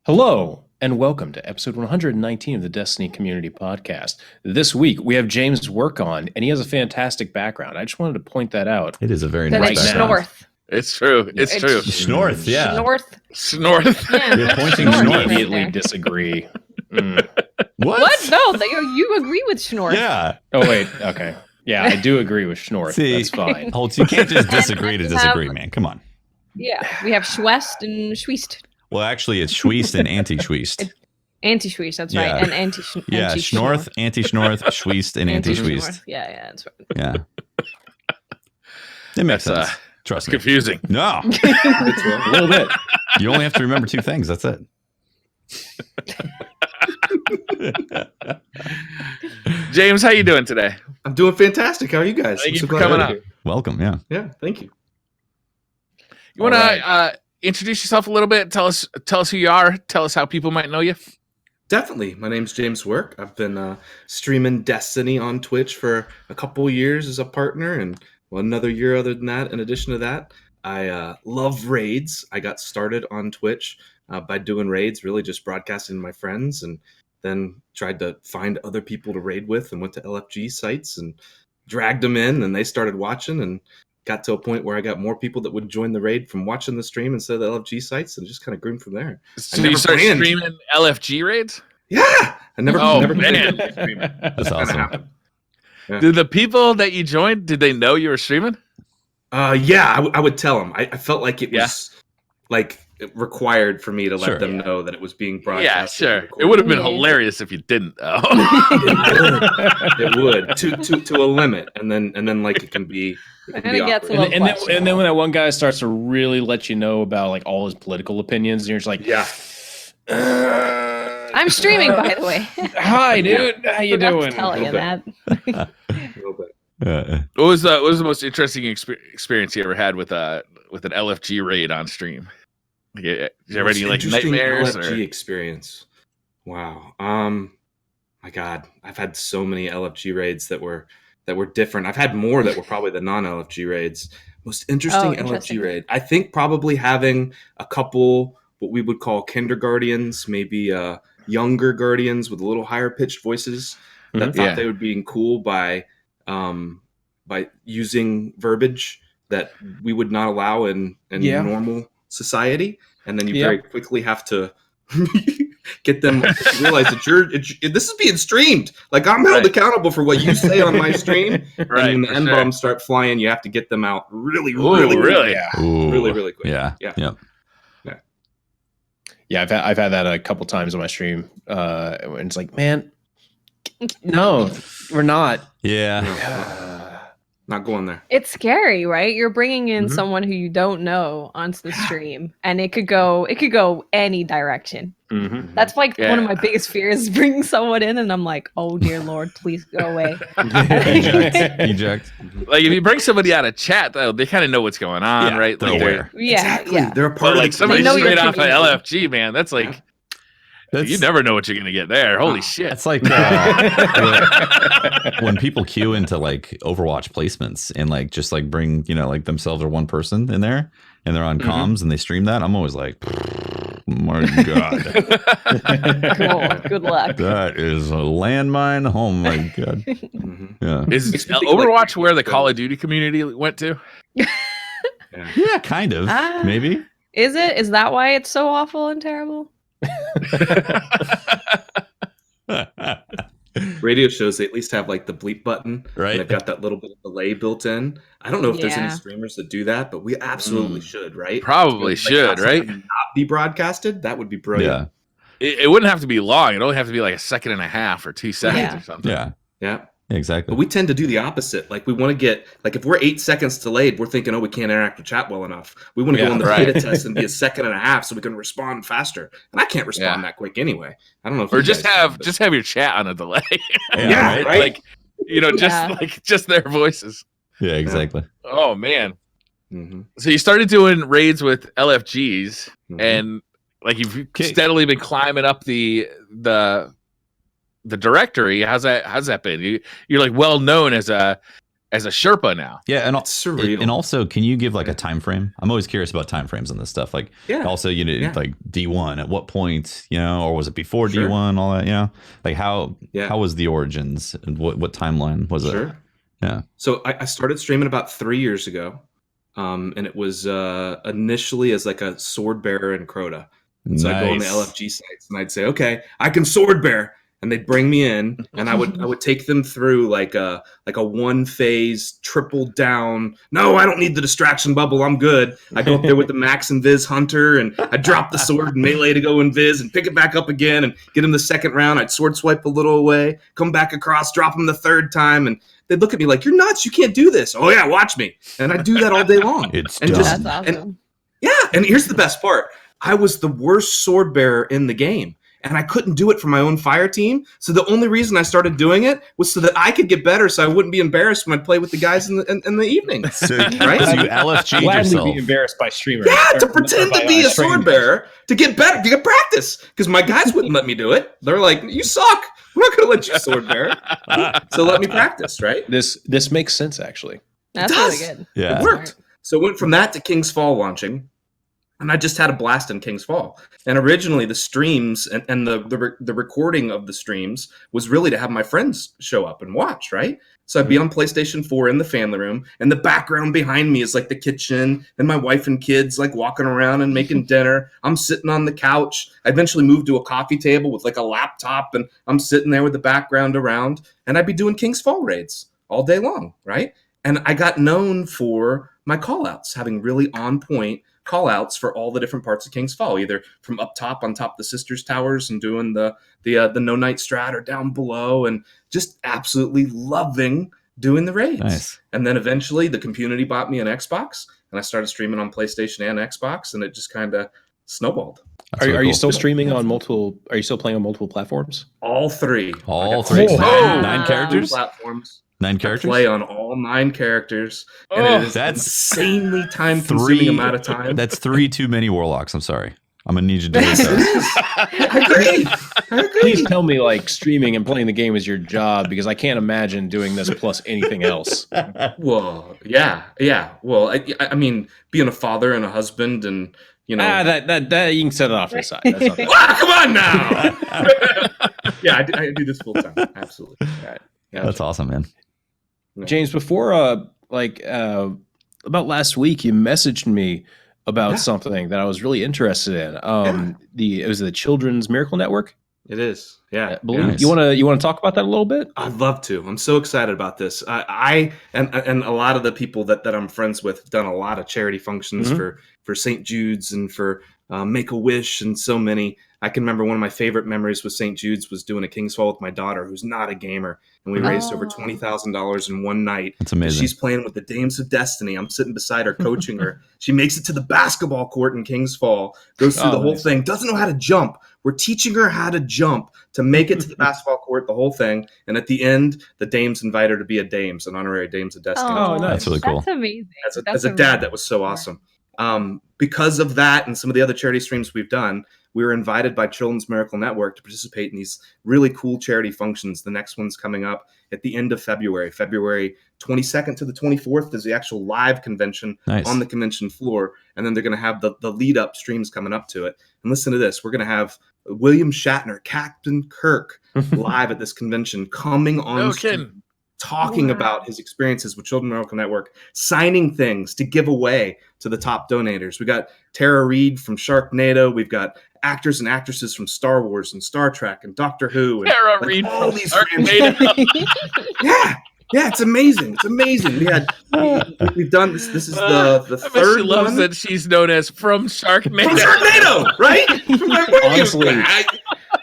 Hello, and welcome to episode 119 of the Destiny Community Podcast. This week, we have James Werk on, and he has a fantastic background. I just wanted to point that out. It is a very That nice it's background. North. It's true. It's true. Schnorth, yeah. North. Snorth. Yeah. You're pointing Schnorth. north. Immediately disagree. What? No, you agree with Schnorth. Yeah. Oh, wait. Okay. Yeah, I do agree with Schnorth. See? That's fine. Holtz, you can't just disagree to And disagree, man. Come on. Yeah. We have Schwest and Schweist. Well, actually, it's Schweist and anti-Schweist. Anti-Schweist, that's Yeah. right. And anti Yeah, Schnorth, anti-Schnorth, Schweist, and anti-Schweist. Yeah, that's right. Yeah. It makes That's, sense. Trust me. Confusing. No. A little bit. You only have to remember two things. That's it. James, how you doing today? I'm doing fantastic. How are you guys? Thank I'm you so for glad coming to up. be here. Welcome. Yeah. Yeah, thank you. You want to All introduce yourself a little bit? Tell us who you are. Tell us how people might know you. Definitely. My name's James Werk. I've been streaming Destiny on Twitch for a couple of years as a partner, and another year other than that. In addition to that, I love raids. I got started on Twitch by doing raids, really just broadcasting to my friends, and then tried to find other people to raid with, and went to LFG sites and dragged them in, and they started watching, and got to a point where I got more people that would join the raid from watching the stream instead of the LFG sites, and just kind of grew from there. So never you started planned. streaming LFG raids? Yeah, I never Oh, never man. planned to stream it. That's Kinda awesome. happened. Did the people that you joined, did they know you were streaming? Yeah, I would tell them. I felt like it Yeah. was like required for me to let Sure. them know that it was being Yeah, broadcast. sure. It would have been hilarious if you didn't, though. It would to a limit, and then like it can be And it gets awkward. a And then when that one guy starts to really let you know about like all his political opinions, and you're just like, Yeah. I'm streaming, by the way. Hi, dude. How you Forgot to doing? tell you Okay. that. A little bit. What was the most interesting experience you ever had with an LFG raid on stream? Yeah, did you have any like Interesting nightmares? LFG Or? experience. Wow. My God, I've had so many LFG raids that were different. I've had more that were probably the non-LFG raids. Most interesting interesting. LFG raid. I think probably having a couple what we would call kindergartens, maybe younger guardians with a little higher pitched voices that Mhm. thought Yeah. they were being cool by using verbiage that we would not allow in Yeah. normal society, and then you Yep. very quickly have to get them to realize that this is being streamed. Like, I'm held Right. accountable for what you say on my stream. Right, And when the for N sure. bombs start flying, you have to get them out really, Ooh, really, really? Yeah. Ooh. really, really quick. Yeah. Yeah. Yep. Yeah, I've had that a couple times on my stream. And it's like, man, no, we're not. Yeah. Not going there. It's scary, right? You're bringing in Mhm. someone who you don't know onto the stream, and it could go any direction. Mhm. That's like one of Yeah. my biggest fears is bringing someone in, and I'm like, oh dear Lord, please go away. Eject. Like if you bring somebody out of chat, though, they kind of know what's going on, Yeah, right? they're Like, aware. Yeah, Exactly. yeah. They're a part But of like the somebody know your straight off of community. LFG, man, that's like That's, you never know what you're gonna get there. Holy Oh, shit! That's like when people queue into like Overwatch placements and like just like bring, like themselves or one person in there and they're on Mhm. comms and they stream that. I'm always like, my God, Cool. Good luck. that is a landmine. Oh my God. Mhm. Yeah. Is Makes me think, like, Overwatch where the Call of Duty community went to? Yeah, kind of. Ah. Maybe. Is it? Is that why it's so awful and terrible? Radio shows, they at least have like the bleep button. Right. And they've got that little bit of delay built in. I don't know if there's any Yeah. streamers that do that, but we absolutely should, right? Probably Like, should, have right? something Not be broadcasted. That would be brilliant. Yeah. It wouldn't have to be long. It only have to be like a second and a half or 2 seconds Yeah. or something. Yeah. Yeah. Exactly. But we tend to do the opposite. Like, we want to get, like, if we're 8 seconds delayed, we're thinking, oh, we can't interact with chat well enough. We want to Yeah, go on the right. beta test and be a second and a half so we can respond faster. And I can't respond Yeah. that quick anyway. I don't know if Or you just guys have can, but- just have your chat on a delay. Yeah, right? Like just Yeah. like just their voices. Yeah, exactly. Oh man. Mhm. So you started doing raids with LFGs Mhm. and like you've Okay. steadily been climbing up the directory. How's that been? You're like well known as a as a Sherpa now. Yeah, and It's surreal. and also, can you give like a time frame? I'm always curious about time frames on this stuff. Like, Yeah. also, like D1 at what point, or was it before Sure. D1? All that, like how was the origins and what timeline was it? Sure. Yeah. So I started streaming about 3 years ago, and it was initially as like a sword bearer in Crota. So I'd go on the LFG sites and I'd say, okay, I can sword bear. And they'd bring me in and I would take them through like a one phase triple down. No, I don't need the distraction bubble. I'm good. I go up there with the Max and Viz Hunter and I drop the sword and melee to go in Viz and pick it back up again and get him the second round. I'd sword swipe a little away, come back across, drop him the third time. And they'd look at me like, you're nuts. You can't do this. Oh yeah, watch me. And I'd do that all day long. It's and done. That's awesome. And here's the best part. I was the worst sword bearer in the game. And I couldn't do it for my own fire team. So the only reason I started doing it was so that I could get better, so I wouldn't be embarrassed when I play with the guys in the evening. So, right? So you LFG'd Gladly yourself. be embarrassed by streamers. Yeah, to Or pretend by to be a streamers. sword bearer, to get better, to get practice. Because my guys wouldn't let me do it. They're like, you suck. We're not going to let you sword bear. So let me practice, right? This makes sense, actually. That's does. really good. Yeah. It worked. So it went from that to King's Fall launching. And I just had a blast in King's Fall. And originally the streams and the recording of the streams was really to have my friends show up and watch, right? So I'd be on PlayStation 4 in the family room, and the background behind me is like the kitchen and my wife and kids like walking around and making dinner. I'm sitting on the couch. I eventually moved to a coffee table with like a laptop, and I'm sitting there with the background around, and I'd be doing King's Fall raids all day long, right? And I got known for my call-outs, having really on-point call-outs for all the different parts of King's Fall, either from up top on top of the Sisters Towers and doing the No Night Strat, or down below, and just absolutely loving doing the raids. Nice. And then eventually the community bought me an Xbox, and I started streaming on PlayStation and Xbox, and it just kind of snowballed. That's Are really you cool. still streaming on multiple? Are you still playing on multiple platforms? All three. All I got three. three Nine characters? platforms. 9 I characters? play on all 9 characters, and Oh, it is that's insanely time-consuming amount of time. That's 3 too many warlocks. I'm sorry. I'm gonna need you to delete Yes, it those. is. I agree. I agree. Please tell me like streaming and playing the game is your job, because I can't imagine doing this plus anything else. Well, yeah. Well, I mean, being a father and a husband, and That you can set it off to the side. That's not that. Ah, come on now. Yeah, I do this full time. Absolutely. Right. Yeah. That's awesome, man. James, before about last week, you messaged me about something that I was really interested in. It was the Children's Miracle Network. It is. Yeah. Believe Nice. you want to talk about that a little bit? I'd love to. I'm so excited about this. I and a lot of the people that I'm friends with have done a lot of charity functions for St. Jude's and for Make-A-Wish and so many. I can remember one of my favorite memories with St. Jude's was doing a King's Fall with my daughter, who's not a gamer, and we raised over $20,000 in one night. That's amazing. She's playing with the Dames of Destiny. I'm sitting beside her, coaching her. She makes it to the basketball court in King's Fall, goes through the whole thing, doesn't know how to jump. We're teaching her how to jump to make it to the basketball court, the whole thing. And at the end, the Dames invite her to be a Dames, an honorary Dames of Destiny. Oh, nice. That's really cool. That's amazing. As a dad, that was so awesome. Because of that and some of the other charity streams we've done, we were invited by Children's Miracle Network to participate in these really cool charity functions. The next one's coming up at the end of February. February 22nd to the 24th is the actual live convention on the convention floor. And then they're going to have the lead-up streams coming up to it. And listen to this. We're going to have William Shatner, Captain Kirk, live at this convention, coming on stream, talking about his experiences with Children's Miracle Network, signing things to give away to the top donators. We got Tara Reid from Sharknado. We've got actors and actresses from Star Wars and Star Trek and Doctor Who. And Tara Reid all from these Sharknado. Yeah, it's amazing. It's amazing. We've done this. This is the I bet third she loves one. that she's known as from Sharknado. From Sharknado, right? From my point of view. Honestly.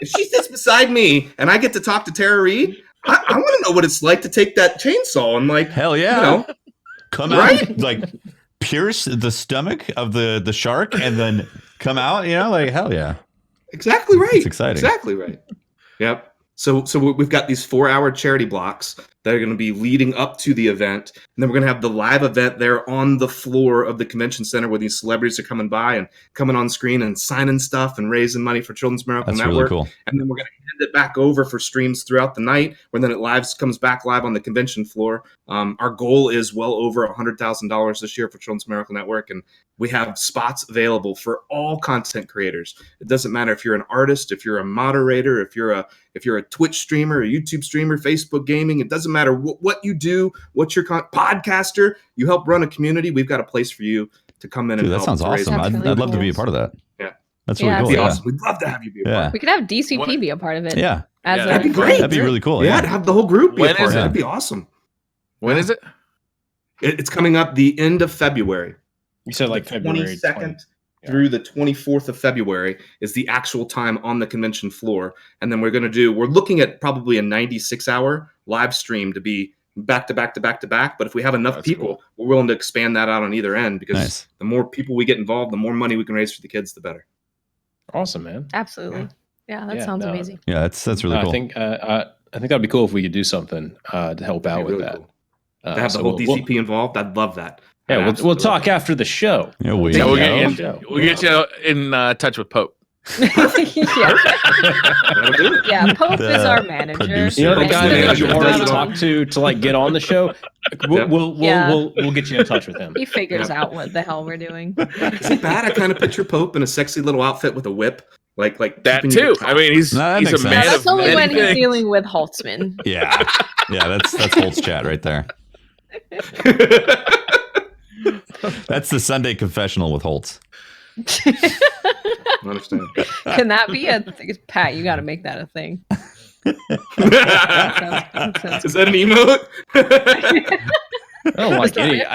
If she sits beside me and I get to talk to Tara Reid, I want to know what it's like to take that chainsaw and Hell yeah. you know, Come Right? out, like pierce the stomach of the shark and then come out, hell yeah. exactly right. It's exciting. Exactly right. Yep. So we've got these 4-hour charity blocks that are going to be leading up to the event. And then we're going to have the live event there on the floor of the convention center where these celebrities are coming by and coming on screen and signing stuff and raising money for Children's Miracle That's Network. really cool. And then we're going to it back over for streams throughout the night, when then it comes back live on the convention floor. Our goal is well over $100,000 this year for Children's Miracle Network, and we have spots available for all content creators. It doesn't matter if you're an artist, if you're a moderator, if you're a Twitch streamer, a YouTube streamer, Facebook gaming. It doesn't matter what you do, what's your podcaster. You help run a community. We've got a place for you to come in and help. That sounds awesome. I'd love to be a part of that. Yeah, that's really cool. That'd be awesome. We'd love to have you be a part of it. We could have DCP be a part of it. Yeah. That'd be great. That'd be really cool. Yeah, to have the whole group be a part of it. it? That'd be awesome. When is it? It's coming up the end of February. You said like February 22nd through the 24th of February is the actual time on the convention floor. And then we're looking at probably a 96-hour live stream to be back to back to back to back. But if we have enough people, we're willing to expand that out on either end, because the more people we get involved, the more money we can raise for the kids, the better. Awesome, man. Absolutely. Yeah, that sounds amazing. Yeah, that's really cool. I think that'd be cool if we could do something to help out with that. Cool. To have the whole DCP involved, I'd love that. Yeah, we'll talk after the show. Yeah, we'll get you in touch with Pope. Yeah, Pope is our manager. Producer. You know the guy that you already talked to like get on the show. We'll get you in touch with him. He figures out what the hell we're doing. Is it bad? I kind of picture Pope in a sexy little outfit with a whip, like that too. I mean, he's a man. That's only when he's dealing with Holtzman. Yeah, that's Holtz chat right there. That's the Sunday confessional with Holtz. I understand. Can that be a thing? Pat, you got to make that a thing. Is that an emote? I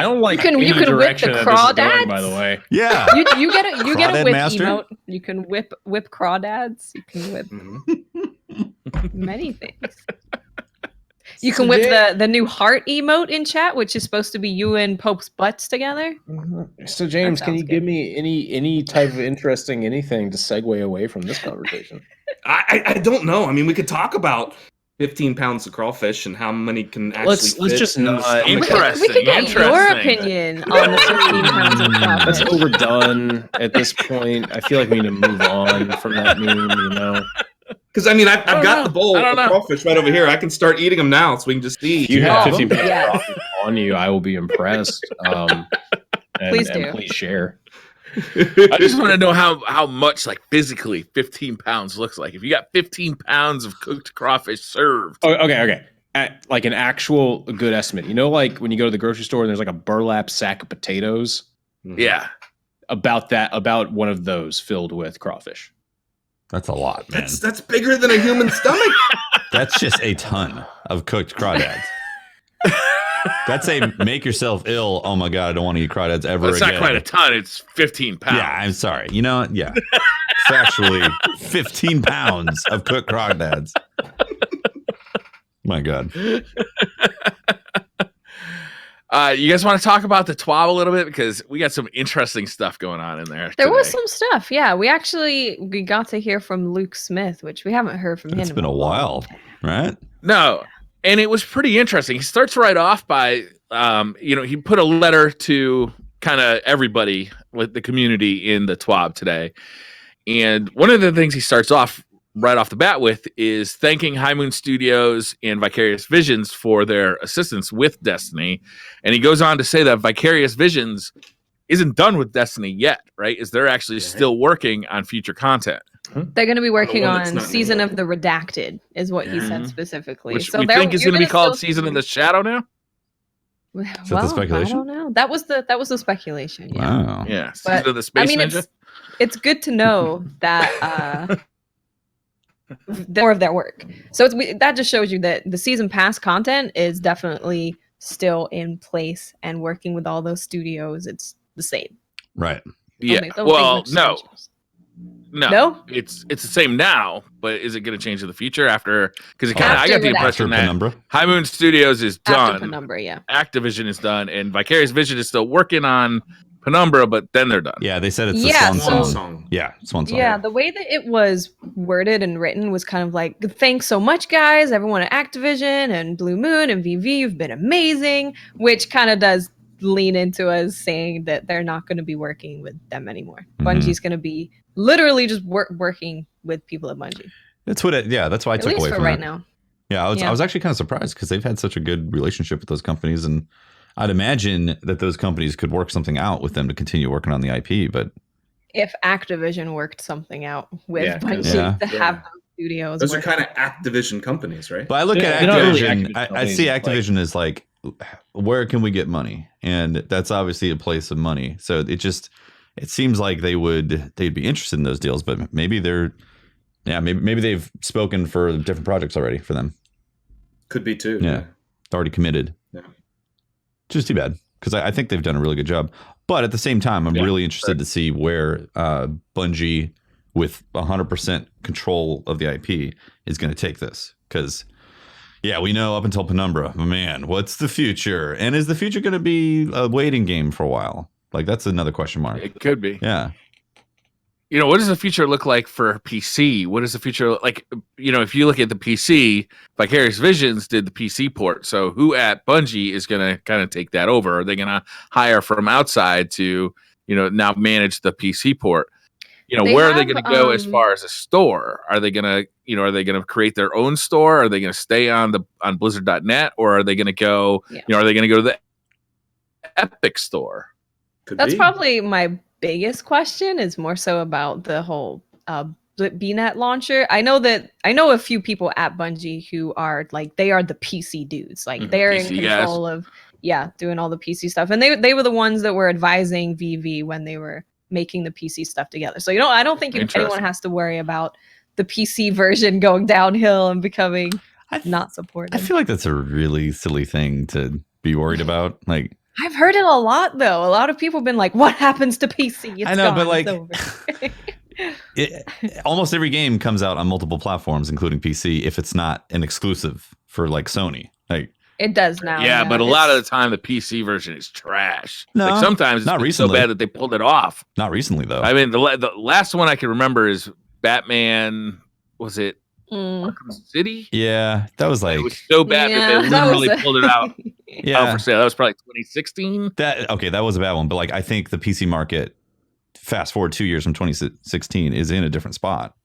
don't like you any can direction whip the that this is going, crawdads. by the way. Yeah. You get a whip master? emote. You can whip crawdads. You can whip many things. You can whip the new heart emote in chat, which is supposed to be you and Pope's butts together. So James, can you give me any type of interesting anything to segue away from this conversation? I don't know. I mean, we could talk about 15 pounds of crawfish and how many can actually let's just not. Interesting. We could get your opinion on the 15 pounds of crawfish. That's overdone at this point. I feel like we need to move on from that meme, you know. Because, I mean, I've got the bowl of crawfish right over here. I can start eating them now so we can just eat. If you have 15 pounds of crawfish on you, I will be impressed. Please do. And please share. I just want to know how much, like, physically 15 pounds looks like. If you got 15 pounds of cooked crawfish served. Oh, okay. Like an actual good estimate. You know, like when you go to the grocery store and there's like a burlap sack of potatoes? Yeah. About one of those filled with crawfish. That's a lot, man. That's bigger than a human stomach. That's just a ton of cooked crawdads. That's a make yourself ill. Oh my god, I don't want to eat crawdads ever again. It's not quite a ton. It's 15 pounds. Yeah, I'm sorry. You know what? Yeah, factually, 15 pounds of cooked crawdads. My god. You guys want to talk about the TWAB a little bit, because we got some interesting stuff going on in there. There was some stuff, yeah. We got to hear from Luke Smith, which we haven't heard from him. It's been a while, right? No, and it was pretty interesting. He starts right off by, he put a letter to kind of everybody with the community in the TWAB today, and one of the things he starts off right off the bat with is thanking High Moon Studios and Vicarious Visions for their assistance with Destiny. And he goes on to say that Vicarious Visions isn't done with Destiny yet, right? They're actually still working on future content. They're going to be working on Season of the Redacted, is what he said specifically. Which we think is going to be called Season in the Shadow now? Is that the speculation? I don't know. That was the speculation. Yeah. Wow. Yeah. Season of the Space Ninja. It's good to know that more of their work. So that just shows you that the season pass content is definitely still in place and working with all those studios. It's the same. Right. Yeah. Well, no. It's the same now, but is it going to change in the future after? Because I got the impression that High Moon Studios is done. After Penumbra, yeah. Activision is done, and Vicarious Vision is still working on Penumbra, but then they're done. Yeah, they said it's a Swan Song. Yeah, Swan Song. Yeah, the way that it was worded and written was kind of like, thanks so much, guys, everyone at Activision and Blue Moon and VV, you've been amazing, which kind of does lean into us saying that they're not going to be working with them anymore. Bungie's going to be literally just working with people at Bungie. That's what that's why I At took least away for from right it. now. Yeah, I Yeah. was actually kind of surprised because they've had such a good relationship with those companies, and I'd imagine that those companies could work something out with them to continue working on the IP. But If Activision worked something out with Yeah, 'cause- Bungie Yeah. to have those studios, Those are working. kind of Activision companies, right? I look at They're not really Activision. Activision I companies, see like- Activision as like, where can we get money? And that's obviously a place of money. So it seems like they'd be interested in those deals, but maybe maybe they've spoken for different projects already for them. Could be too. Yeah. Already committed. Yeah. Just too bad, because I think they've done a really good job. But at the same time, I'm really interested to see where Bungie, with 100% control of the IP, is going to take this. Because, we know up until Penumbra, man, what's the future? And is the future going to be a waiting game for a while? Like, that's another question mark. It could be. Yeah. What does the future look like for PC? What does the future look like? If you look at the PC, Vicarious Visions did the PC port. So who at Bungie is going to kind of take that over? Are they going to hire from outside to, now manage the PC port? Where are they going to go as far as a store? Are they going to, create their own store? Are they going to stay on Blizzard.net, or are they going to go, are they going to go to the Epic store? That's probably my biggest question, is more so about the whole BNet launcher. I know a few people at Bungie who are like, they are the PC dudes. Like they're in control of doing all the PC stuff. And they were the ones that were advising VV when they were making the PC stuff together. So I don't think anyone has to worry about the PC version going downhill and becoming not supported. I feel like that's a really silly thing to be worried about. Like, I've heard it a lot, though. A lot of people have been like, what happens to PC? It's I know, gone. but like, it's over. almost every game comes out on multiple platforms, including PC, if it's not an exclusive for like Sony. Like, it does now. Yeah, but a lot of the time the PC version is trash. No, like sometimes it's not been recently. so bad that they pulled it off. Not recently, though. I mean, the last one I can remember is Batman. Was it Arkham City? Yeah, that was like, it was so bad that they literally pulled it out yeah, for sale. That was probably 2016. That was a bad one. But like, I think the PC market, fast forward 2 years from 2016, is in a different spot.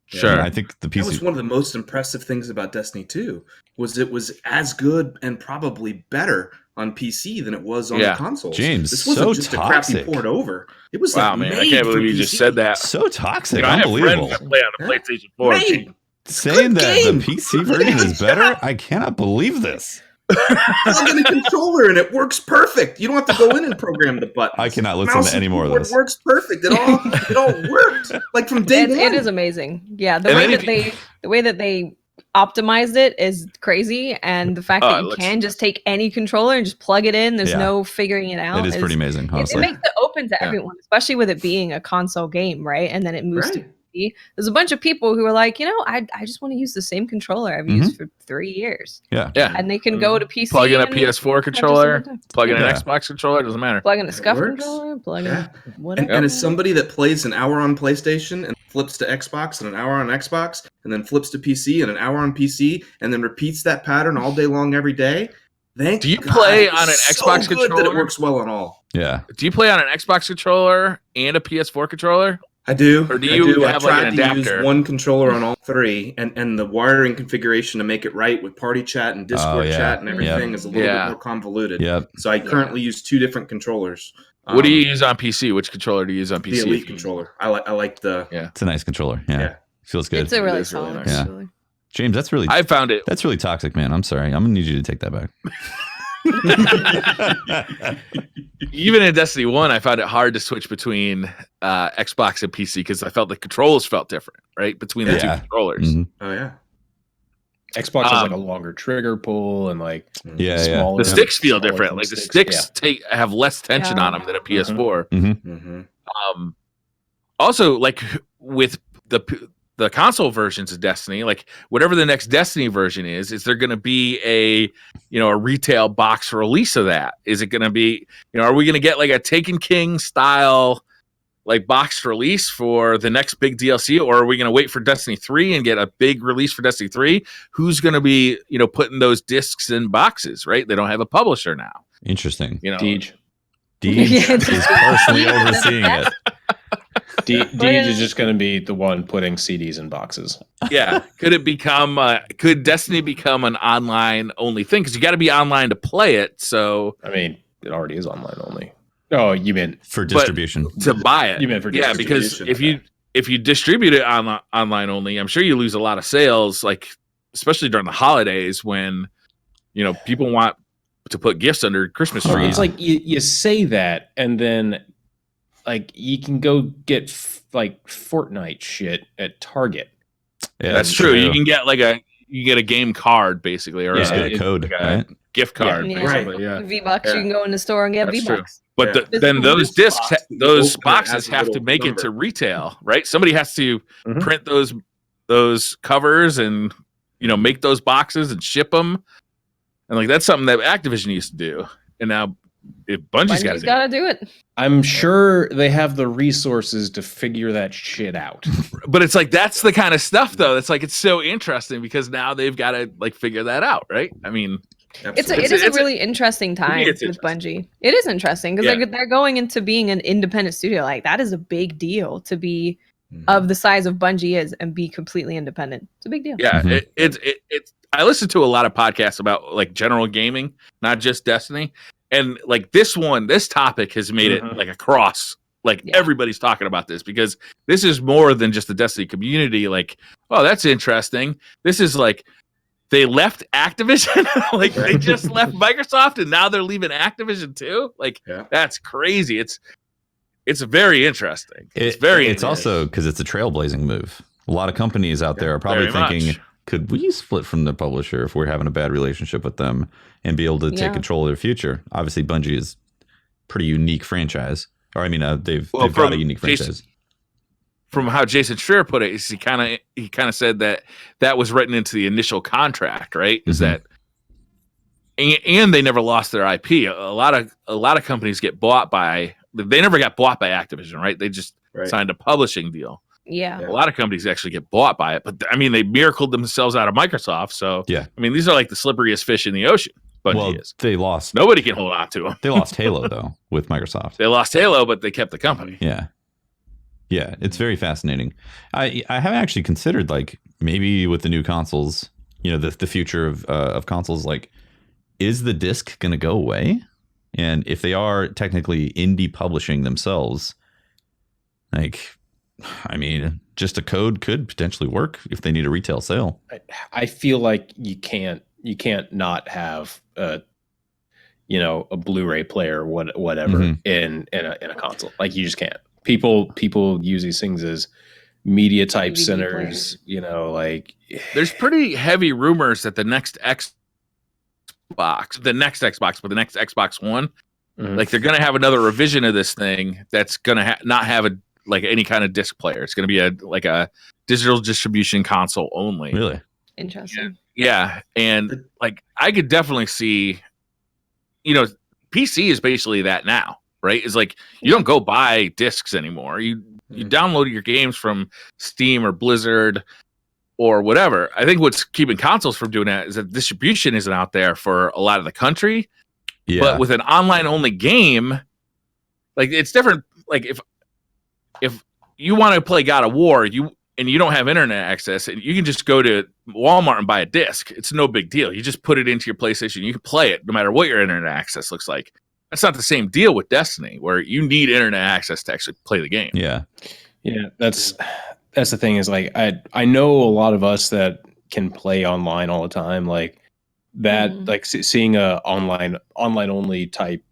Sure. And I think the PC That was one of the most impressive things about Destiny 2 was it was as good and probably better on PC than it was on the consoles. James, this wasn't so just toxic. a crappy port over. It was Wow, like man, I made can't for believe you PC. just said that. So toxic, I have unbelievable. friends that play on the PlayStation 4. Made. Saying Good that game. the PC version is better, I cannot believe this. Plug in a controller and it works perfect. You don't have to go in and program the buttons. I cannot listen Mouse to any and more of keyboard this. works perfect. It all worked like from day one. It is amazing. Yeah, the And way then that they optimized it is crazy, and the fact that you can just take any controller and just plug it in. There's no figuring it out. It is pretty amazing, It honestly. makes it open to everyone, especially with it being a console game, right? And then it moves to PC. There's a bunch of people who are like, I just want to use the same controller I've used for 3 years. Yeah. And they can go to PC. Plug in a and PS4 controller, plug in an Xbox controller, doesn't matter. plug in a Scuf works. controller, plug in whatever. And as somebody that plays an hour on PlayStation and flips to Xbox and an hour on Xbox and then flips to PC and an hour on PC and then repeats that pattern all day long every day, thank Do you God play on an it's Xbox so good that controller? it works well on all. Yeah. Do you play on an Xbox controller and a PS4 controller? I do. Or do you I have, like, tried an to adapter? use one controller on all three, and the wiring configuration to make it right with party chat and Discord chat and everything is a little bit more convoluted. Yep. So I currently use two different controllers. What do you use on PC? Which controller do you use on PC? The Elite controller. I like the. Yeah. It's a nice controller. Yeah. Feels good. It's a really is really solid nice. Yeah. controller. James, that's really I found it. that's really toxic, man. I'm sorry. I'm gonna need you to take that back. Even in Destiny 1, I found it hard to switch between Xbox and PC because I felt the controls felt different, right? Between the two controllers. Mhm. Oh yeah. Xbox has like a longer trigger pull and like Yeah, smaller. The sticks feel smaller different. Like the sticks have less tension on them than a PS4. Mm-hmm. Also, like with the console versions of Destiny, like whatever the next Destiny version is there going to be a retail box release of that? Is it going to be, are we going to get like a Taken King style like boxed release for the next big DLC, or are we going to wait for Destiny 3 and get a big release for Destiny 3? Who's going to be, putting those discs in boxes, right? They don't have a publisher now. Interesting. Deej. Deej is personally overseeing it. Deej is just going to be the one putting CDs in boxes. Yeah. Could Destiny become an online only thing? Because you got to be online to play it. So I mean, it already is online only. Oh, you meant for distribution. To buy it. You meant for distribution. Yeah, because if you distribute it online only, I'm sure you lose a lot of sales, like especially during the holidays when people want to put gifts under Christmas trees. It's like you say that, and then like you can go get like Fortnite shit at Target. Yeah, that's true. You can get you get a game card basically, or get a code, like right? Gift card, Yeah. basically. Yeah, V-Bucks. You can go in the store and get That's V-Bucks. True. But then those discs, those boxes have to make it to retail, right? Somebody has to print those covers and make those boxes and ship them, and like that's something that Activision used to do, and now Bungie's got to do it. I'm sure they have the resources to figure that shit out. But it's like that's the kind of stuff, though. It's like it's so interesting because now they've got to like figure that out, right? I mean. It is a really interesting time with Bungie. It is interesting because they're going into being an independent studio. Like that is a big deal to be of the size of Bungie is and be completely independent. It's a big deal. Yeah, it's. I listen to a lot of podcasts about like general gaming, not just Destiny, and like this topic has made it like across. Like everybody's talking about this because this is more than just the Destiny community. Like, oh, that's interesting. This is like. They left Activision, like they just left Microsoft, and now they're leaving Activision too. Like that's crazy. It's very interesting. It's also because it's a trailblazing move. A lot of companies out there are probably thinking, could we split from the publisher if we're having a bad relationship with them and be able to take control of their future? Obviously, Bungie is pretty unique franchise, or I mean, they've got a unique franchise. From how Jason Schreier put it, he kind of said that was written into the initial contract, right? Is that and they never lost their IP. A lot of companies get bought by they never got bought by Activision, right? They just signed a publishing deal. Yeah. A lot of companies actually get bought by it, but I mean they miracled themselves out of Microsoft. So I mean these are like the slipperiest fish in the ocean. They lost. Nobody can hold on to them. They lost Halo though with Microsoft. They lost Halo, but they kept the company. Yeah, it's very fascinating. I haven't actually considered like maybe with the new consoles, the future of consoles, like is the disc going to go away? And if they are technically indie publishing themselves, like, I mean, just a code could potentially work if they need a retail sale. I feel like you can't not have a Blu-ray player, whatever in a console. Like you just can't. People use these things as media type DVD centers, like there's pretty heavy rumors that the next Xbox, but the next Xbox One, like they're going to have another revision of this thing that's going to not have any kind of disc player. It's going to be a digital distribution console only. Really interesting. Yeah, and like I could definitely see, PC is basically that now. Right? It's like you don't go buy discs anymore. You download your games from Steam or Blizzard or whatever. I think what's keeping consoles from doing that is that distribution isn't out there for a lot of the country. Yeah. But with an online only game, like it's different. Like if you want to play God of War, and you don't have internet access, and you can just go to Walmart and buy a disc. It's no big deal. You just put it into your PlayStation. You can play it no matter what your internet access looks like. That's not the same deal with Destiny, where you need internet access to actually play the game. Yeah. That's the thing is like I know a lot of us that can play online all the time, like that, like seeing a online only type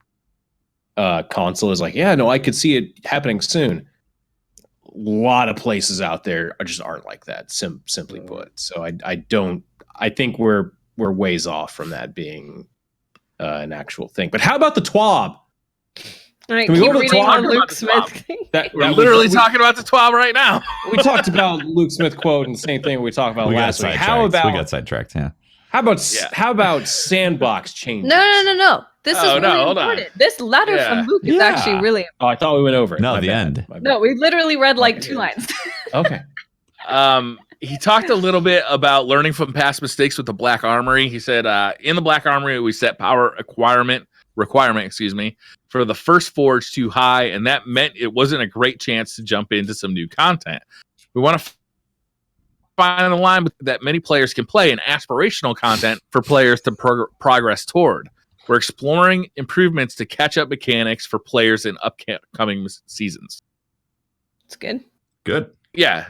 console is like, I could see it happening soon. A lot of places out there aren't like that. Simply put, so I think we're ways off from that being an actual thing. But how about the TWAB? All right, keep reading on Luke Smith. We're literally talking about the TWAB right now. We talked about Luke Smith quote and the same thing we talked about last week. We got sidetracked. Yeah. How about sandbox changes? No. This is really important. This letter from Luke is actually really important. Oh, I thought we went over it. No, the end. No, we literally read like 2 lines. Okay. He talked a little bit about learning from past mistakes with the Black Armory. He said, in the Black Armory, we set power requirement, for for the first forge too high, and that meant it wasn't a great chance to jump into some new content. We want to find a line that many players can play and aspirational content for players to progress toward. We're exploring improvements to catch up mechanics for players in upcoming seasons. It's good. Good. Yeah,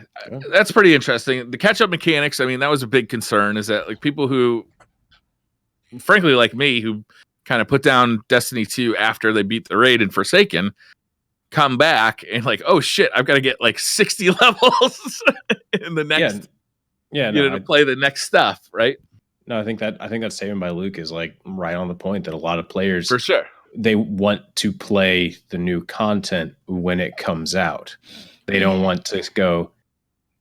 that's pretty interesting. The catch up mechanics, I mean, that was a big concern, is that like people who, frankly, like me, who kind of put down Destiny 2 after they beat the raid in Forsaken, come back and like, oh shit, I've got to get like 60 levels in the next to play the next stuff, right? No, I think that statement by Luke is like right on the point, that a lot of players, for sure, they want to play the new content when it comes out. They don't want to go,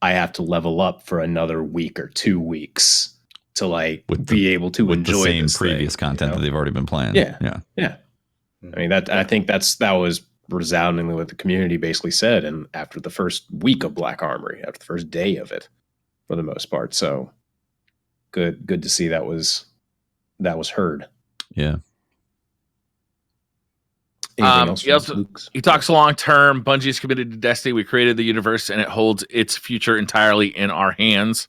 I have to level up for another week or 2 weeks to like be able to enjoy the same this previous content that they've already been playing. Yeah. I mean, I think that was resoundingly what the community basically said, and after the first week of Black Armory, after the first day of it, for the most part. So good to see that was heard. Yeah. He talks long term. Bungie is committed to Destiny. We created the universe, and it holds its future entirely in our hands.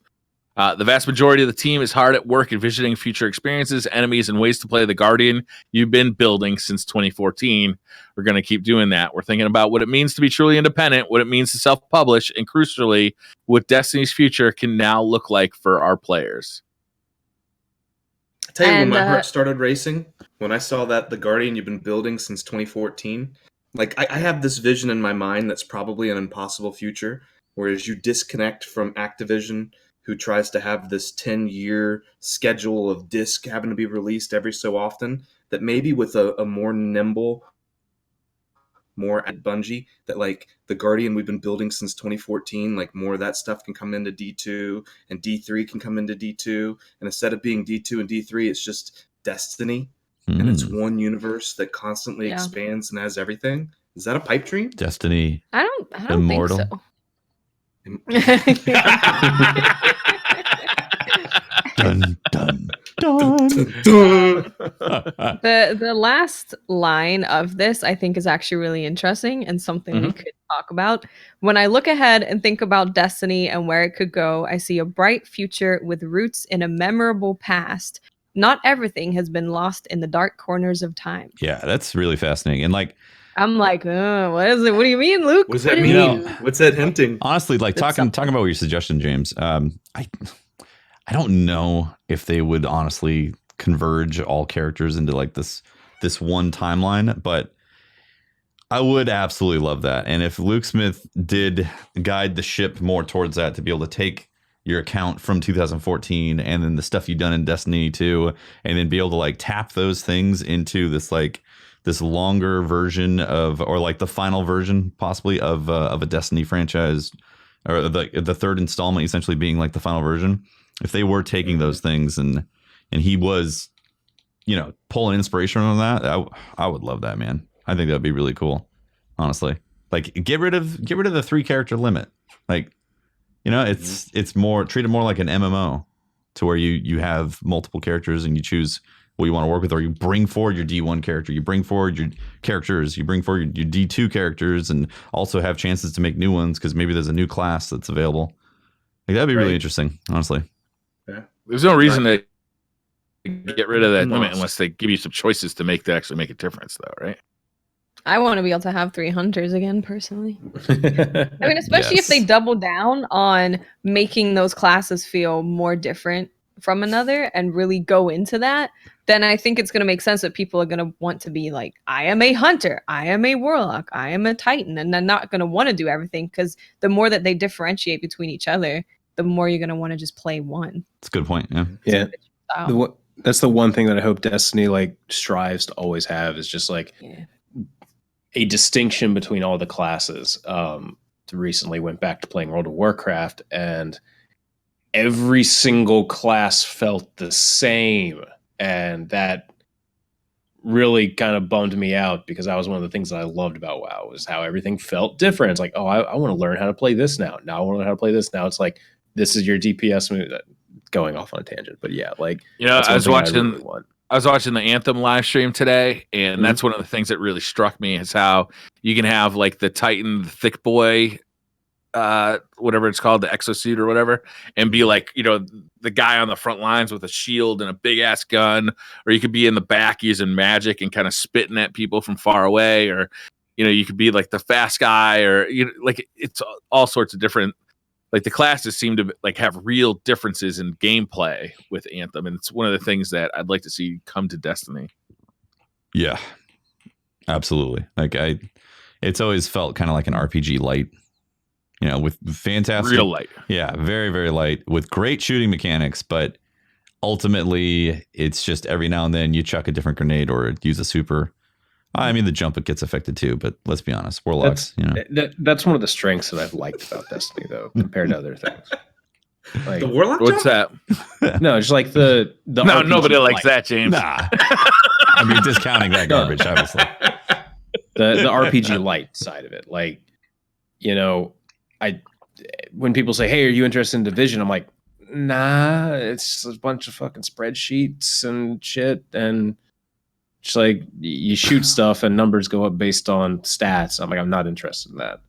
The vast majority of the team is hard at work envisioning future experiences, enemies, and ways to play the Guardian you've been building since 2014. We're going to keep doing that. We're thinking about what it means to be truly independent, what it means to self-publish, and crucially, what Destiny's future can now look like for our players. I tell you, when my heart started racing, when I saw that the Guardian you've been building since 2014, like I have this vision in my mind that's probably an impossible future, whereas you disconnect from Activision, who tries to have this 10-year schedule of disc having to be released every so often, that maybe with a more nimble, more at Bungie, that like the Guardian we've been building since 2014, like more of that stuff can come into D2, and D3 can come into D2, and instead of being D2 and D3, it's just Destiny, and it's one universe that constantly expands and has everything. Is that a pipe dream? Destiny. I don't Immortal. think so. Dun, dun, dun. The last line of this, I think, is actually really interesting and something we could talk about. When I look ahead and think about Destiny and where it could go, I see a bright future with roots in a memorable past. Not everything has been lost in the dark corners of time. Yeah, that's really fascinating. And like, I'm like, what is it? What do you mean, Luke? What's that mean? What's that hinting? Honestly, like talking about your suggestion, James, I don't know if they would honestly converge all characters into like this one timeline, but I would absolutely love that. And if Luke Smith did guide the ship more towards that, to be able to take your account from 2014 and then the stuff you've done in Destiny 2, and then be able to like tap those things into this like this longer version of, or like the final version possibly of a Destiny franchise, or the third installment essentially being like the final version. If they were taking those things and he was, pulling inspiration on that, I would love that, man. I think that'd be really cool, honestly. Like get rid of the 3 character limit. Like, it's more, treat it more like an MMO, to where you have multiple characters and you choose what you want to work with, or you bring forward your D1 character, you bring forward your characters, you bring forward your D2 characters, and also have chances to make new ones because maybe there's a new class that's available. Like that'd be really interesting, honestly. Yeah. There's no reason to get rid of that limit unless they give you some choices to actually make a difference, though, right? I want to be able to have 3 hunters again, personally. I mean, especially if they double down on making those classes feel more different from another and really go into that, then I think it's going to make sense that people are going to want to be like, I am a hunter, I am a warlock, I am a titan, and they're not going to want to do everything, because the more that they differentiate between each other, the more you're going to want to just play one. That's a good point. Yeah. That's the one thing that I hope Destiny like strives to always have, is just like a distinction between all the classes. Recently went back to playing World of Warcraft, and every single class felt the same, and that really kind of bummed me out, because that was one of the things that I loved about WoW, was how everything felt different. It's like, oh, I want to learn how to play this now. Now I want to learn how to play this. Now it's like, this is your DPS move. Going off on a tangent, but yeah, like, I was watching I was watching the Anthem live stream today, and that's one of the things that really struck me is how you can have like the Titan, the thick boy, whatever it's called, the exosuit or whatever, and be like, you know, the guy on the front lines with a shield and a big ass gun, or you could be in the back using magic and kind of spitting at people from far away, or you know, you could be like the fast guy, or you know, like it's all sorts of different. Like the classes seem to like have real differences in gameplay with Anthem, and it's one of the things that I'd like to see come to Destiny. Yeah, absolutely. Like it's always felt kind of like an RPG light, you know, with fantastic, real light. Yeah, very, very light with great shooting mechanics, but ultimately it's just every now and then you chuck a different grenade or use a super. I mean, the jump it gets affected too, but let's be honest, Warlocks. That's one of the strengths that I've liked about Destiny, though, compared to other things. Like, The Warlock What's jump? that? no, just like the No, RPG nobody likes light. that, James. Nah, I mean, discounting that garbage, obviously. the RPG light side of it. Like, you know, when people say, "Hey, are you interested in Division?" I'm like, "Nah, it's a bunch of fucking spreadsheets and shit, and just like you shoot stuff and numbers go up based on stats." I'm like, I'm not interested in that.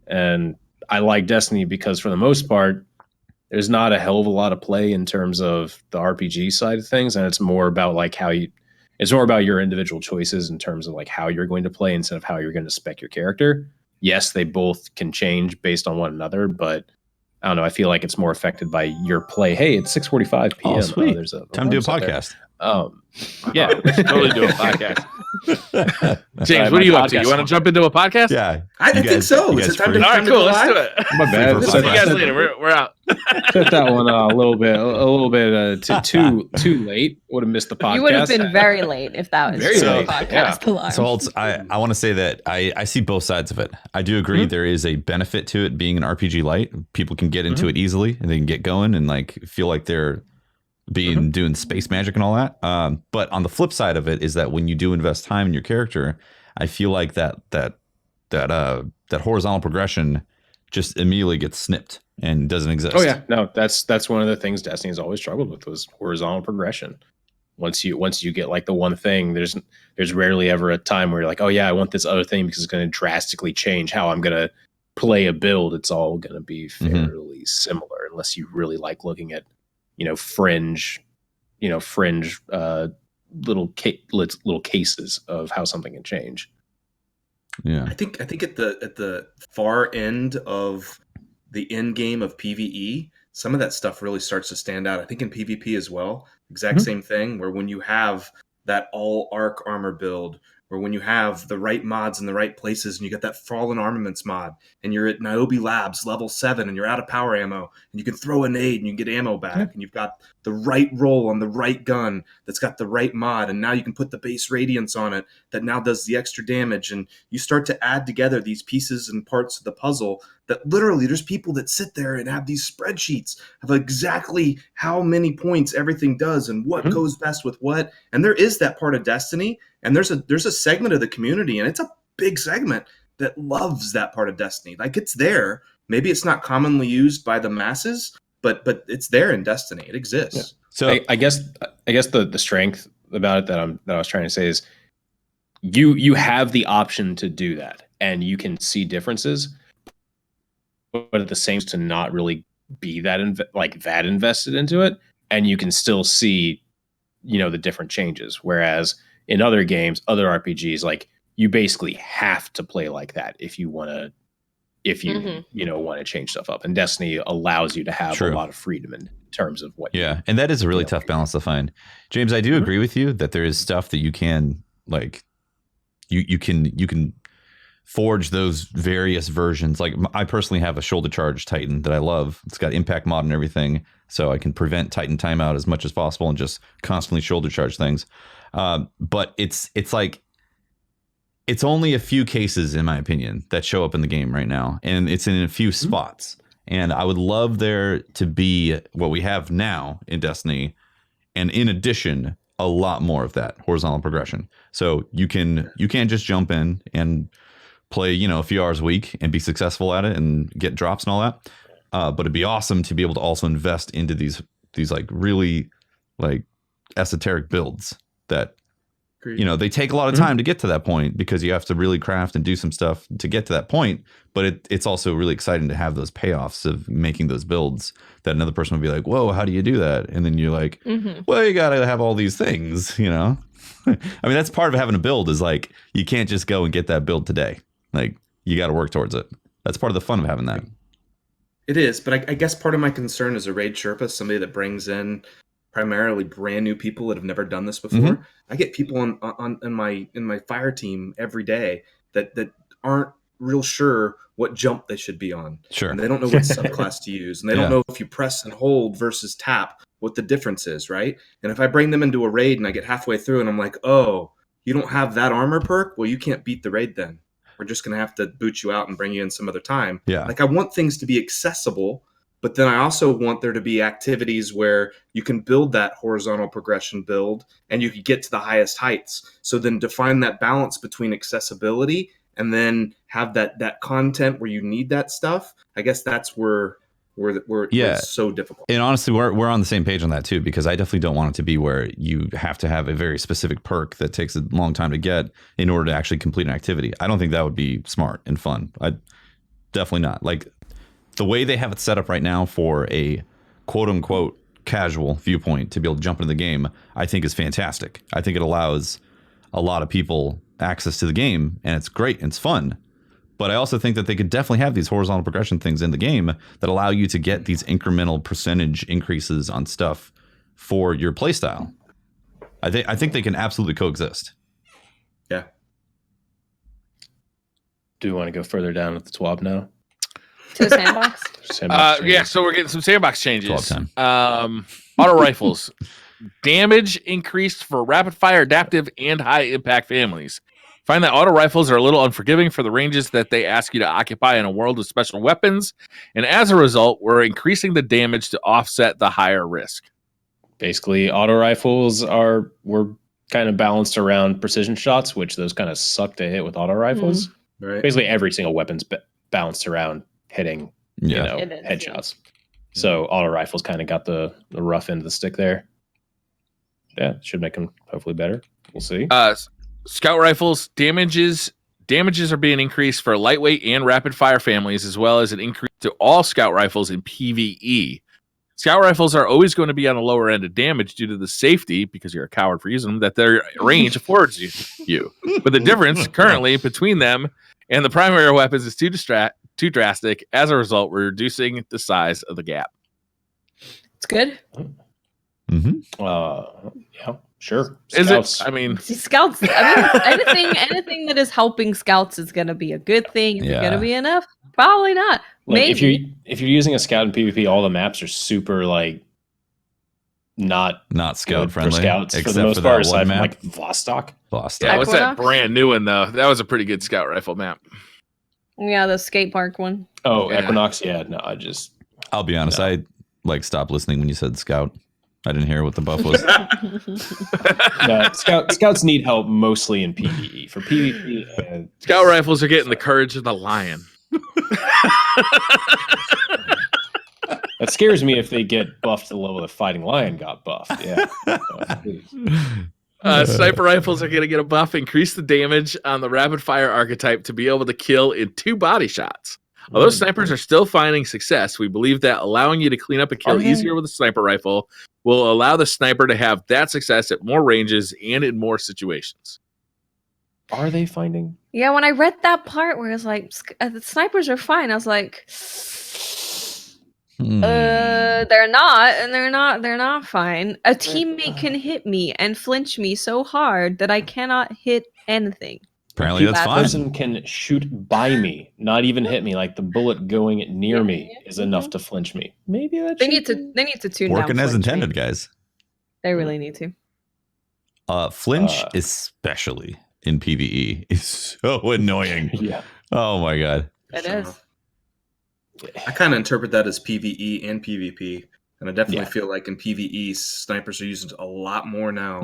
And I like Destiny because for the most part, there's not a hell of a lot of play in terms of the RPG side of things, and it's more about like it's more about your individual choices in terms of like how you're going to play instead of how you're going to spec your character. Yes, they both can change based on one another, but I don't know. I feel like it's more affected by your play. Hey, it's 6:45 p.m. Oh, sweet. There's a Time to do a lunch out there. podcast. Yeah, Totally do a podcast. James, what are you up to? You want to jump into a podcast? Yeah, I You think guys- so. you Is guys it time free? to All right, time to cool. go Let's do live? it. my bad. We'll See you guys later. We're out. Set that one a little bit too late. Would have missed the podcast. You would have been very late if that was Very your late, podcast alarm. So I want to say that I see both sides of it. I do agree there is a benefit to it being an RPG light. People can get into it easily and they can get going and like feel like they're doing space magic and all that. But on the flip side of it is that when you do invest time in your character, I feel like that horizontal progression just immediately gets snipped and doesn't exist. Oh yeah, no, that's one of the things Destiny has always struggled with was horizontal progression. Once you get like the one thing, there's rarely ever a time where you're like, oh yeah, I want this other thing because it's going to drastically change how I'm going to play a build. It's all going to be fairly similar unless you really like looking at fringe little cases of how something can change. Yeah. I think at the far end of the end game of PvE, some of that stuff really starts to stand out. I think in PvP as well, exact same thing, where when you have that all arc armor build, or when you have the right mods in the right places and you got that Fallen Armaments mod and you're at Niobe Labs level 7 and you're out of power ammo and you can throw a nade and you get ammo back and you've got the right roll on the right gun that's got the right mod, and now you can put the base radiance on it that now does the extra damage, and you start to add together these pieces and parts of the puzzle that literally there's people that sit there and have these spreadsheets of exactly how many points everything does and what goes best with what. And there is that part of Destiny, and there's a segment of the community, and it's a big segment that loves that part of Destiny. Like, it's there. Maybe it's not commonly used by the masses, but it's there in Destiny. It exists. Yeah. So I guess the strength about it that I was trying to say is you have the option to do that, and you can see differences, but at the same time to not really be that invested into it, and you can still see the different changes. Whereas in other games, other RPGs, like you basically have to play like that if you want to want to change stuff up. And Destiny allows you to have a lot of freedom in terms of what. Yeah, and that is a really tough balance to find. James, I do agree with you that there is stuff that you can like you can forge those various versions. Like I personally have a shoulder charge Titan that I love. It's got impact mod and everything, so I can prevent Titan timeout as much as possible and just constantly shoulder charge things. But it's like it's only a few cases, in my opinion, that show up in the game right now, and it's in a few spots. And I would love there to be what we have now in Destiny, and in addition, a lot more of that horizontal progression. So you can't just jump in and play, a few hours a week and be successful at it and get drops and all that. But it'd be awesome to be able to also invest into these like really like esoteric builds that, they take a lot of time to get to that point because you have to really craft and do some stuff to get to that point. But it's also really exciting to have those payoffs of making those builds that another person would be like, whoa, how do you do that? And then you're like, well, you got to have all these things, I mean, that's part of having a build is like, you can't just go and get that build today. Like, you got to work towards it. That's part of the fun of having that. It is, but I guess part of my concern as a raid Sherpa, somebody that brings in primarily brand new people that have never done this before. I get people in my fire team every day that aren't real sure what jump they should be on. Sure. And they don't know what subclass to use. And they don't know if you press and hold versus tap, what the difference is, right? And if I bring them into a raid and I get halfway through and I'm like, oh, you don't have that armor perk? Well, you can't beat the raid then. We're just going to have to boot you out and bring you in some other time. Yeah. Like, I want things to be accessible, but then I also want there to be activities where you can build that horizontal progression build and you can get to the highest heights. So then define that balance between accessibility and then have that content where you need that stuff. I guess that's where it's so difficult. And honestly, we're on the same page on that too, because I definitely don't want it to be where you have to have a very specific perk that takes a long time to get in order to actually complete an activity. I don't think that would be smart and fun. I definitely not. Like, the way they have it set up right now for a quote unquote casual viewpoint to be able to jump into the game, I think is fantastic. I think it allows a lot of people access to the game, and it's great and it's fun. But I also think that they could definitely have these horizontal progression things in the game that allow you to get these incremental percentage increases on stuff for your playstyle. I think they can absolutely coexist. Yeah. Do we want to go further down with the TWAB now? To the sandbox? Yeah, so we're getting some sandbox changes. 12 time. Auto rifles. Damage increased for rapid fire, adaptive, and high impact families. Find that auto rifles are a little unforgiving for the ranges that they ask you to occupy in a world of special weapons, and as a result, we're increasing the damage to offset the higher risk. Basically, auto rifles were kind of balanced around precision shots, which those kind of suck to hit with auto rifles. Right. Basically, every single weapon's balanced around hitting, headshots. So auto rifles kind of got the rough end of the stick there. Yeah, should make them hopefully better. We'll see. Scout rifles damages are being increased for lightweight and rapid fire families, as well as an increase to all scout rifles in PvE. Scout rifles are always going to be on the lower end of damage due to the safety, because you're a coward for using them, that their range affords you. But the difference currently between them and the primary weapons is too drastic. As a result, we're reducing the size of the gap. It's good. Yeah, sure. Is Scouts. it? I mean, Scouts. I mean, anything that is helping scouts is going to be a good thing. Is it going to be enough? Probably not. Like, Maybe. if you're using a scout in PvP, all the maps are super like not scout friendly for scouts except for the most for part, that aside one from map. like Vostok. yeah, what's that Equinox? brand new one though? That was a pretty good scout rifle map. Yeah, the skate park one. Oh, Yeah. Equinox. Yeah, no, I'll be honest. No. I stopped listening when you said scout. I didn't hear what the buff was. yeah, scouts need help mostly in PvE. For PvP, Scout rifles are getting the courage of the lion. that scares me if they get buffed to the level that Fighting Lion got buffed. Yeah. Sniper rifles are going to get a buff, increase the damage on the rapid fire archetype to be able to kill in 2 body shots. Although snipers are still finding success, we believe that allowing you to clean up and kill easier with a sniper rifle will allow the sniper to have that success at more ranges and in more situations. Are they finding? Yeah, when I read that part where it's like the snipers are fine, I was like, they're not, and they're not fine. A teammate can hit me and flinch me so hard that I cannot hit anything. Apparently that's That fine. person can shoot by me, not even hit me. Like the bullet going near me is enough to flinch me. Maybe that They need to tune Working down as flinching. intended, guys. They really need to. Flinch, especially in PvE, is so annoying. Yeah. Oh my god. It is. I kind of interpret that as PvE and PvP. And I definitely feel like in PvE, snipers are used a lot more now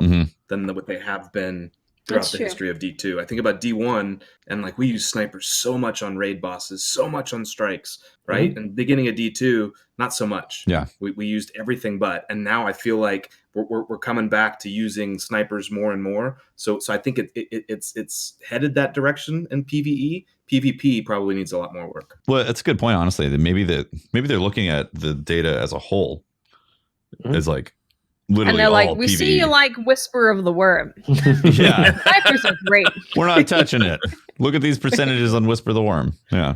than what they have been throughout That's the true. history of D2. I think about D1, and like we use snipers so much on raid bosses, so much on strikes, right? And beginning of D2, not so much. Yeah. We used everything but, and now I feel like we're coming back to using snipers more and more. So I think it's headed that direction in PvE. PvP probably needs a lot more work. Well, that's a good point, honestly. That maybe they're looking at the data as a whole as like literally And they're all like, we PvE. see you like Whisper of the Worm. Yeah. Snipers are great. We're not touching it. Look at these percentages on Whisper the Worm. Yeah.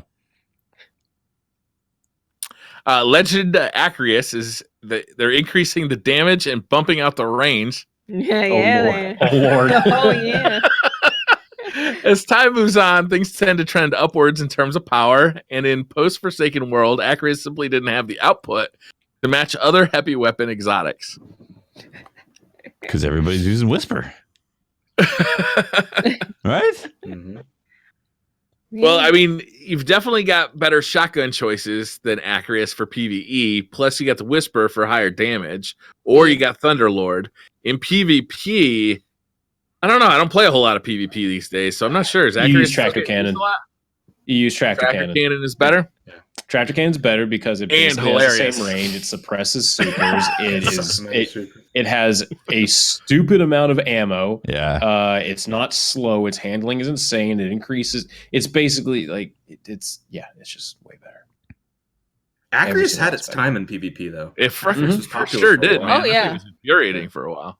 Legend Acreus is they're increasing the damage and bumping out the range. Yeah. Oh Lord. Oh yeah. As time moves on, things tend to trend upwards in terms of power, and in post-Forsaken World, Acreus simply didn't have the output to match other heavy weapon exotics. Because everybody's using Whisper. Right? Mm-hmm. Well, I mean, you've definitely got better shotgun choices than Acreus for PvE, plus you got the Whisper for higher damage, or you got Thunderlord. In PvP, I don't know. I don't play a whole lot of PvP these days, so I'm not sure. Is You Acreus use tractor still getting used cannon. a lot? You use tractor Tractor cannon. cannon is better? Tractor cannon's better because it And basically has the hilarious. same range. It suppresses supers. It It has a stupid amount of ammo. Yeah. It's not slow. Its handling is insane. It increases. It's basically like it's just way better. Acreus single had its aspect. time in PvP though. It for, Acreus was for popular sure for a did, while. man. Oh, yeah. It was infuriating for a while.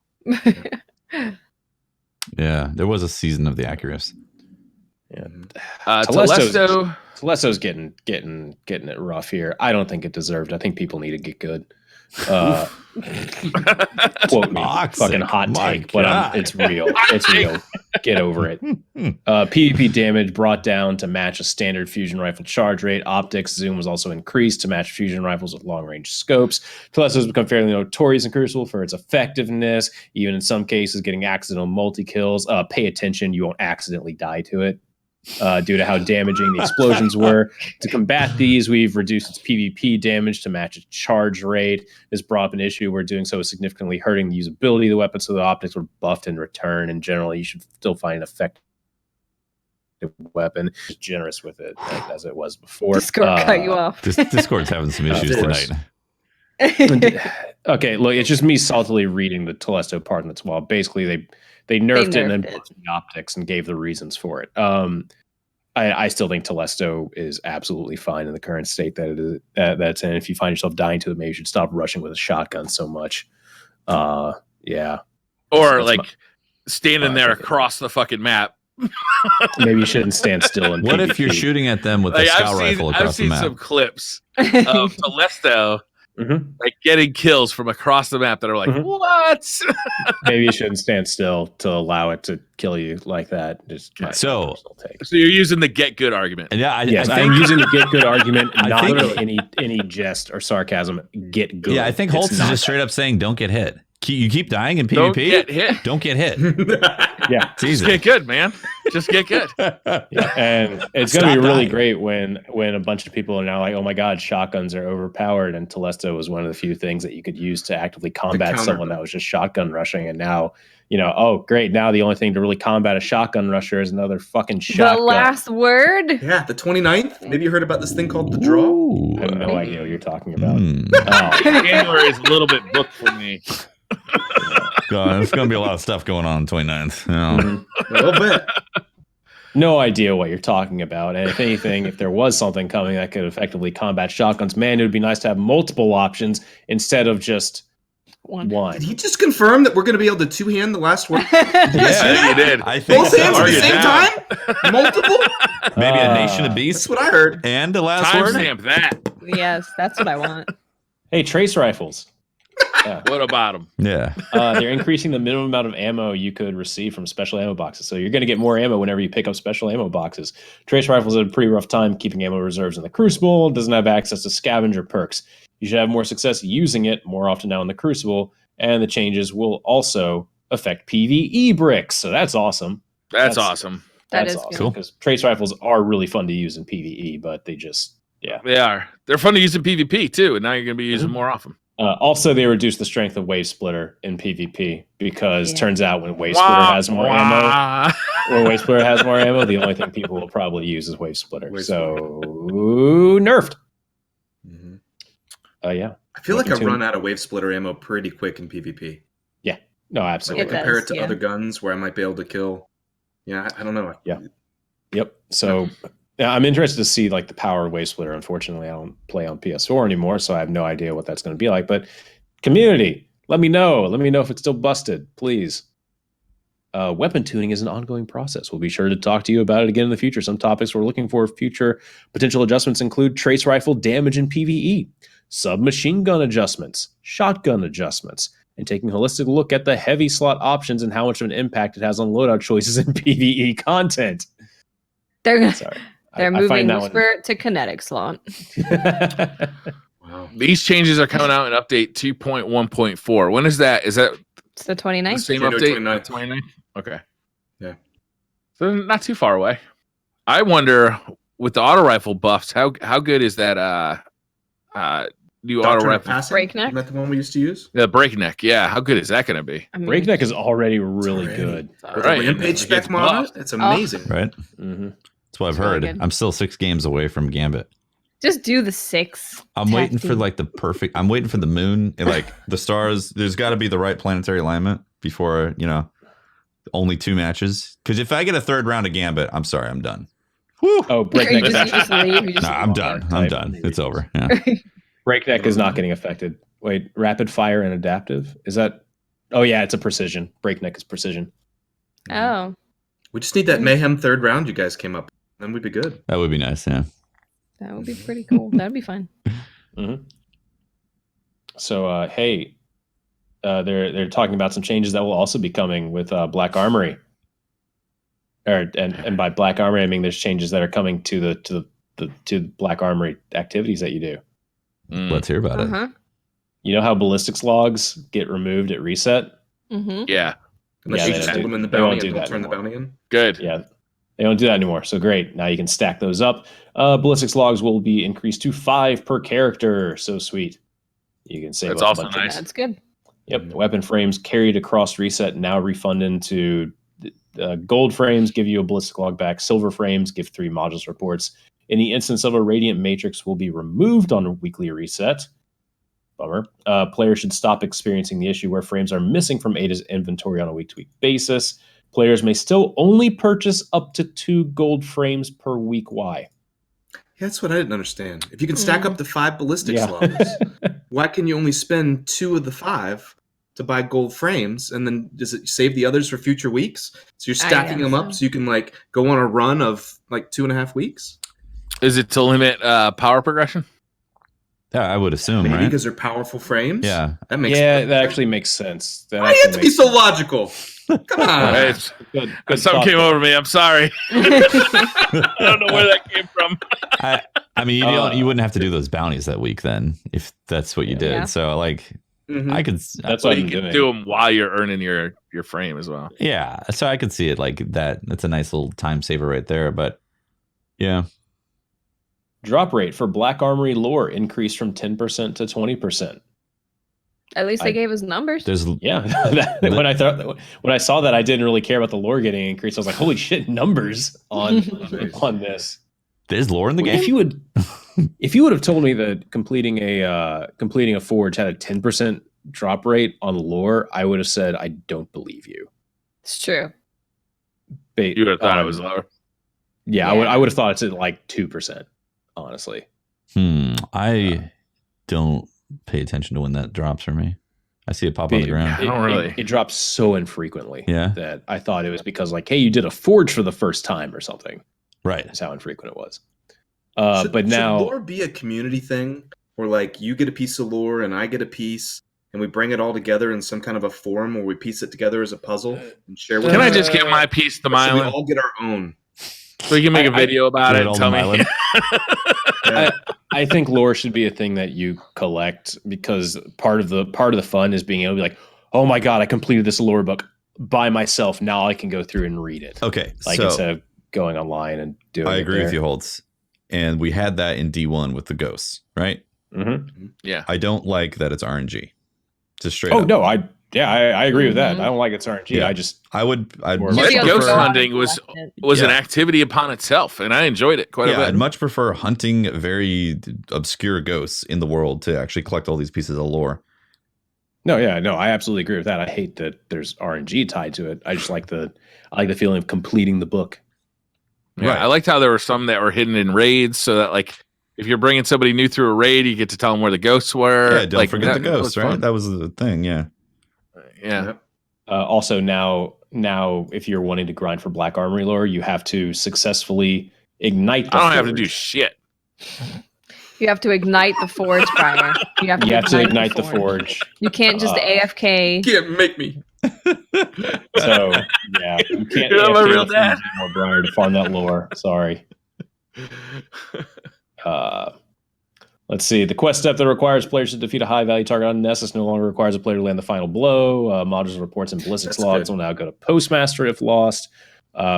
Yeah. There was a season of the Acreus. Yeah. Telesto. Telesto's getting it rough here. I don't think it deserved. I think people need to get good. Quote me, Toxic. fucking hot My take, but God. it's real. It's real. Get over it. PvP damage brought down to match a standard fusion rifle charge rate. Optics zoom was also increased to match fusion rifles with long range scopes. Telesto has become fairly notorious in Crucible for its effectiveness, even in some cases getting accidental multi kills. Pay attention, you won't accidentally die to it. Due to how damaging the explosions were. To combat these, we've reduced its PvP damage to match its charge rate. This brought up an issue where doing so is significantly hurting the usability of the weapon, so the optics were buffed in return. And generally, you should still find an effective weapon. Generous with it as it was before. Discord cut you off. Discord's having some issues Of course. tonight. Okay, look, it's just me saltily reading the Telesto part in the TWAB. Basically, they nerfed it and then nerfed it. buffed the optics and gave the reasons for it. I still think Telesto is absolutely fine in the current state that it is. That's in. If you find yourself dying to it, maybe you should stop rushing with a shotgun so much. Yeah. Or That's like standing there opinion. across the fucking map. Maybe you shouldn't stand still. In What PvP. if you're shooting at them with a Like, scout rifle I've across the seen map? some clips of Telesto like getting kills from across the map that are like, Mhm. what? Maybe you shouldn't stand still to allow it to kill you like that. Just my So- personal take. So you're using the get good argument. And yeah, Yes, I I'm think, using the get good argument, I not think- in any jest or sarcasm. Get good. yeah, I think It's Holtz is not just straight up saying, "Don't get hit. You keep dying in Don't PvP. get hit. Don't get hit. Yeah, It's Just easy." get good, man. Just get good. yeah. And it's going to Stop be really dying. great when a bunch of people are now like, oh my god, shotguns are overpowered, and Telesto was one of the few things that you could use to actively combat counter someone them. that was just shotgun rushing, and now oh great, now the only thing to really combat a shotgun rusher is another fucking The shotgun. last word. Yeah, the 29th. Maybe you heard about this thing called the draw. Ooh. I have no idea what you're talking about. Mm. Oh, January is a little bit booked for me. God, there's going to be a lot of stuff going on 29th. Yeah. mhm. A little bit. No idea what you're talking about. And if anything, if there was something coming that could effectively combat shotguns, man, it would be nice to have multiple options instead of just One. one. Did he just confirm that we're going to be able to two-hand the last word? You guys see Yeah, you that? did. I think Both hands at the Mark it same down. time? Multiple? maybe a nation of That's beasts what I heard. and the last word. Timestamp that. Yes, that's what I want. Hey, trace rifles. What about them? Yeah. They're increasing the minimum amount of ammo you could receive from special ammo boxes. So you're going to get more ammo whenever you pick up special ammo boxes. Trace rifles had a pretty rough time keeping ammo reserves in the Crucible. Doesn't have access to scavenger perks. You should have more success using it more often now in the Crucible. And the changes will also affect PvE bricks. So that's awesome. That's awesome. That That's is awesome. good. Cool. Because trace rifles are really fun to use in PvE, but they just, They are. They're fun to use in PvP too, and now you're going to be using them more often. Also, they reduced the strength of Wave Splitter in PvP because turns out when Wave Splitter has more ammo, the only thing people will probably use is Wave Splitter. Nerfed. Yeah. I feel like I run out of Wave Splitter ammo pretty quick in PvP. Yeah. No, absolutely. Like compare it to other guns where I might be able to kill. Yeah, I don't know. Yeah. Yep. So yeah, I'm interested to see like the power of Wave Splitter. Unfortunately, I don't play on PS4 anymore, so I have no idea what that's going to be like. But community, let me know. Let me know if it's still busted, please. Weapon tuning is an ongoing process. We'll be sure to talk to you about it again in the future. Some topics we're looking for future potential adjustments include trace rifle damage in PvE, submachine gun adjustments, shotgun adjustments, and taking a holistic look at the heavy slot options and how much of an impact it has on loadout choices in PvE content. They're moving Whisper to kinetic slot. Wow. These changes are coming out in update 2.1.4. When is that? Is that it's the 29th? The same update? 29th? Okay. Yeah. So not too far away. I wonder with the auto rifle buffs, how good is that new auto rifle? Breakneck? Isn't that the one we used to use? The breakneck, yeah. How good is that going to be? I mean, breakneck is already really good. With a rampage spec mod, it's amazing. Right? Mm-hmm. That's what I've heard. Really I'm still 6 games away from Gambit. Just do the 6. I'm waiting for like the perfect. I'm waiting for the moon and like the stars. There's got to be the right planetary alignment before only 2 matches. Because if I get a 3rd round of Gambit, I'm sorry, I'm done. Woo! Oh, breakneck. I'm done. I'm done. It's over. Yeah. Breakneck is not getting affected. Wait, rapid fire and adaptive? Is that? Oh yeah, it's a precision. Breakneck is precision. Oh. We just need that mayhem 3rd round you guys came up with. Then we'd be good. That would be nice, yeah. That would be pretty cool. That'd be fun. Mm-hmm. So, they're talking about some changes that will also be coming with Black Armory. And by Black Armory, I mean there's changes that are coming to the Black Armory activities that you do. Let's hear about it. You know how ballistics logs get removed at reset? Mm-hmm. Yeah. Unless you just put them in the bounty and don't turn the bounty in. Good. Yeah. They don't do that anymore. So great. Now you can stack those up. Ballistics logs will be increased to 5 per character. So sweet. You can save. That's also nice. That's good. Yep. Weapon frames carried across reset now refund into gold frames, give you a ballistic log back. Silver frames give 3 modules reports. In the instance of a radiant matrix will be removed on a weekly reset. Bummer. Players should stop experiencing the issue where frames are missing from Ada's inventory on a week-to-week basis. Players may still only purchase up to 2 gold frames per week. Why? Yeah, that's what I didn't understand. If you can stack up to 5 ballistic slugs, why can you only spend 2 of the 5 to buy gold frames? And then does it save the others for future weeks? So you're stacking them up so you can like go on a run of like 2.5 weeks? Is it to limit power progression? Yeah, I would assume, Maybe right? because they're powerful frames? Yeah. That makes that actually makes sense. Why do you have to be so logical? Come on. Good something came over me. I'm sorry. I don't know where that came from. I mean, you wouldn't have to do those bounties that week then, if that's what you did. Yeah. So, like, I could. That's what you can do them while you're earning your frame as well. Yeah, so I could see it like that. That's a nice little time saver right there. But yeah. Drop rate for Black Armory lore increased from 10% to 20%. At least they gave us numbers. When I saw that, I didn't really care about the lore getting increased. I was like, "Holy shit, numbers on this!" There's lore in the game. If you would have told me that completing a forge had a 10% drop rate on lore, I would have said, "I don't believe you." It's true. You would have thought it was lower. Yeah, I would have thought it's at like 2%. Honestly, I don't pay attention to when that drops for me. I see it pop on the ground. It drops so infrequently that I thought it was because like, hey, you did a forge for the first time or something. Right. That's how infrequent it was. Should lore be a community thing where like you get a piece of lore and I get a piece and we bring it all together in some kind of a forum where we piece it together as a puzzle and share with Can I just get my piece to my island? island? We all get our own. So you can make a video about it and tell me. I think lore should be a thing that you collect because part of the fun is being able to be like, oh my god, I completed this lore book by myself. Now I can go through and read it. Okay, like instead of going online and doing. I agree with you, Holtz. And we had that in D1 with the ghosts, right? Mm-hmm. Yeah. I don't like that it's RNG. Just straight Oh up. no, I agree with that. I don't like it's RNG. Yeah. I'd More much Should be able to Ghost go prefer out hunting and was collect it. was an Yeah. activity upon itself, and I enjoyed it quite a bit. I'd much prefer hunting very obscure ghosts in the world to actually collect all these pieces of lore. No, I absolutely agree with that. I hate that there's RNG tied to it. I just like the feeling of completing the book. Yeah, Right. I liked how there were some that were hidden in raids, so that like if you're bringing somebody new through a raid, you get to tell them where the ghosts were. Yeah, don't forget the ghosts, was right? fun. That was the thing, yeah. Yeah. Yep. Also, now if you're wanting to grind for Black Armory lore, you have to successfully ignite the I don't have to forge. do shit. You have to ignite the forge fire. You have to ignite the forge. You can't just AFK. Can't make me. So, yeah, you can't You're my AFK real the dad. forge anymore, Briar, to farm that lore. Sorry. Let's see. The quest step that requires players to defeat a high-value target on Nessus no longer requires a player to land the final blow. Modules reports and ballistics That's logs good. will now go to Postmaster if lost.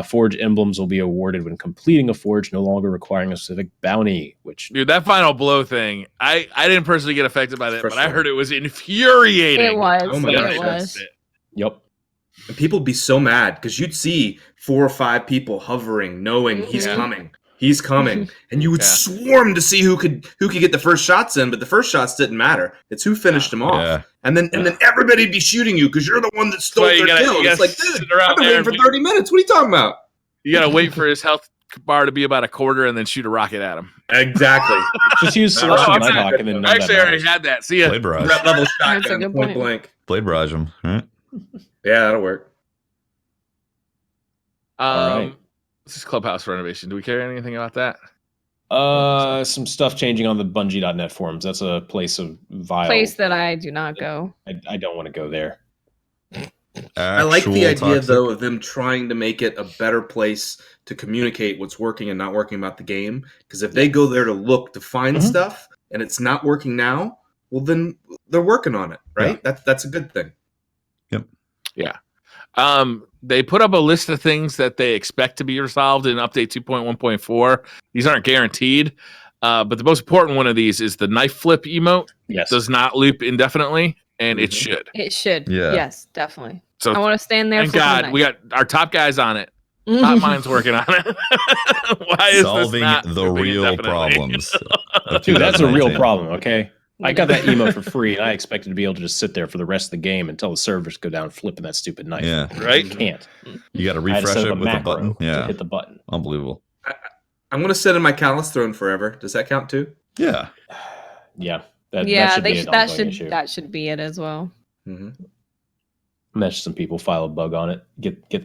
Forge emblems will be awarded when completing a forge, no longer requiring a specific bounty, which Dude, that final blow thing, I didn't personally get affected by that, but I Frustrating. heard it was infuriating. It was. Oh my it gosh, was. Yep. And people would be so mad because you'd see 4 or 5 people hovering, knowing he's Yeah. coming. He's coming. And you would Yeah. swarm to see who could get the first shots in, but the first shots didn't matter. It's who finished him off. Yeah. And then everybody'd be shooting you because you're the one that stole Well, you their gotta- kill. you It's gotta like, dude, sit around I've been there waiting for and 30 minutes. What are you talking about? You got to wait for his health bar to be about a quarter and then shoot a rocket at him. Exactly. Just use Oh, Celestial I'm Nighthawk and then none of Actually, I that already matters. had that. See ya. Blade barrage. Red level That's a shotgun, good point point. blank. Blade barrage them, right? Yeah, that'll work. All right. This is Clubhouse renovation. Do we care anything about that? Some stuff changing on the Bungie.net forums. That's a place of vile. Place that I do not go. I don't want to go there. I like the Actual idea, toxic. though, of them trying to make it a better place to communicate what's working and not working about the game. Because if they go there to look to find Mhm. stuff and it's not working now, well, then they're working on it, right? That's a good thing. They put up a list of things that they expect to be resolved in update 2.1.4. These aren't guaranteed, but the most important one of these is the knife flip emote Yes. does not loop indefinitely, and it Mhm. should. It should. Yeah. Yes, definitely. So I want to stand there. thank God we got our top guys on it. got Top mind's working on it. Why is Solving this not the looping real indefinitely? problems. of Dude, that's a real 2019. problem, okay? I got that emote for free, and I expected to be able to just sit there for the rest of the game until the servers go down flipping that stupid knife. Yeah. Right? You can't. You got to I had to refresh set it up with a macro button. to Yeah. hit the button. Unbelievable. I'm going to sit in my Callus throne forever. Does that count too? Yeah. Yeah. That Yeah, should be an ongoing issue. that should be it as well. Mm-hmm. Imagine some people file a bug on it. Get the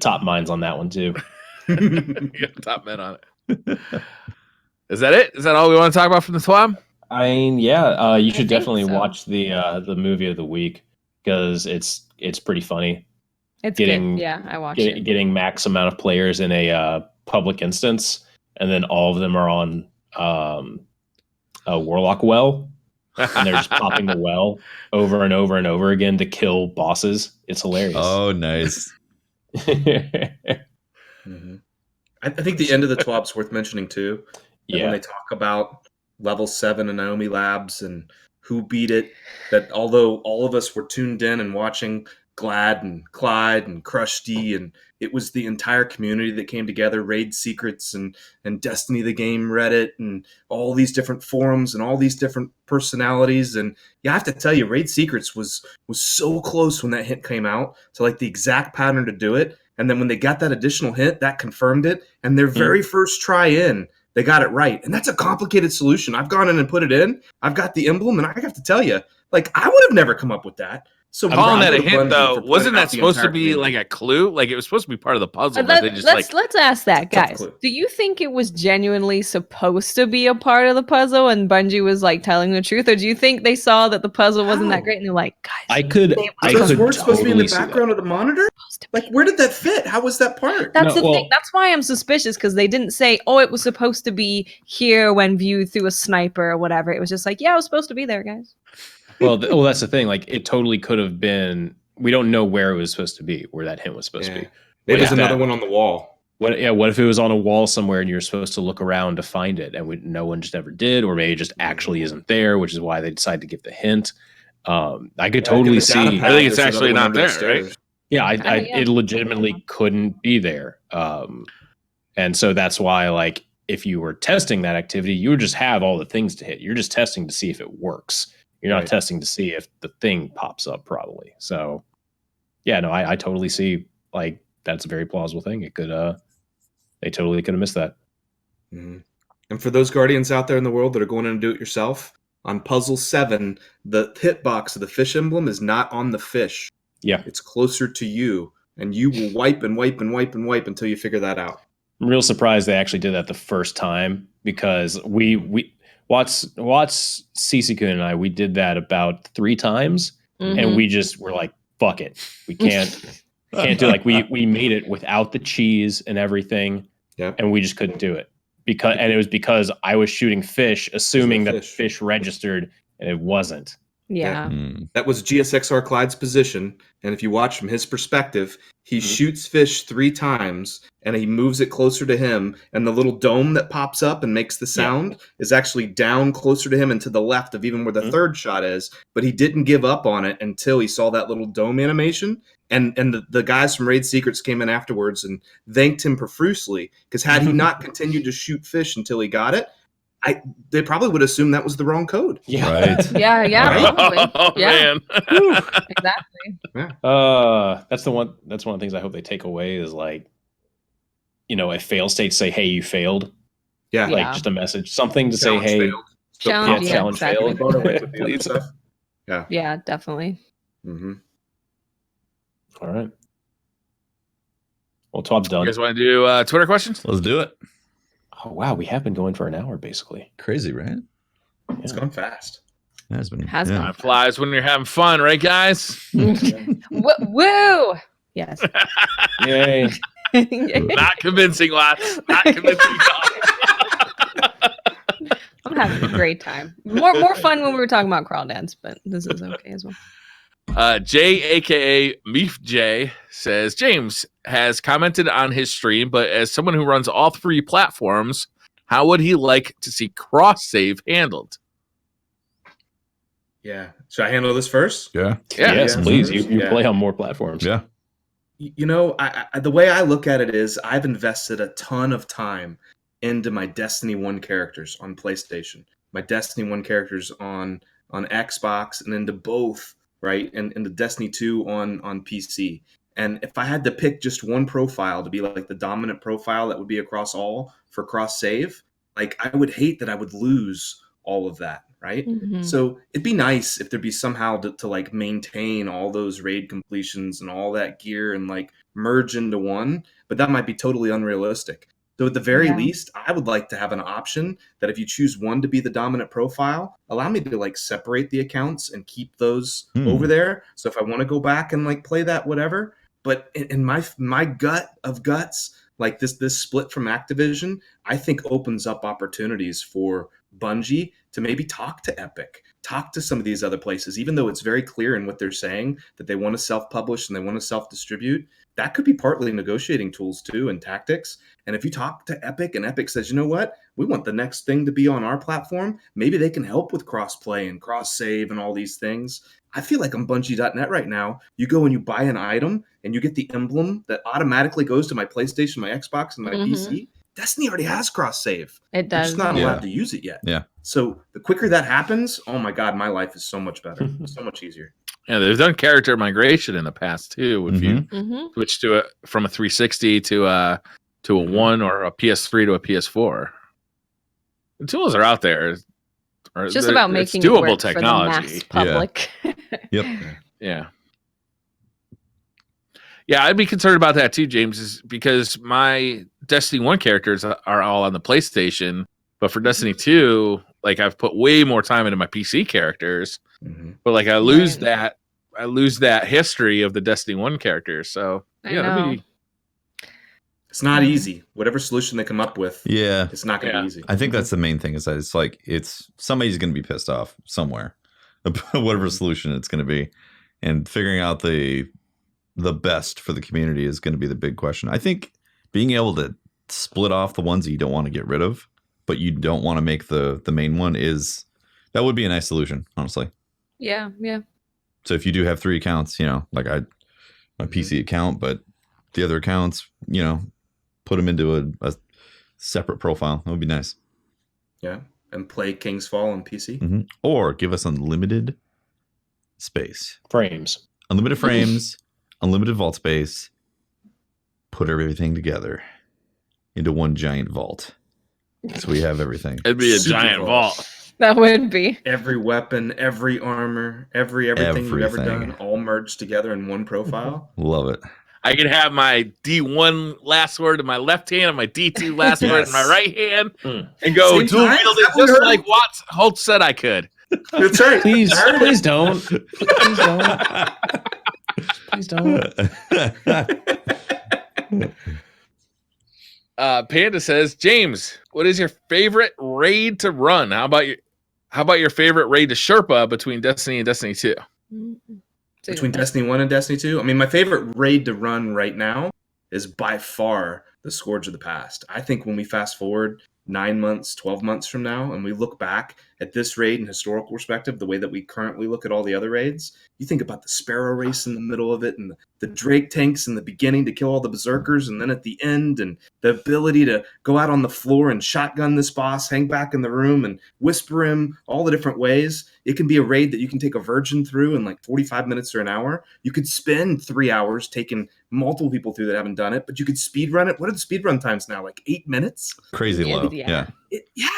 top minds on that one too. You got top men on it. Is that it? Is that all we want to talk about from the TWAB? I mean, yeah, you should think definitely so. watch the movie of the week because it's pretty funny. It's Getting- good. Yeah, I watched it. Getting max amount of players in a public instance, and then all of them are on a Warlock well, and they're just popping the well over and over and over again to kill bosses. It's hilarious. Oh, nice. Mm-hmm. I think the end of the TWAB's worth mentioning too. And when Yeah, they talk about level 7 and Naomi Labs and who beat it, that although all of us were tuned in and watching Glad and Clyde and Krusty, and it was the entire community that came together, Raid Secrets and Destiny the Game Reddit and all these different forums and all these different personalities. And yeah, I have to tell you, Raid Secrets was so close when that hint came out to like the exact pattern to do it. And then when they got that additional hint, that confirmed it. And their very first try in, they got it right. And that's a complicated solution. I've gone in and put it in. I've got the emblem, and I have to tell you, like, I would have never come up with that. So Calling that a bravo to hint, Bungie though, for putting wasn't out that the supposed to entire be community. like a clue? Like it was supposed to be part of the puzzle, but they just Let's ask that, Tough guys. clue. Do you think it was genuinely supposed to be a part of the puzzle, and Bungie was like telling the truth, or do you think they saw that the puzzle wasn't How? that great and they're like, guys, I could. They- I Are those could words supposed to be in the totally see that. background of the monitor? supposed to be. Like, where did that fit? How was that part? That's No, the well- thing. That's why I'm suspicious, because they didn't say, oh, it was supposed to be here when viewed through a sniper or whatever. It was just like, yeah, it was supposed to be there, guys. Well, that's the thing. Like, it totally could have been. We don't know where it was supposed to be, where that hint was supposed to Yeah. be. Maybe there's Yeah. another one on the wall. What if it was on a wall somewhere and you're supposed to look around to find it, and no one just ever did, or maybe it just actually isn't there, which is why they decided to give the hint. I could totally see. I think it's actually not there, right? Yeah, it legitimately couldn't be there. And so that's why, like, if you were testing that activity, you would just have all the things to hit. You're just testing to see if it works. You're not testing to see if the thing pops up, probably. So, yeah, no, I totally see, like, that's a very plausible thing. It could, they totally could have missed that. Mm-hmm. And for those Guardians out there in the world that are going in and do it yourself, on puzzle 7, the hitbox of the fish emblem is not on the fish. Yeah. It's closer to you, and you will wipe and wipe and wipe and wipe until you figure that out. I'm real surprised they actually did that the first time, because Watts, CC-kun and I, we did that about 3 times, and we just were like, fuck it. We can't do it. Like, we made it without the cheese and everything, and we just couldn't do it. And it was because I was shooting fish, assuming that fish registered, and it wasn't. Yeah. That was GSXR Clyde's position, and if you watch from his perspective, he shoots fish 3 times, and he moves it closer to him, and the little dome that pops up and makes the sound is actually down closer to him and to the left of even where the third shot is, but he didn't give up on it until he saw that little dome animation, and the guys from Raid Secrets came in afterwards and thanked him profusely, because had he not continued to shoot fish until he got it, they probably would assume that was the wrong code. Yeah. Right. Yeah. Probably. Oh, man. Exactly. Yeah. That's one of the things I hope they take away is, like, a fail state, say, hey, you failed. Yeah. Like, just a message, something to Challenge say, hey, failed. Challenge challenge failed. Please. Yeah. Yeah, definitely. Mm-hmm. All right. Well, TWAB's done. You guys want to do Twitter questions? Let's do it. Oh, wow. We have been going for an hour, basically. Crazy, right? It's gone fast. It has been. Has been. Time flies when you're having fun, right, guys? Woo! Yes. Yay. Not convincing, Watts. Not convincing at all. I'm having a great time. More fun when we were talking about crawl dance, but this is okay as well. Jay, aka Meef J, says James has commented on his stream, but as someone who runs all 3 platforms, how would he like to see cross save handled? Yeah. Should I handle this first? Yeah. Yes, please. You Yeah. play on more platforms. Yeah. The way I look at it is I've invested a ton of time into my Destiny 1 characters on PlayStation, my Destiny 1 characters on Xbox, and into both, right? And the Destiny 2 on PC. And if I had to pick just one profile to be like the dominant profile that would be across all for cross save, like, I would hate that I would lose all of that, right? Mm-hmm. So it'd be nice if there'd be somehow to like maintain all those raid completions and all that gear and like merge into one, but that might be totally unrealistic. So at the very least, I would like to have an option that if you choose one to be the dominant profile, allow me to like separate the accounts and keep those over there. So if I want to go back and like play that, whatever. But in my gut of guts, like this split from Activision, I think opens up opportunities for Bungie to maybe talk to Epic, talk to some of these other places, even though it's very clear in what they're saying that they want to self-publish and they want to self-distribute. That could be partly negotiating tools too and tactics. And if you talk to Epic and Epic says, you know what, we want the next thing to be on our platform, maybe they can help with cross-play and cross-save and all these things. I feel like on Bungie.net right now, you go and you buy an item and you get the emblem that automatically goes to my PlayStation, my Xbox, and my PC. Destiny already has cross-save. It does. You're just not allowed to use it yet. Yeah. So the quicker that happens, oh my God, my life is so much better. So much easier. Yeah, they've done character migration in the past too. If you switch to from a 360 to a 1 or a PS3 to a PS4, the tools are out there. It's just about making doable it work technology. For the mass public. Yep. Yeah. Yeah, I'd be concerned about that too, James, is because my Destiny 1 characters are all on the PlayStation, but for Destiny 2, like I've put way more time into my PC characters. But like I lose that history of the Destiny 1 characters. So yeah, it's not easy. Whatever solution they come up with, it's not going to be easy. I think that's the main thing is that it's somebody's going to be pissed off somewhere about whatever solution it's going to be, and figuring out the best for the community is going to be the big question. I think being able to split off the ones that you don't want to get rid of, but you don't want to make the main one that would be a nice solution, honestly. Yeah. So if you do have 3 accounts, like my PC account, but the other accounts, put them into a separate profile. That would be nice. Yeah. And play King's Fall on PC. Mm-hmm. Or give us unlimited space. Frames. Unlimited frames, unlimited vault space. Put everything together into one giant vault. So we have everything. It'd be a Super giant vault. vault. That would be. Every weapon, every armor, everything you've ever done, all merged together in one profile. Love it. I could have my D1 last word in my left hand and my D2 last word in my right hand and go Same dual time? wield Is it that what just we like Holtz said I could. That's right. Please don't. Please don't. Please don't. Panda says, James, what is your favorite raid to run? How about your favorite raid to Sherpa between Destiny and Destiny 2? Between Destiny 1 and Destiny 2? I mean, my favorite raid to run right now is by far the Scourge of the Past. I think when we fast forward 9 months, 12 months from now, and we look back at this raid in historical perspective, the way that we currently look at all the other raids, you think about the Sparrow race in the middle of it, and the Drake tanks in the beginning to kill all the Berserkers, and then at the end, and the ability to go out on the floor and shotgun this boss, hang back in the room, and whisper him all the different ways. It can be a raid that you can take a virgin through in like 45 minutes or an hour. You could spend 3 hours taking multiple people through that haven't done it, but you could speed run it. What are the speed run times now? Like 8 minutes? Crazy low. Yeah. Yeah.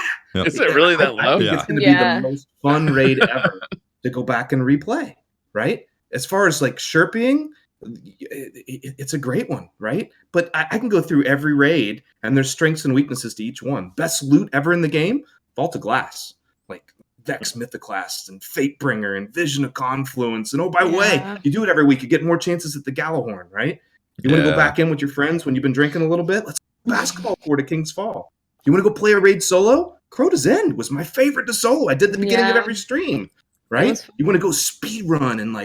Is it really that I low? think it's going to be the most fun raid ever to go back and replay, right? As far as like Sherping, it's a great one, right? But I can go through every raid, and there's strengths and weaknesses to each one. Best loot ever in the game, Vault of Glass. Like Vex Mythoclast and Fatebringer and Vision of Confluence. And oh, by the way, you do it every week, you get more chances at the Gallahorn, right? You want to go back in with your friends when you've been drinking a little bit? Let's basketball court at King's Fall. You want to go play a raid solo? Crota's End was my favorite to solo. I did the beginning of every stream, right? You want to go speed run and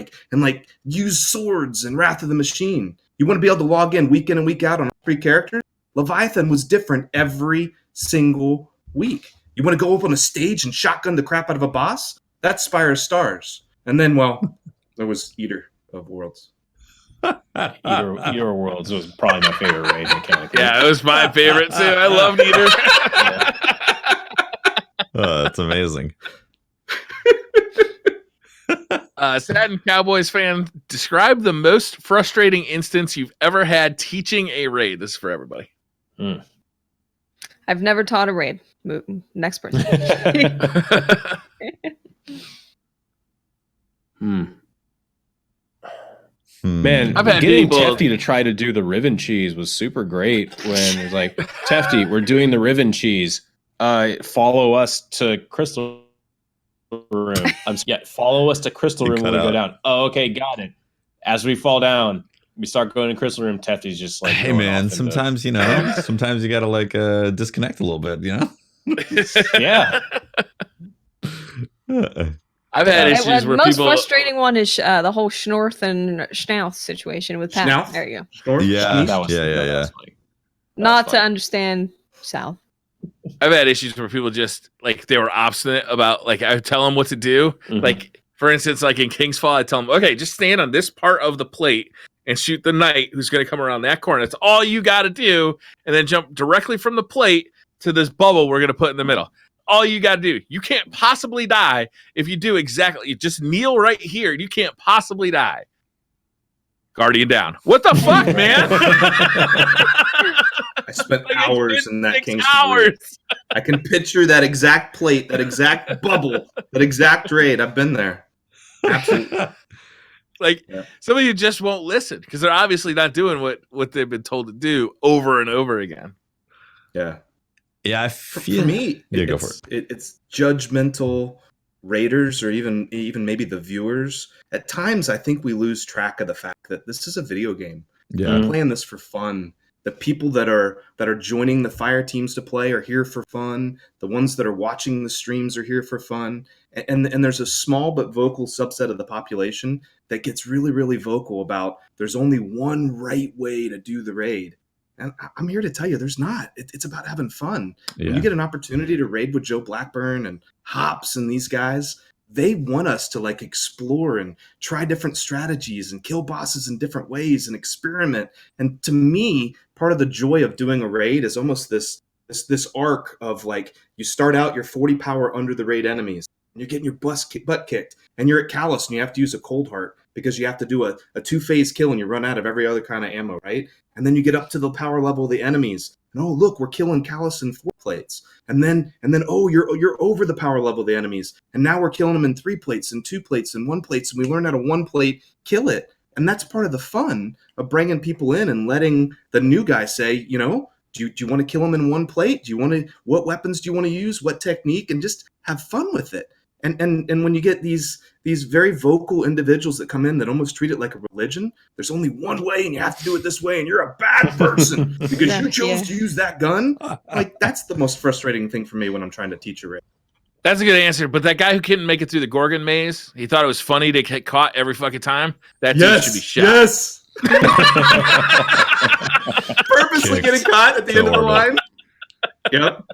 use swords and Wrath of the Machine. You want to be able to log in and week out on all 3 characters? Leviathan was different every single week. You want to go up on a stage and shotgun the crap out of a boss? That's Spire of Stars. And then, there was Eater of Worlds. Eater of Worlds was probably my favorite raid mechanic. Yeah, it was my favorite too. I loved Eater. That's amazing. Satin Cowboys fan, describe the most frustrating instance you've ever had teaching a raid. This is for everybody. I've never taught a raid. Next person. Man, I've had getting people... Tefty to try to do the Riven cheese was super great. When it's like, Tefty, we're doing the Riven cheese. Follow us to Crystal Room. Follow us to Crystal Room when we go down. Oh, okay, got it. As we fall down, we start going to Crystal Room. Tefty's just like, hey man, sometimes sometimes you gotta disconnect a little bit, Yeah. I've had issues where the most people... frustrating one is the whole Schnorth and Schnauth situation with Pat. Schnauth? There you go. Schnorth? Yeah. Not to understand South. I've had issues where people just they were obstinate about I tell them what to do. Like for instance, in King's Fall, I tell them, okay, just stand on this part of the plate and shoot the knight who's going to come around that corner. That's all you got to do, and then jump directly from the plate to this bubble we're going to put in the middle. All you got to do. You can't possibly die if you do exactly. You just kneel right here. You can't possibly die. Guardian down. What the fuck, man? I spent hours in that King's hours. I can picture that exact plate, that exact bubble, that exact raid. I've been there. Absolutely. Some of you just won't listen because they're obviously not doing what they've been told to do over and over again. Yeah. Yeah, I feel... For me, go for it. It's judgmental raiders or even maybe the viewers. At times, I think we lose track of the fact that this is a video game. Yeah, I'm playing this for fun. The people that are joining the fire teams to play are here for fun. The ones that are watching the streams are here for fun. And there's a small but vocal subset of the population that gets really, really vocal about there's only one right way to do the raid. And I'm here to tell you, there's not. It's about having fun. Yeah. When you get an opportunity to raid with Joe Blackburn and Hops and these guys, they want us to like explore and try different strategies and kill bosses in different ways and experiment. And to me, part of the joy of doing a raid is almost this arc of like, you start out, you're 40 power under the raid enemies, and you're getting your butt kicked, and you're at Callus, and you have to use a Cold Heart because you have to do a 2-phase kill, and you run out of every other kind of ammo, right? And then you get up to the power level of the enemies, and oh look, we're killing Callus in 4 plates, and then oh, you're over the power level of the enemies, and now we're killing them in 3 plates and 2 plates and 1 plates, and we learn how to 1 plate kill it. And that's part of the fun of bringing people in and letting the new guy say, you know, do you want to kill them in 1 plate? What weapons do you want to use? What technique? And just have fun with it. And when you get these very vocal individuals that come in that almost treat it like a religion, there's only one way and you have to do it this way and you're a bad person because you chose to use that gun. Like, that's the most frustrating thing for me when I'm trying to teach a raid. That's a good answer. But that guy who couldn't make it through the Gorgon maze, he thought it was funny to get caught every fucking time. That dude should be shot. Yes. Purposely getting caught at the end of the line. Yep.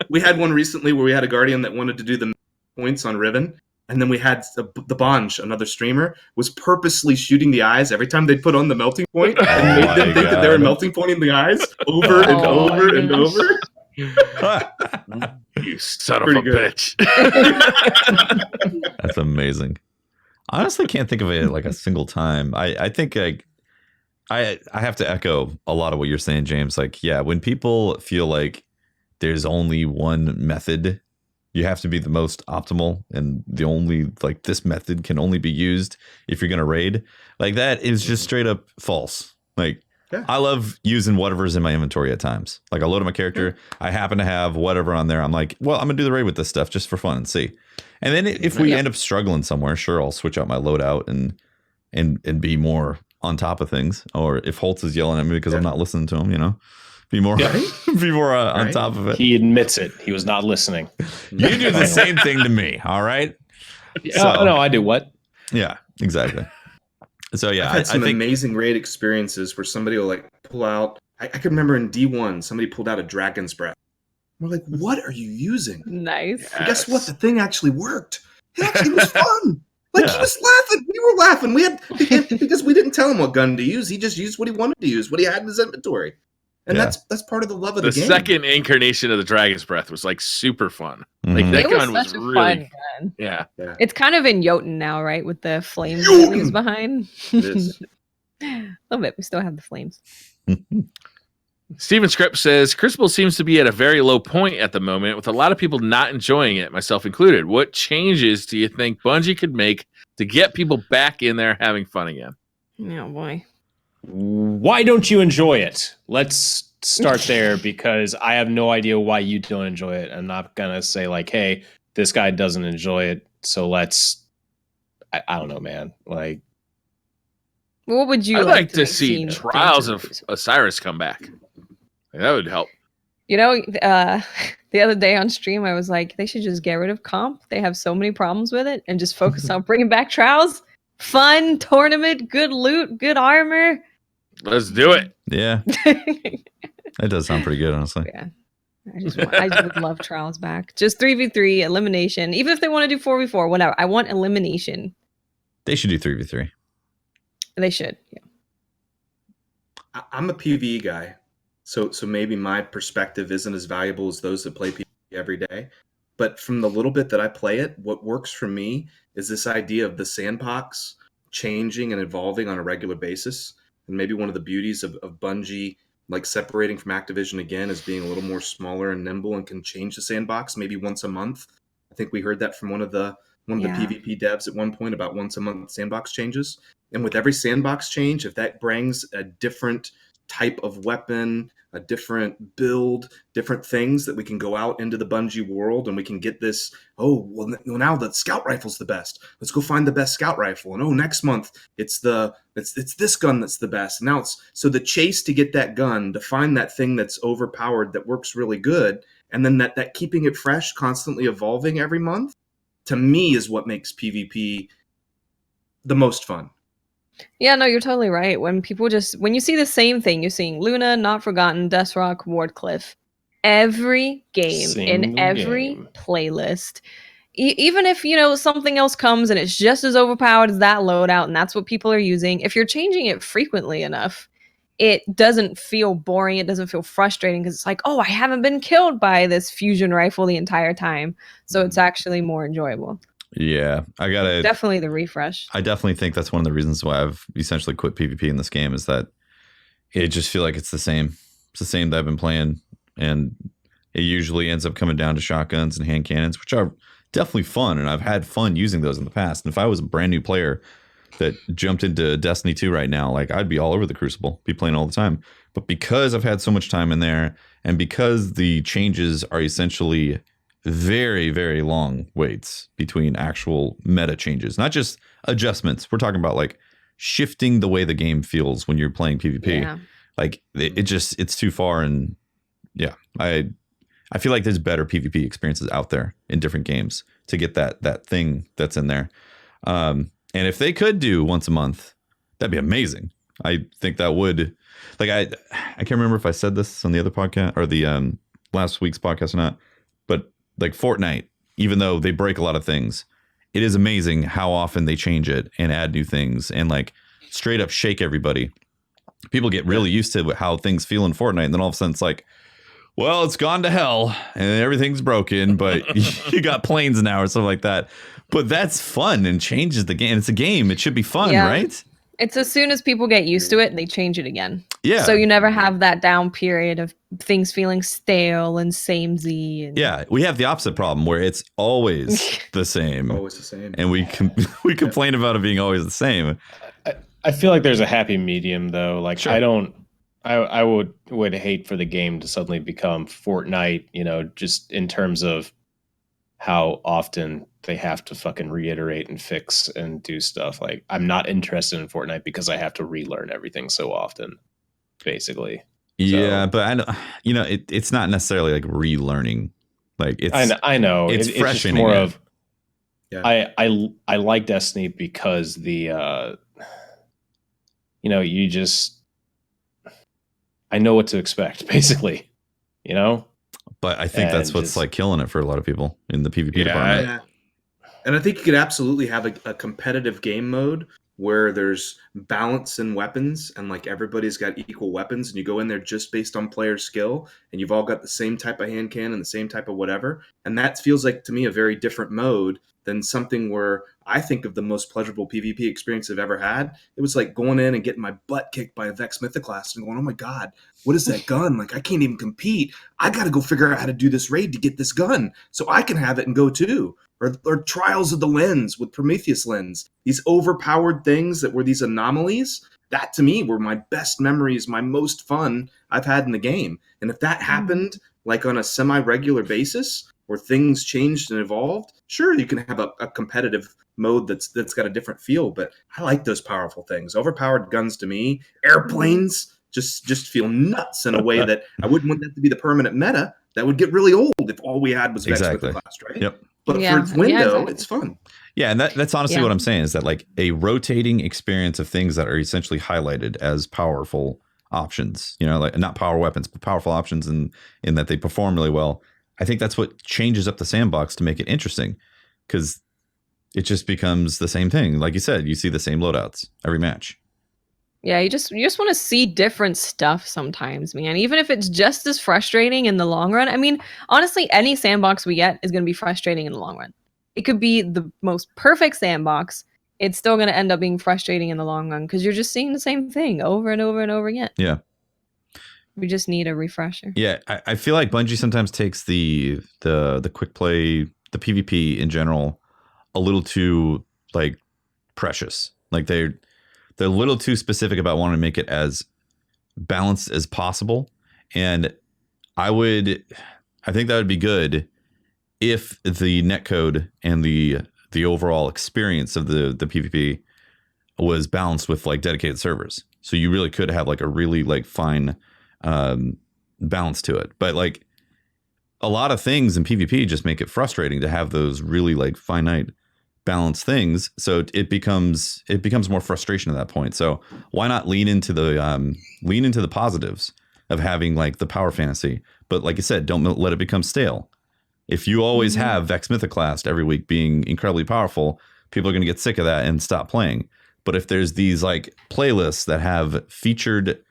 We had one recently where we had a Guardian that wanted to do the points on Riven, and then we had the Bonge, another streamer, was purposely shooting the eyes every time they put on the melting point and made them think that they were melting pointing the eyes over and over and over. You son of a bitch. That's amazing. I honestly can't think of it like a single time. I think I have to echo a lot of what you're saying, James. Like, yeah, when people feel like there's only one method, you have to be the most optimal, and the only, like, this method can only be used if you're going to raid. Like, that is just straight up false. Like, I love using whatever's in my inventory at times. Like, I load up my character, I happen to have whatever on there. I'm like, well, I'm going to do the raid with this stuff just for fun and see. And then if we end up struggling somewhere, sure, I'll switch out my loadout and be more on top of things. Or if Holtz is yelling at me because I'm not listening to him, you know, be more on top of it. He admits it. He was not listening. You do the same thing to me, all right? Yeah, so, no, I do what? Yeah, exactly. So yeah, I've had some amazing raid experiences where somebody will like pull out. I can remember in D1, somebody pulled out a Dragon's Breath. We're like, what are you using? Nice. And guess what? The thing actually worked. It actually was fun. Like, he was laughing. We were laughing. We had because we didn't tell him what gun to use. He just used what he wanted to use, what he had in his inventory. And that's part of the love of the game. The second incarnation of the Dragon's Breath was like super fun. Like, that gun was really fun gun. Yeah. It's kind of in Jotun now, right? With the flames that leaves behind. It is. A little bit. We still have the flames. Steven Script says, Crucible seems to be at a very low point at the moment, with a lot of people not enjoying it, myself included. What changes do you think Bungie could make to get people back in there having fun again? Oh, boy. Why don't you enjoy it? Let's start there, because I have no idea why you don't enjoy it. I'm not going to say like, hey, this guy doesn't enjoy it, so let's... I don't know, man. Like, what would you I'd like to see Trials of Osiris come back. That would help. You know, the other day on stream, I was like, they should just get rid of comp. They have so many problems with it, and just focus on bringing back Trials. Fun tournament, good loot, good armor. Let's do it. Yeah. That does sound pretty good, honestly. Yeah. I just would love Trials back. Just 3v3, elimination. Even if they want to do 4v4, whatever. I want elimination. They should do 3v3. They should, yeah. I'm a PvE guy. So maybe my perspective isn't as valuable as those that play PvE every day. But from the little bit that I play it, what works for me is this idea of the sandbox changing and evolving on a regular basis. And maybe one of the beauties of Bungie, like separating from Activision again, is being a little more smaller and nimble and can change the sandbox maybe once a month. I think we heard that from one of the PvP devs at one point about once a month sandbox changes. And with every sandbox change, if that brings a different type of weapon, a different build, different things that we can go out into the Bungie world and we can get this, now the scout rifle's the best. Let's go find the best scout rifle. And next month it's this gun that's the best. Now so the chase to get that gun, to find that thing that's overpowered that works really good, and then that keeping it fresh, constantly evolving every month, to me is what makes PvP the most fun. Yeah, no, you're totally right. When you see the same thing, you're seeing Luna, Not Forgotten, Deathrock, Wardcliff, every game in Single every game. playlist. Even if something else comes and it's just as overpowered as that loadout, and that's what people are using, if you're changing it frequently enough, it doesn't feel boring. It doesn't feel frustrating because it's like, oh, I haven't been killed by this fusion rifle the entire time. So it's actually more enjoyable. Yeah, Definitely the refresh. I definitely think that's one of the reasons why I've essentially quit PvP in this game, is that it just feel like it's the same. It's the same that I've been playing, and it usually ends up coming down to shotguns and hand cannons, which are definitely fun, and I've had fun using those in the past. And if I was a brand new player that jumped into Destiny 2 right now, like, I'd be all over the Crucible, be playing all the time. But because I've had so much time in there, and because the changes are essentially very, very long waits between actual meta changes, not just adjustments. We're talking about like shifting the way the game feels when you're playing PvP. Yeah. Like it's too far. And yeah, I feel like there's better PvP experiences out there in different games to get that thing that's in there. And if they could do once a month, that'd be amazing. I think that would, like, I can't remember if I said this on the other podcast or the last week's podcast or not, but like Fortnite, even though they break a lot of things, it is amazing how often they change it and add new things and like straight up shake everybody. People get really used to how things feel in Fortnite, and then all of a sudden it's like, well, it's gone to hell and everything's broken, but you got planes now or something like that. But that's fun and changes the game. It's a game. It should be fun, right? It's as soon as people get used to it, they change it again. Yeah. So you never have that down period of things feeling stale and samey. And yeah, we have the opposite problem where it's always the same. Always the same. And we complain about it being always the same. I feel like there's a happy medium though. Like, sure. I would hate for the game to suddenly become Fortnite, just in terms of how often they have to fucking reiterate and fix and do stuff. Like, I'm not interested in Fortnite because I have to relearn everything so often, basically. Yeah, but I know, it's not necessarily like relearning. Like, it's I know it's just freshening more it. of. Yeah. I like Destiny because the you just, I know what to expect, basically, But I think that's what's like killing it for a lot of people in the PvP department. Yeah. And I think you could absolutely have a competitive game mode where there's balance in weapons and like everybody's got equal weapons, and you go in there just based on player skill, and you've all got the same type of hand cannon and the same type of whatever. And that feels like to me a very different mode than something where I think of the most pleasurable PvP experience I've ever had. It was like going in and getting my butt kicked by a Vex Mythoclast and going, oh my God, what is that gun? Like, I can't even compete. I got to go figure out how to do this raid to get this gun so I can have it and go too. Or Trials of the Lens with Prometheus Lens. These overpowered things that were these anomalies, that to me were my best memories, my most fun I've had in the game. And if that happened like on a semi-regular basis, where things changed and evolved, sure, you can have a competitive mode that's got a different feel, but I like those powerful things. Overpowered guns to me, airplanes just feel nuts in a way that I wouldn't want that to be the permanent meta. That would get really old if all we had was Vex Mythoclast, right? Yep. But for its window, it's fun. Yeah, and that's honestly what I'm saying, is that like a rotating experience of things that are essentially highlighted as powerful options, like not power weapons, but powerful options in that they perform really well. I think that's what changes up the sandbox to make it interesting, because it just becomes the same thing. Like you said, you see the same loadouts every match. Yeah, you just want to see different stuff sometimes, man. Even if it's just as frustrating in the long run. I mean, honestly, any sandbox we get is going to be frustrating in the long run. It could be the most perfect sandbox. It's still going to end up being frustrating in the long run because you're just seeing the same thing over and over and over again. Yeah. We just need a refresher. Yeah, I feel like Bungie sometimes takes the quick play, the PvP in general, a little too like precious. Like they're a little too specific about wanting to make it as balanced as possible. And I think that would be good if the netcode and the overall experience of the PvP was balanced with like dedicated servers. So you really could have like a really like fine balance to it. But like a lot of things in PvP just make it frustrating to have those really like finite balance things. So it becomes more frustration at that point. So why not lean into the positives of having like the power fantasy? But like you said, don't let it become stale. If you always have Vex Mythoclast every week being incredibly powerful, people are going to get sick of that and stop playing. But if there's these like playlists that have featured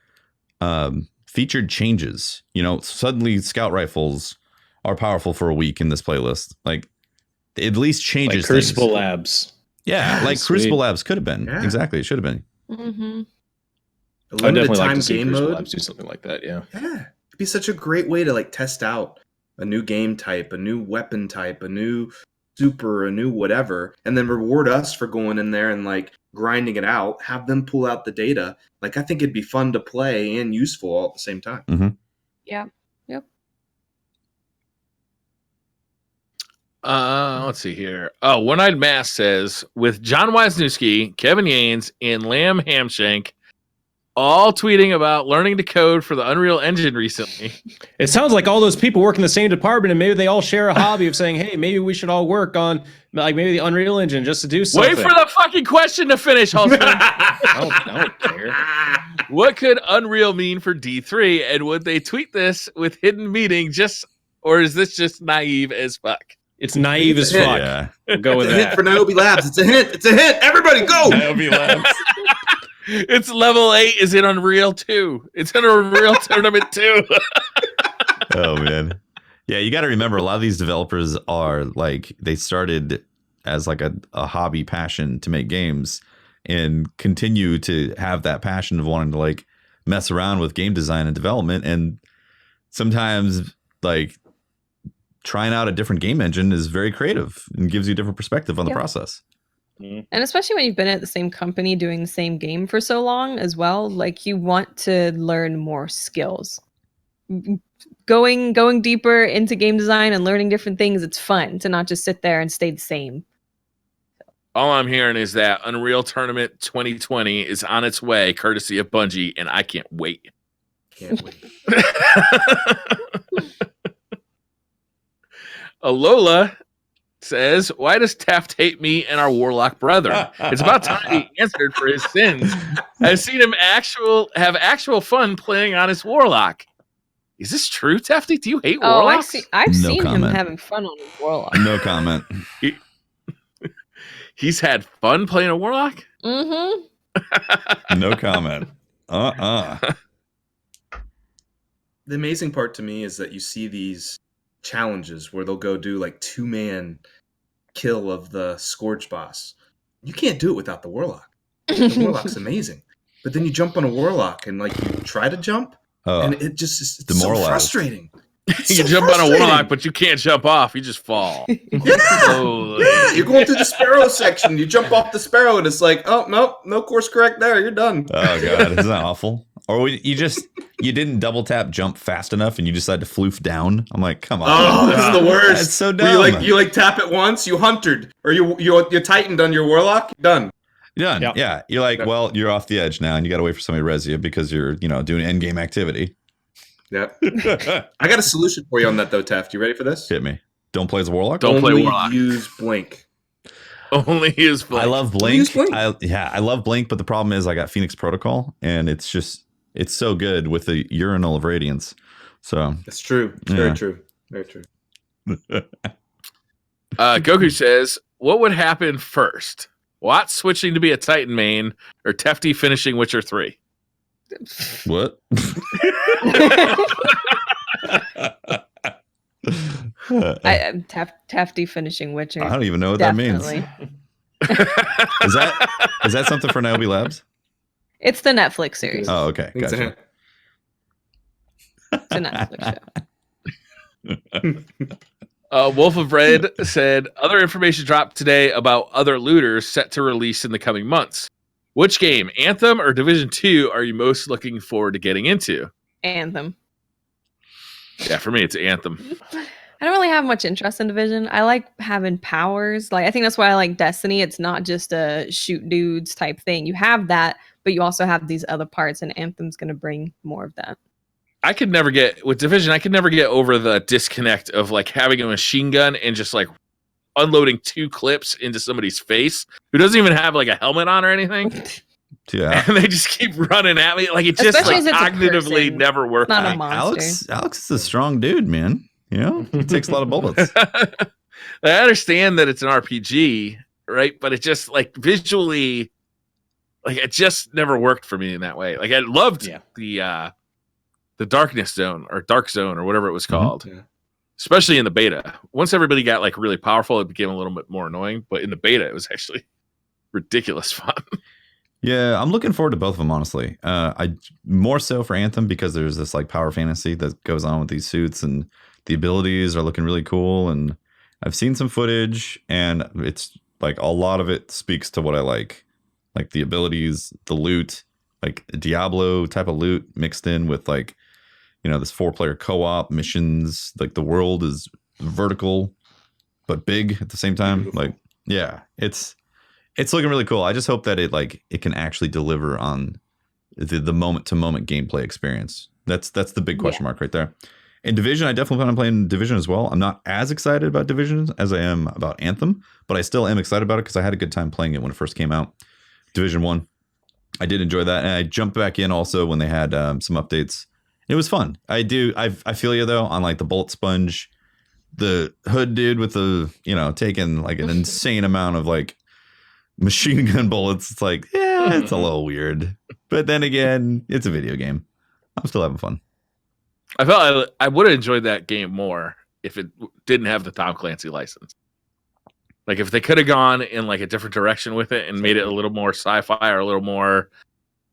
changes, suddenly scout rifles are powerful for a week in this playlist. Like, it at least changes like Crucible things. Labs. Yeah, like Sweet. Crucible Labs could have been. Yeah. Exactly, it should have been. Mm-hmm. A I'd limited definitely like time to see game Crucible mode. Labs do something like that. Yeah. Yeah, it'd be such a great way to like test out a new game type, a new weapon type, a new super, a new whatever, and then reward us for going in there and like grinding it out. Have them pull out the data. Like, I think it'd be fun to play and useful all at the same time. Mm-hmm. Yeah. Yep. Let's see here. Oh, One-Eyed Mass says, with John Wisniewski, Kevin Yanes, and Lamb Hamshank all tweeting about learning to code for the Unreal Engine recently. It sounds like all those people work in the same department, and maybe they all share a hobby of saying, "Hey, maybe we should all work on like maybe the Unreal Engine just to do something." Wait for the fucking question to finish, Halston. I don't care. What could Unreal mean for D3, and would they tweet this with hidden meaning or is this just naive as fuck? It's naive as fuck. Yeah. We'll go with It's a hint that. for Niobe Labs. It's a hint. It's a hint. Everybody go. Niobe Labs. It's level 8 is in Unreal 2. It's in Unreal Tournament 2. Oh man. Yeah, you got to remember a lot of these developers are like, they started as like a hobby passion to make games and continue to have that passion of wanting to like mess around with game design and development. And sometimes like trying out a different game engine is very creative and gives you a different perspective on the process. And especially when you've been at the same company doing the same game for so long as well, like you want to learn more skills. Going deeper into game design and learning different things, it's fun to not just sit there and stay the same. All I'm hearing is that Unreal Tournament 2020 is on its way, courtesy of Bungie, and I can't wait. Can't wait. Alola says, why does Taft hate me and our warlock brother? It's about time he answered for his sins. I've seen him have actual fun playing on his warlock. Is this true, Tefty? Do you hate warlocks? I've No seen comment. him having fun on his warlock. No comment. He's had fun playing a warlock? Mm-hmm. No comment. The amazing part to me is that you see these challenges where they'll go do like 2-man kill of the Scourge boss. You can't do it without the warlock. The warlock's amazing. But then you jump on a warlock and like you try to jump and it just it's so demoralized. frustrating. It's You so can jump on a frustrating. warlock, but you can't jump off. You just fall. Slowly. Yeah, you're going through the sparrow section. You jump off the sparrow and it's like, oh, no course correct there. You're done. Oh god, isn't that awful? Or you didn't double tap jump fast enough and you decided to floof down. I'm like, come on. Oh, that's the worst. That's so Where dumb. you like tap it once, you huntered, or you tightened on your warlock, done. Done. Yep. Yeah. You're like, well, you're off the edge now and you got to wait for somebody to res you because you're, doing end game activity. Yeah. I got a solution for you on that though, Taft. You ready for this? Hit me. Don't play as a warlock. Don't play Only warlock. use blink. Only his fun. I love Blink. Use Blink. I love Blink, but the problem is I got Phoenix Protocol and it's so good with the Urinal of Radiance. So That's true. It's very true. Very true. Goku says, what would happen first? Watt switching to be a Titan main or Tefty finishing Witcher 3? what? Tafty finishing Witcher. I don't even know what that means. Definitely. Is that something for Niobe Labs? It's the Netflix series. Oh, okay. It's Gotcha. It's a Netflix show. Wolf of Red said, other information dropped today about other looters set to release in the coming months. Which game, Anthem or Division 2, are you most looking forward to getting into? Anthem. Yeah, for me, it's Anthem. I don't really have much interest in Division. I like having powers. Like I think that's why I like Destiny. It's not just a shoot dudes type thing. You have that, but you also have these other parts, and Anthem's going to bring more of that. I could never get over the disconnect of like having a machine gun and just like unloading 2 clips into somebody's face who doesn't even have like a helmet on or anything. Yeah. And they just keep running at me. Like it just Especially like, as it's a cognitively person. never worked. Not for a me. monster. Alex is a strong dude, man. You know, he takes a lot of bullets. I understand that it's an RPG, right? But it just like visually, like it just never worked for me in that way. Like I loved the Darkness Zone or Dark Zone or whatever it was called. Yeah. Especially in the beta. Once everybody got like really powerful, it became a little bit more annoying. But in the beta, it was actually ridiculous fun. Yeah, I'm looking forward to both of them, honestly. I more so for Anthem because there's this like power fantasy that goes on with these suits, and the abilities are looking really cool. And I've seen some footage, and it's like a lot of it speaks to what I like the abilities, the loot, like Diablo type of loot mixed in with like, you know, this 4-player co-op missions. Like the world is vertical but big at the same time. Beautiful. Like, yeah, it's looking really cool. I just hope that it can actually deliver on the moment to moment gameplay experience. That's the big question mark right there. In Division, I definitely plan on playing Division as well. I'm not as excited about Division as I am about Anthem, but I still am excited about it because I had a good time playing it when it first came out. Division 1, I did enjoy that, and I jumped back in also when they had some updates. It was fun. I feel you though on like the bullet sponge, the hood dude with the, you know, taking like an insane amount of like machine gun bullets. It's like, yeah, it's a little weird, but then again, it's a video game. I'm still having fun. I felt I would have enjoyed that game more if it didn't have the Tom Clancy license. Like if they could have gone in like a different direction with it and made it a little more sci-fi or a little more,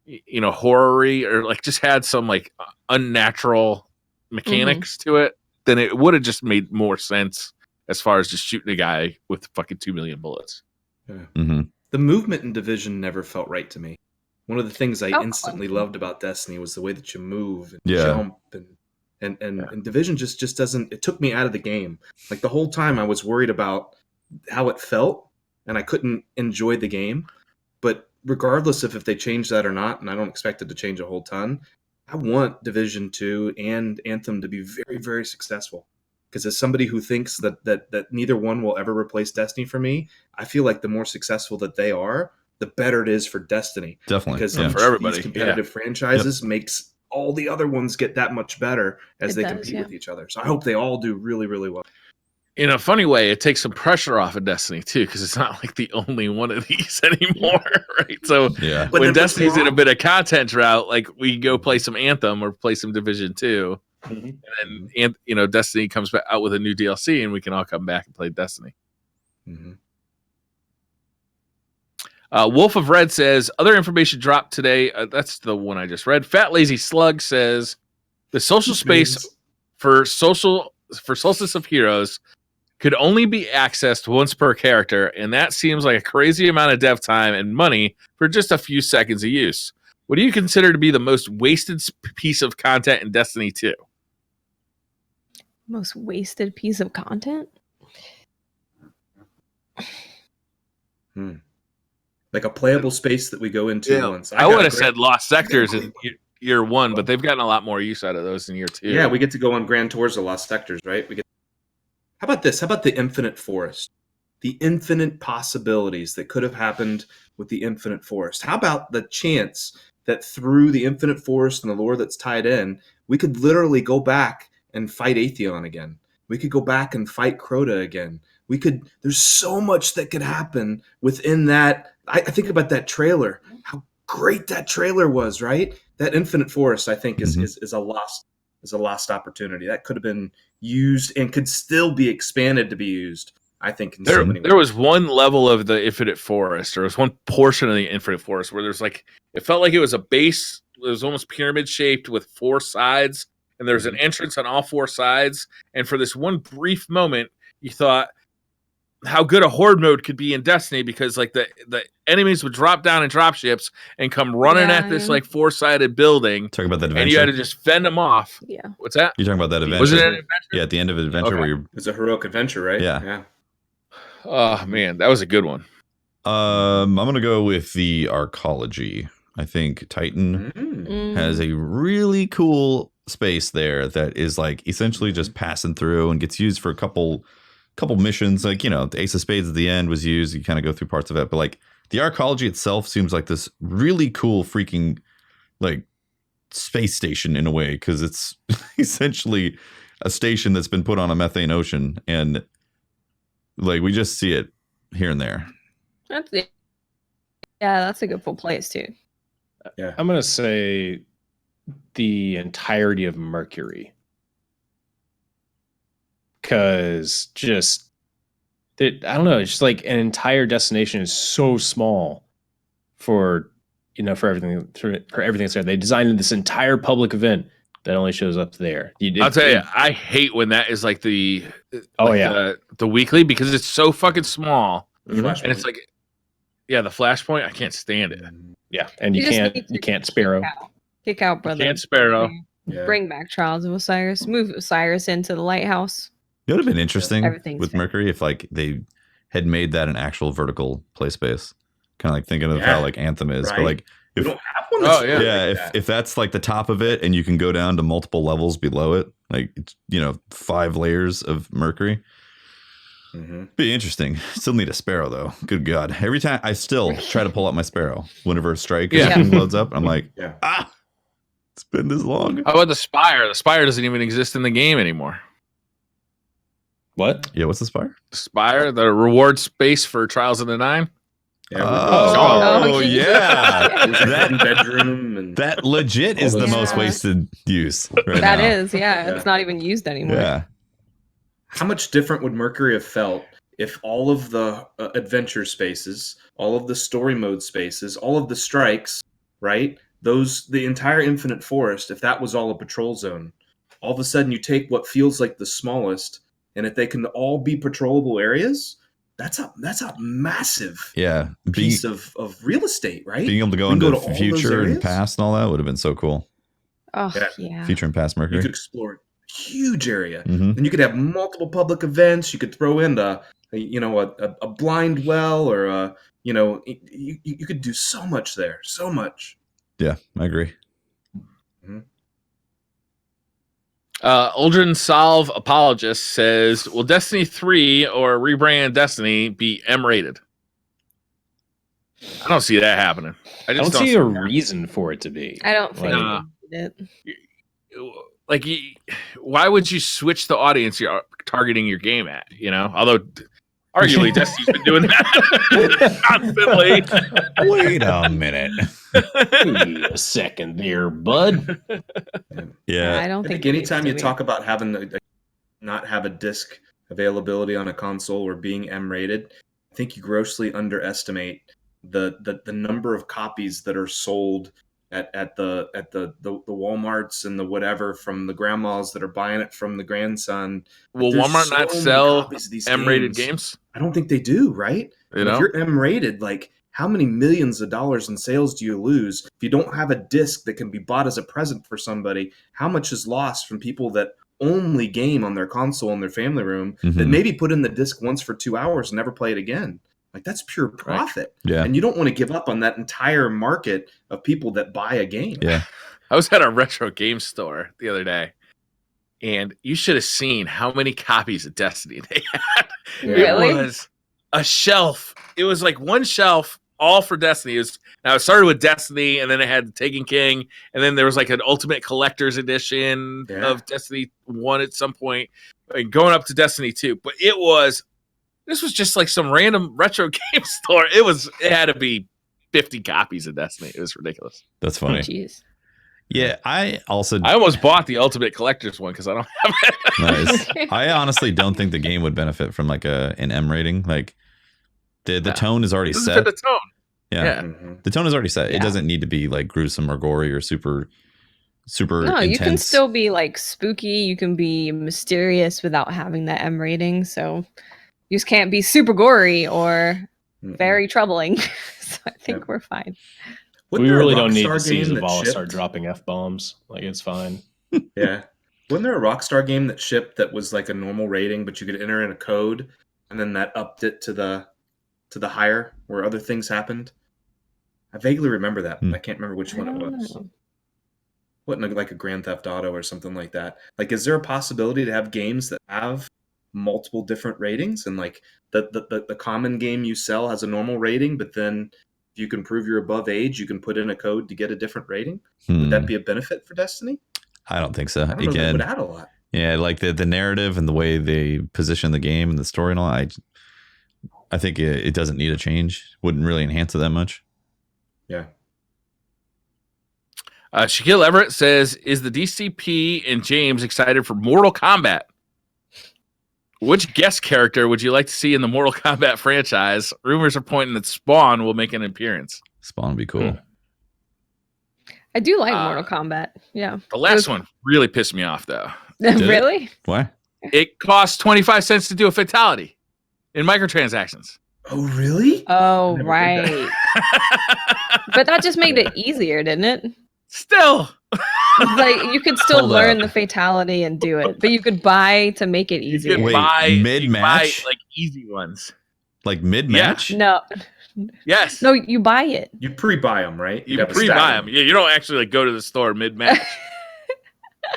you know, horror-y, or like just had some like unnatural mechanics to it, then it would have just made more sense as far as just shooting a guy with fucking 2 million bullets. Yeah. Mm-hmm. The movement in Division never felt right to me. One of the things I instantly clunky. loved about Destiny was the way that you move and Yeah. jump and Division just doesn't. It took me out of the game. Like the whole time I was worried about how it felt, and I couldn't enjoy the game. But regardless of if they change that or not, and I don't expect it to change a whole ton, I want Division 2 and Anthem to be very, very successful. Because as somebody who thinks that neither one will ever replace Destiny for me, I feel like the more successful that they are, the better it is for Destiny. Definitely. Because Yeah. each For of everybody, these competitive franchises makes all the other ones get that much better as It they does, compete yeah. with each other. So I hope they all do really, really well. In a funny way, it takes some pressure off of Destiny too, because it's not like the only one of these anymore, right? So Yeah. But when then what's Destiny's in a wrong? bit of content drought, like we go play some Anthem or play some Division 2, Mhm. and then you know Destiny comes back out with a new DLC, and we can all come back and play Destiny. Mm-hmm. Wolf of Red says other information dropped today. That's the one I just read. Fat Lazy Slug says the social space for Solstice of Heroes could only be accessed once per character, and that seems like a crazy amount of dev time and money for just a few seconds of use. What do you consider to be the most wasted piece of content in Destiny 2? Most wasted piece of content? Like a playable space that we go into once. I would have said Lost Sectors in year 1, but they've gotten a lot more use out of those in year 2. Yeah, we get to go on grand tours of Lost Sectors, right? How about this? How about the Infinite Forest? The infinite possibilities that could have happened with the Infinite Forest. How about the chance that through the Infinite Forest and the lore that's tied in, we could literally go back and fight Atheon again. We could go back and fight Crota again. There's so much that could happen within that. I think about that trailer, how great that trailer was, right? That Infinite Forest, I think, is a lost opportunity. That could have been used and could still be expanded to be used, I think, in so many ways. There was one level of the Infinite Forest, or there was one portion of the Infinite Forest where there's like, it felt like it was a base. It was almost pyramid shaped with 4 sides, and there's an entrance on all 4 sides. And for this one brief moment, you thought how good a horde mode could be in Destiny, because like the enemies would drop down in dropships and come running at this like 4-sided building. Talking about that adventure. And you had to just fend them off. Yeah. What's that? You're talking about that adventure. Was it an adventure? Yeah, at the end of adventure Okay. where you're. It's a heroic adventure, right? Yeah. Oh man, that was a good one. I'm gonna go with the arcology. I think Titan has a really cool space there that is like essentially just passing through and gets used for a couple couple missions, like, you know, the Ace of Spades at the end was used. You kind of go through parts of it, but like the arcology itself seems like this really cool freaking like space station in a way, because it's essentially a station that's been put on a methane ocean, and like we just see it here and there. That's a good full place too. Yeah. I'm gonna say the entirety of Mercury, because just I don't know, it's just like an entire destination is so small for everything that's there. They designed this entire public event that only shows up there. I'll tell you, I hate when that is like the weekly, because it's so fucking small, and it's like, yeah, the Flashpoint. I can't stand it. Yeah, and you can't Sparrow. Kick out, brother. Can't Sparrow. Bring back Trials of Osiris. Move Osiris into the lighthouse. It would have been interesting with fair. Mercury if like they had made that an actual vertical play space. Kind of like thinking of how like Anthem is, but like if we don't have one that's if that's like the top of it and you can go down to multiple levels below it, like, you know, 5 layers of Mercury. Be interesting. Still need a Sparrow though. Good God. Every time I still try to pull out my Sparrow whenever a strike loads up. I'm like, it's been this long. How about the Spire? The Spire doesn't even exist in the game anymore. What? Yeah, what's the Spire? The Spire, the reward space for Trials of the Nine. Yeah, that bedroom and that legit is the most wasted use. Right That now. is, it's not even used anymore. Yeah. How much different would Mercury have felt if all of the adventure spaces, all of the story mode spaces, all of the strikes, right? The entire Infinite Forest, if that was all a patrol zone, all of a sudden you take what feels like the smallest, and if they can all be patrollable areas, that's a massive piece of real estate, right? Being able to go into the future and past and all that would have been so cool. Oh, yeah. Future and past Mercury. You could explore a huge area. And you could have multiple public events. You could throw in a blind well, or you could do so much there. So much. Yeah, I agree. Uldren Salve Apologist says, will Destiny 3 or rebrand Destiny be M-rated? I don't see that happening. I don't see a reason for it to be. I don't think it. Like, why would you switch the audience you're targeting your game at? You know, although arguably Destiny's been doing that constantly. Wait a minute. Wait a second there, bud. Yeah, I don't think anytime you talk about having not have a disc availability on a console or being M-rated, I think you grossly underestimate the number of copies that are sold at the Walmarts and the whatever, from the grandmas that are buying it from the grandson. Will Walmart not sell M-rated games? I don't think they do, right? If you're M-rated, like, how many millions of dollars in sales do you lose if you don't have a disc that can be bought as a present for somebody? How much is lost from people that only game on their console in their family room, that maybe put in the disc once for 2 hours and never play it again? Like, that's pure profit. Right. Yeah. And you don't want to give up on that entire market of people that buy a game. Yeah. I was at a retro game store the other day, and you should have seen how many copies of Destiny they had. Really? It was a shelf. It was like one shelf all for Destiny. It started with Destiny, and then it had Taken King, and then there was like an Ultimate Collector's Edition of Destiny 1 at some point, and going up to Destiny 2. But this was just like some random retro game store. It had to be 50 copies of Destiny. It was ridiculous. That's funny. Jeez. Yeah, I almost bought the Ultimate Collector's one because I don't have it. Nice. I honestly don't think the game would benefit from like an M rating. Like the tone is already set. The tone. Yeah. The tone is already set. It doesn't need to be like gruesome or gory or super intense. You can still be like spooky. You can be mysterious without having that M rating. So you just can't be super gory or very troubling. So I think we're fine. We really don't need to see Zavala start dropping F-bombs. Like, it's fine. Yeah. Wasn't there a Rockstar game that shipped that was like a normal rating, but you could enter in a code, and then that upped it to the higher, where other things happened? I vaguely remember that, but I can't remember which one it was. Wasn't it like a Grand Theft Auto or something like that? Like, is there a possibility to have games that have multiple different ratings, and like the common game you sell has a normal rating, but then if you can prove you're above age, you can put in a code to get a different rating. Would that be a benefit for Destiny? I don't think so. I don't know if it would add a lot. Yeah, like the narrative and the way they position the game and the story and all. I think it doesn't need a change. Wouldn't really enhance it that much. Yeah. Shaquille Everett says, "Is the DCP and James excited for Mortal Kombat? Which guest character would you like to see in the Mortal Kombat franchise? Rumors are pointing that Spawn will make an appearance." Spawn would be cool. I do like Mortal Kombat. Yeah. The last one really pissed me off, though. Really? Why? It costs 25 cents to do a fatality in microtransactions. Oh, really? Oh, right. But that just made it easier, didn't it? Still. Like, you could still Hold learn up. the fatality and do it, but you could buy to make it You easier. could Wait, buy mid-match? like easy ones. Like mid-match? No, Yes. no, you buy it. You pre-buy them, right? You have a pre-buy stack. them. Yeah, you don't actually like go to the store mid-match.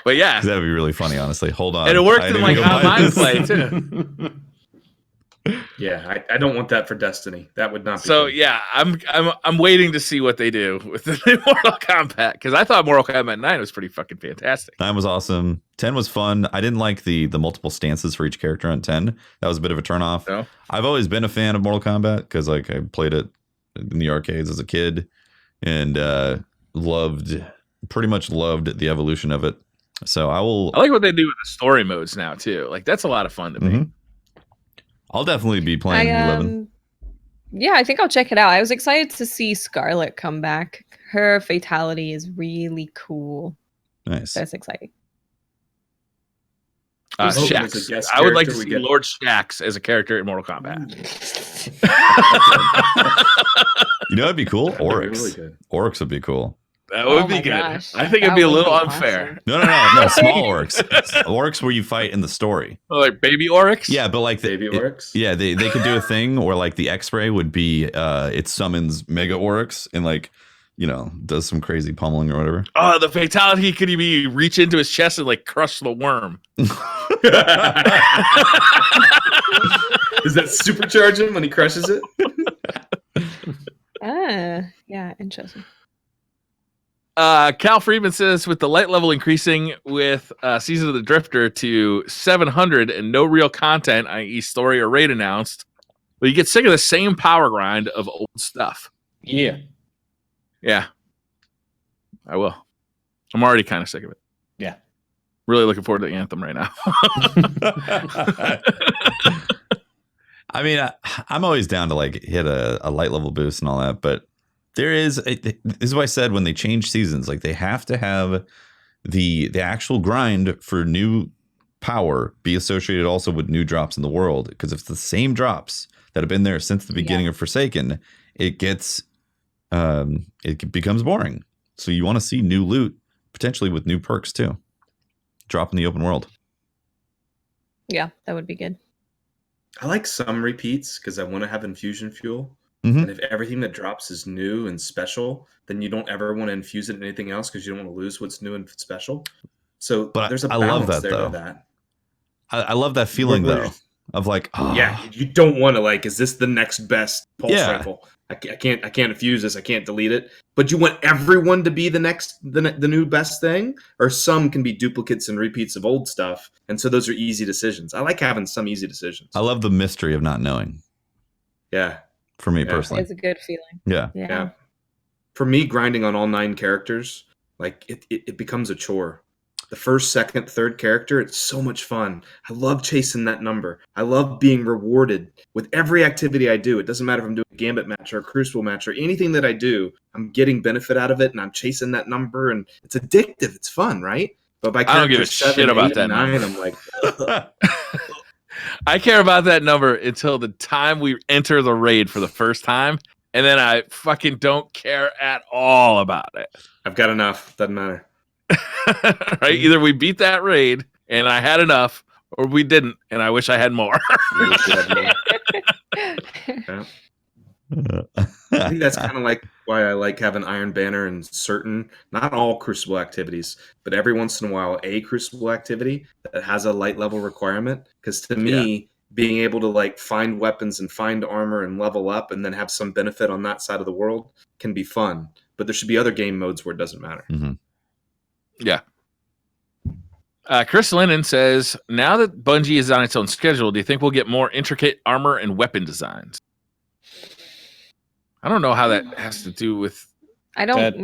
But yeah, That would be really funny, honestly. Hold on. and it worked I in need like to go buy online this. play too. Yeah, I don't want that for Destiny. That would not be So good. yeah, I'm waiting to see what they do with the new Mortal Kombat, because I thought Mortal Kombat 9 was pretty fucking fantastic. 9 was awesome. 10 was fun. I didn't like the multiple stances for each character on 10. That was a bit of a turnoff. No? I've always been a fan of Mortal Kombat because like I played it in the arcades as a kid and pretty much loved the evolution of it. So I like what they do with the story modes now too. Like that's a lot of fun to me. Mhm. I'll definitely be playing 11. Yeah, I think I'll check it out. I was excited to see Scarlet come back. Her fatality is really cool. Nice. That's exciting. I was hoping as a Shaxx. guest I would like to character we see get- Lord Shaxx as a character in Mortal Kombat. You know, it'd be cool. That'd be Oryx. really good. Oryx would be cool. That would Oh be my good. gosh, I think that it'd be a would little be unfair. awesome. No, small orcs. Orcs where you fight in the story. Oh, like baby Oryx? Yeah, but like Baby Oryx? Yeah, they could do a thing where like the X-ray would be it summons mega orcs and like, you know, does some crazy pummeling or whatever. Oh, the fatality could be reach into his chest and like crush the worm. Does that supercharge him when he crushes it? Yeah, interesting. Cal Friedman says, with the light level increasing with Season of the Drifter to 700 and no real content, i.e. story or raid announced, will you get sick of the same power grind of old stuff? Yeah. Yeah, I will. I'm already kind of sick of it. Yeah. Really looking forward to Anthem right now. I mean, I'm always down to like hit a light level boost and all that, but this is what I said when they change seasons. Like they have to have the actual grind for new power be associated also with new drops in the world. Because if it's the same drops that have been there since the beginning of Forsaken, it becomes boring. So you want to see new loot, potentially with new perks too. Drop in the open world. Yeah, that would be good. I like some repeats because I want to have infusion fuel. Mhm. And if everything that drops is new and special, then you don't ever want to infuse it in anything else because you don't want to lose what's new and special. So But there's a I balance love that, there though. to that. I love that feeling Where- though of like, oh, Yeah, you don't want to like, is this the next best pulse Yeah. rifle? I can't infuse this. I can't delete it. But you want everyone to be the new best thing, or some can be duplicates and repeats of old stuff. And so those are easy decisions. I like having some easy decisions. I love the mystery of not knowing. Yeah. For me Yeah. personally, It's a good feeling. yeah. Yeah. For me, grinding on all 9 characters, like it becomes a chore. The first, second, third character, it's so much fun. I love chasing that number. I love being rewarded with every activity I do. It doesn't matter if I'm doing a Gambit match or a Crucible match or anything that I do. I'm getting benefit out of it, and I'm chasing that number, and it's addictive. It's fun, right? But by I don't give character a 7, shit about 8, that 9, number. I'm like, I care about that number until the time we enter the raid for the first time, and then I fucking don't care at all about it. I've got enough. Doesn't matter. Right? Either we beat that raid and I had enough, or we didn't and I wish I had more. Yeah. I think that's kind of like why I like having Iron Banner in certain, not all Crucible activities, but every once in a while a Crucible activity that has a light level requirement. Because to me, being able to like find weapons and find armor and level up and then have some benefit on that side of the world can be fun. But there should be other game modes where it doesn't matter. Mm-hmm. Yeah. Chris Lennon says, now that Bungie is on its own schedule, do you think we'll get more intricate armor and weapon designs? I don't know how that has to do with... I don't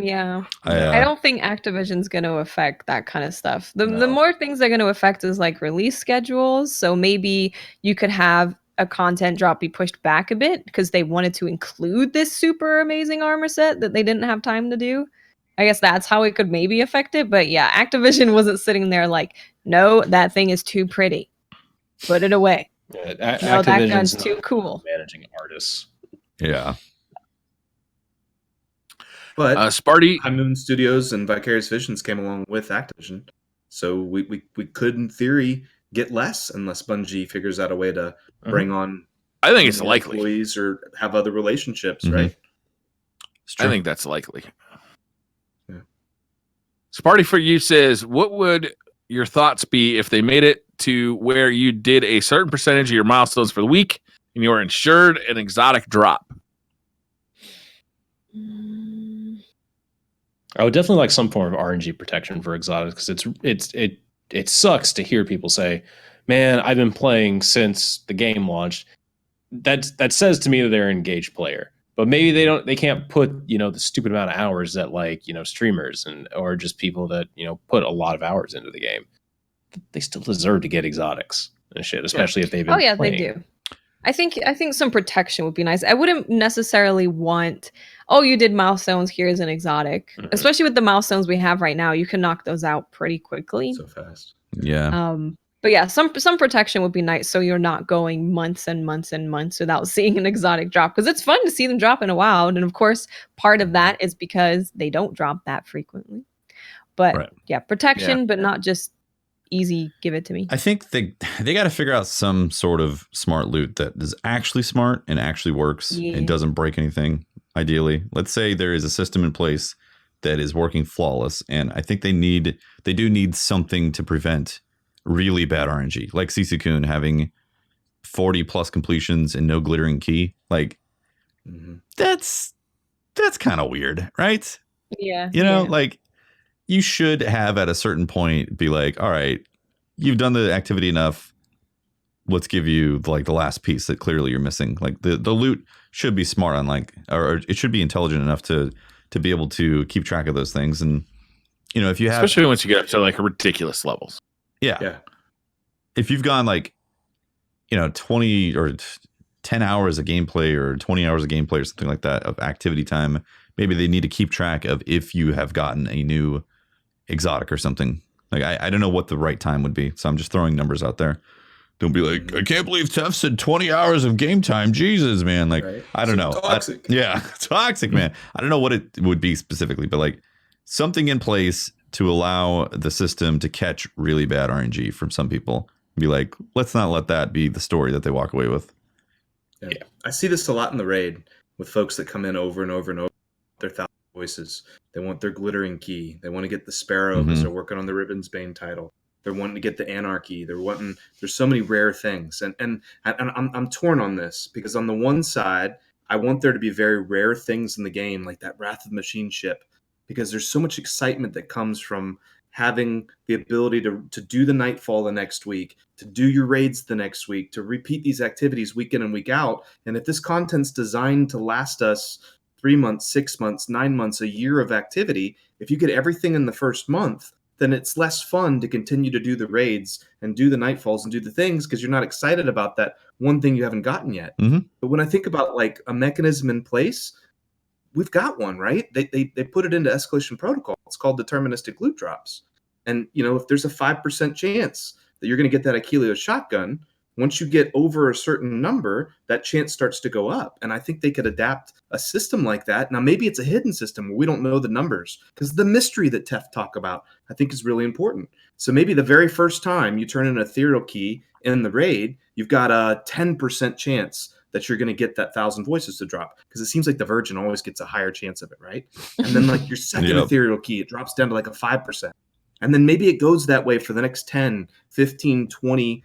think Activision's going to affect that kind of stuff. The more things they're going to affect is like release schedules. So maybe you could have a content drop be pushed back a bit because they wanted to include this super amazing armor set that they didn't have time to do. I guess that's how it could maybe affect it. But yeah, Activision wasn't sitting there like, no, that thing is too pretty. Put it away. Yeah, no, that gun's too cool. Managing artists. Yeah. But Sparty, High Moon Studios and Vicarious Visions came along with Activision. So we could, in theory, get less unless Bungie figures out a way to bring on I think it's likely. employees or have other relationships, Mhm. right? I think that's likely. Yeah. Sparty for you says, what would your thoughts be if they made it to where you did a certain percentage of your milestones for the week and you were insured an exotic drop? I would definitely like some form of RNG protection for exotics because it sucks to hear people say, "Man, I've been playing since the game launched." That says to me that they're an engaged player, but maybe they can't put the stupid amount of hours that like streamers or just people that put a lot of hours into the game. They still deserve to get exotics and shit, especially if they've been. Oh yeah, playing. they do. I think some protection would be nice. I wouldn't necessarily want, oh, you did milestones, here's an exotic. Mhm. Especially with the milestones we have right now, you can knock those out pretty quickly. So fast. Yeah. But yeah, some protection would be nice so you're not going months and months and months without seeing an exotic drop, because it's fun to see them drop in a while. And of course, part of that is because they don't drop that frequently. But yeah, protection, but not just easy, give it to me. I think they got to figure out some sort of smart loot that is actually smart and actually works and doesn't break anything. Ideally, let's say there is a system in place that is working flawless, and I think they do need something to prevent really bad RNG, like CC-Kun having 40 plus completions and no glittering key. Like that's kind of weird, right? Yeah, like you should have at a certain point be like, all right, you've done the activity enough. Let's give you like the last piece that clearly you're missing. Like the loot should be smart on or it should be intelligent enough to be able to keep track of those things. And if you have, especially once you get up to like ridiculous levels. Yeah. If you've gone 20 or 10 hours of gameplay or 20 hours of gameplay or something like that of activity time, maybe they need to keep track of if you have gotten a new exotic or something. Like I don't know what the right time would be, so I'm just throwing numbers out there. Don't be like, I can't believe Tef said 20 hours of game time. Jesus, man. Like, I don't know. Toxic. Toxic, man. I don't know what it would be specifically, but like something in place to allow the system to catch really bad RNG from some people. Be like, let's not let that be the story that they walk away with. Yeah. I see this a lot in the raid with folks that come in over and over and over. Their 1,000 voices. They want their glittering key. They want to get the Sparrow because they're working on the Ribbonsbane title. They're wanting to get the Anarchy. There's so many rare things. And I'm torn on this because on the one side, I want there to be very rare things in the game, like that Wrath of the Machine ship, because there's so much excitement that comes from having the ability to do the Nightfall the next week, to do your raids the next week, to repeat these activities week in and week out. And if this content's designed to last us 3 months, 6 months, 9 months, a year of activity, if you get everything in the first month, then it's less fun to continue to do the raids and do the Nightfalls and do the things because you're not excited about that one thing you haven't gotten yet. But when I think about like a mechanism in place, we've got one, right? They put it into escalation protocol. It's called deterministic loot drops. And, if there's a 5% chance that you're going to get that Achilleos shotgun, once you get over a certain number, that chance starts to go up. And I think they could adapt a system like that. Now, maybe it's a hidden system where we don't know the numbers because the mystery that Tef talk about, I think, is really important. So maybe the very first time you turn in an ethereal key in the raid, you've got a 10% chance that you're going to get that 1,000 voices to drop, because it seems like the Virgin always gets a higher chance of it, right? And then like your second ethereal key, it drops down to like a 5%. And then maybe it goes that way for the next 10, 15, 20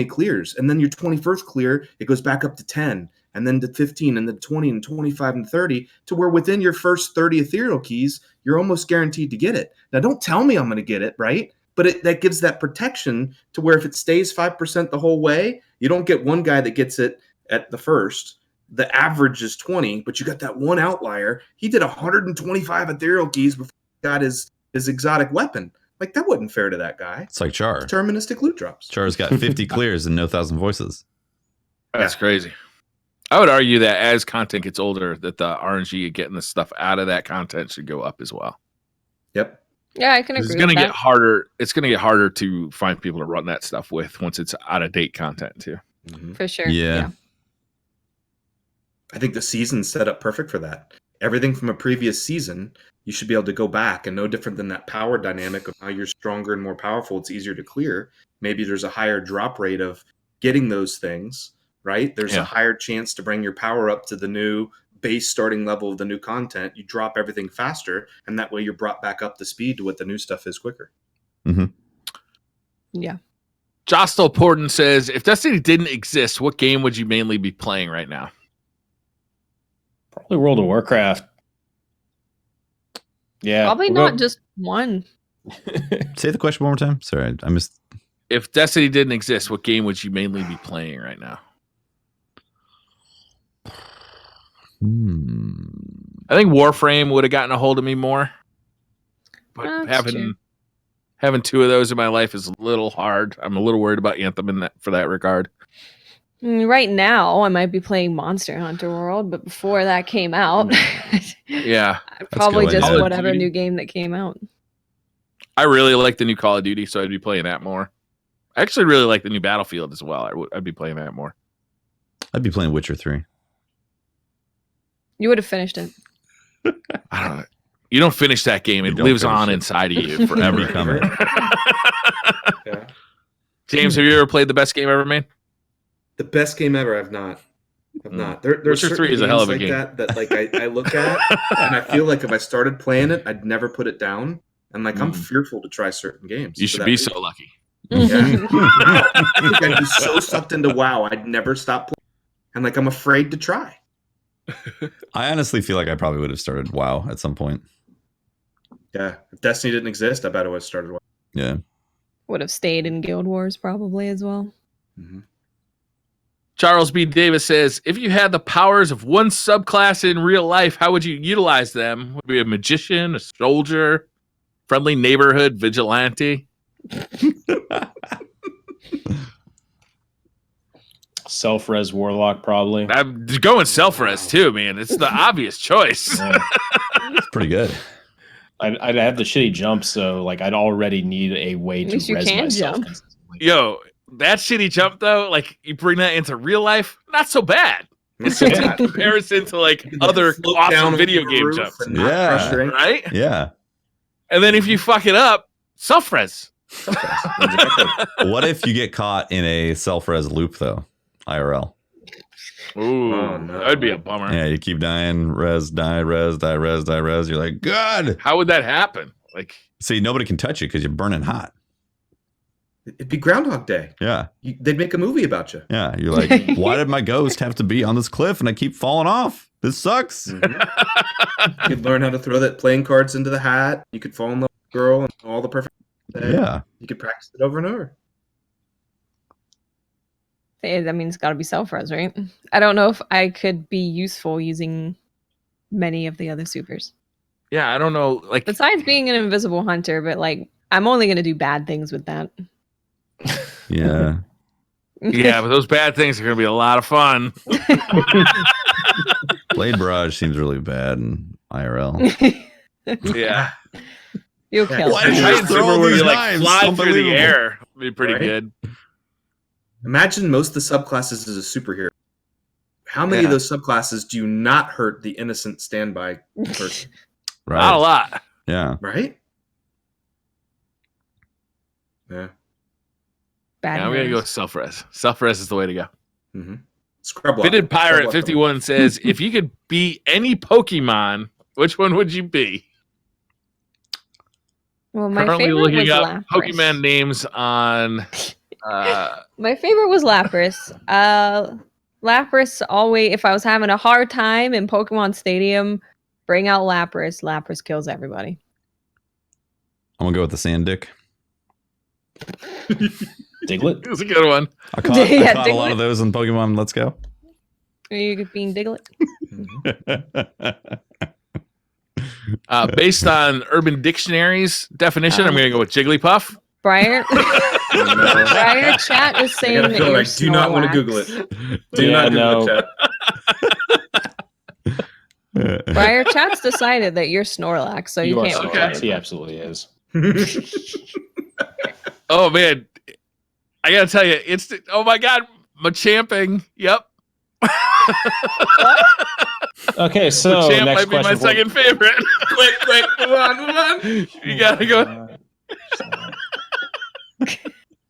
clears. And then your 21st clear, it goes back up to 10, and then to 15, and then 20, and 25, and 30, to where within your first 30 ethereal keys, you're almost guaranteed to get it. Now, don't tell me I'm going to get it, right? But that gives that protection to where if it stays 5% the whole way, you don't get one guy that gets it at the first. The average is 20, but you got that one outlier. He did 125 ethereal keys before he got his exotic weapon. Like, that wasn't fair to that guy. It's like Char. Deterministic loot drops. Char's got 50 clears and no 1,000 voices. That's crazy. I would argue that as content gets older, that the RNG of getting the stuff out of that content should go up as well. Yep. Yeah, I can agree. It's going to with get that. harder. It's going to get harder to find people to run that stuff with once it's out of date content too. Mm-hmm. For sure. Yeah. I think the season's set up perfect for that. Everything from a previous season, you should be able to go back, and no different than that power dynamic of how you're stronger and more powerful, it's easier to clear. Maybe there's a higher drop rate of getting those things, right? There's a higher chance to bring your power up to the new base starting level of the new content. You drop everything faster, and that way you're brought back up to speed to what the new stuff is quicker. Mm-hmm. Yeah. Jostel Porden says, if Destiny didn't exist, what game would you mainly be playing right now? Probably World of Warcraft. Yeah. Probably not just one. Say the question one more time. Sorry, I missed. If Destiny didn't exist, what game would you mainly be playing right now? I think Warframe would have gotten a hold of me more. But having two of those in my life is a little hard. I'm a little worried about Anthem for that regard. Right now, I might be playing Monster Hunter World, but before that came out, yeah, probably good. just Call of whatever Duty. new game that came out. I really like the new Call of Duty, so I'd be playing that more. I actually really like the new Battlefield as well. I'd be playing that more. I'd be playing Witcher 3. You would have finished it. I don't know. You don't finish that game. It lives on inside of you forever. Yeah. James, have you ever played the best game ever made? The best game ever, I've not. There's Witcher 3 is a hell of a like game. that like I look at and I feel like if I started playing it, I'd never put it down. And like I'm fearful to try certain games. You should be so lucky. Yeah. I think I'd be so sucked into WoW, I'd never stop playing. And like I'm afraid to try. I honestly feel like I probably would have started WoW at some point. Yeah. If Destiny didn't exist, I bet I would have started WoW. Yeah. Would have stayed in Guild Wars probably as well. Mm-hmm. Charles B. Davis says, if you had the powers of one subclass in real life, how would you utilize them? Would you be a magician, a soldier, friendly neighborhood vigilante? Self-res warlock, probably. I'm going self-res too, man. It's the obvious choice. Yeah. It's pretty good. I'd have the shitty jump, so like I'd already need a way At to least you res can myself. jump. consistently. Yo, that shitty jump though, like you bring that into real life, not so bad. It's in comparison to like other Float awesome down video over the game roof jumps, and not Yeah. crush your ankle. right? Yeah. And then if you fuck it up, self-res. What if you get caught in a self-res loop though? IRL. Ooh, Oh, no. that'd be a bummer. Yeah, you keep dying, res, die, res, die, res, die, res. You're like, God. How would that happen? Like, See, nobody can touch you because you're burning hot. It'd be Groundhog Day. Yeah. They'd make a movie about you. Yeah. You're like, why did my ghost have to be on this cliff and I keep falling off? This sucks. You could learn how to throw that playing cards into the hat. You could fall in love with a girl and all the perfect. Yeah. You could practice it over and over. That means it's got to be self-res, right? I don't know if I could be useful using many of the other supers. yeah, I don't know. Like, Besides being an invisible hunter, but like I'm only going to do bad things with that. Yeah. yeah, but those bad things are going to be a lot of fun. Blade Barrage seems really bad in IRL. Yeah. You'll kill Why it. did you Titan just throw Super all where these you like knives? fly through the Unbelievable. air would be pretty Right? good. Imagine most of the subclasses as a superhero. How many of those subclasses do not hurt the innocent standby person? Right. Not a lot. Yeah. Right? Yeah. Bad Yeah, I'm going to go news. with self-res. Self-res is the way to go. Mm-hmm. Scrub Fitted Pirate 51 says, if you could be any Pokemon, which one would you be? Well, my Currently favorite looking was up Lapras. Pokemon names on. My favorite was Lapras. Lapras always, if I was having a hard time in Pokemon Stadium, bring out Lapras. Lapras kills everybody. I'm gonna go with the Sand Dick. Diglett. It was a good one. I caught a lot of those in Pokemon Let's Go. Are you being Diglett? Based on Urban Dictionary's definition, I'm going to go with Jigglypuff. Briar Chat is saying that you're do not want to Google it. Do not Google it, chat. Briar Chat's decided that you're Snorlax, so you can't. Okay. He absolutely is. Oh man, I gotta tell you, oh my god, Machamping. Yep. Okay, so Machamp next might be my second favorite. quick, move on. You gotta go.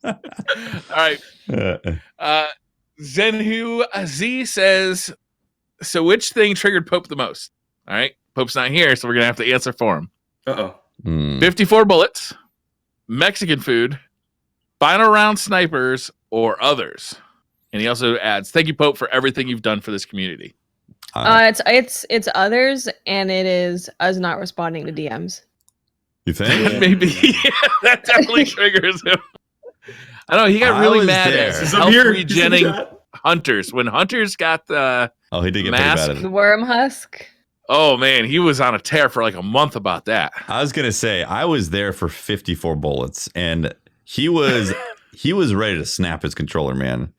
All right. Zenhu Z says, so which thing triggered Pope the most? All right. Pope's not here, so we're going to have to answer for him. 54 bullets, Mexican food, final round snipers, or others. And he also adds, thank you, Pope, for everything you've done for this community. It's others, and it is us not responding to DMs. You think? Yeah. Maybe. That definitely triggers him. I know he got really mad at health regenning hunters when hunters got the he did get mask, pretty bad at it. The worm husk. Oh man, he was on a tear for like a month about that. I was gonna say I was there for 54 bullets, and he was ready to snap his controller, man.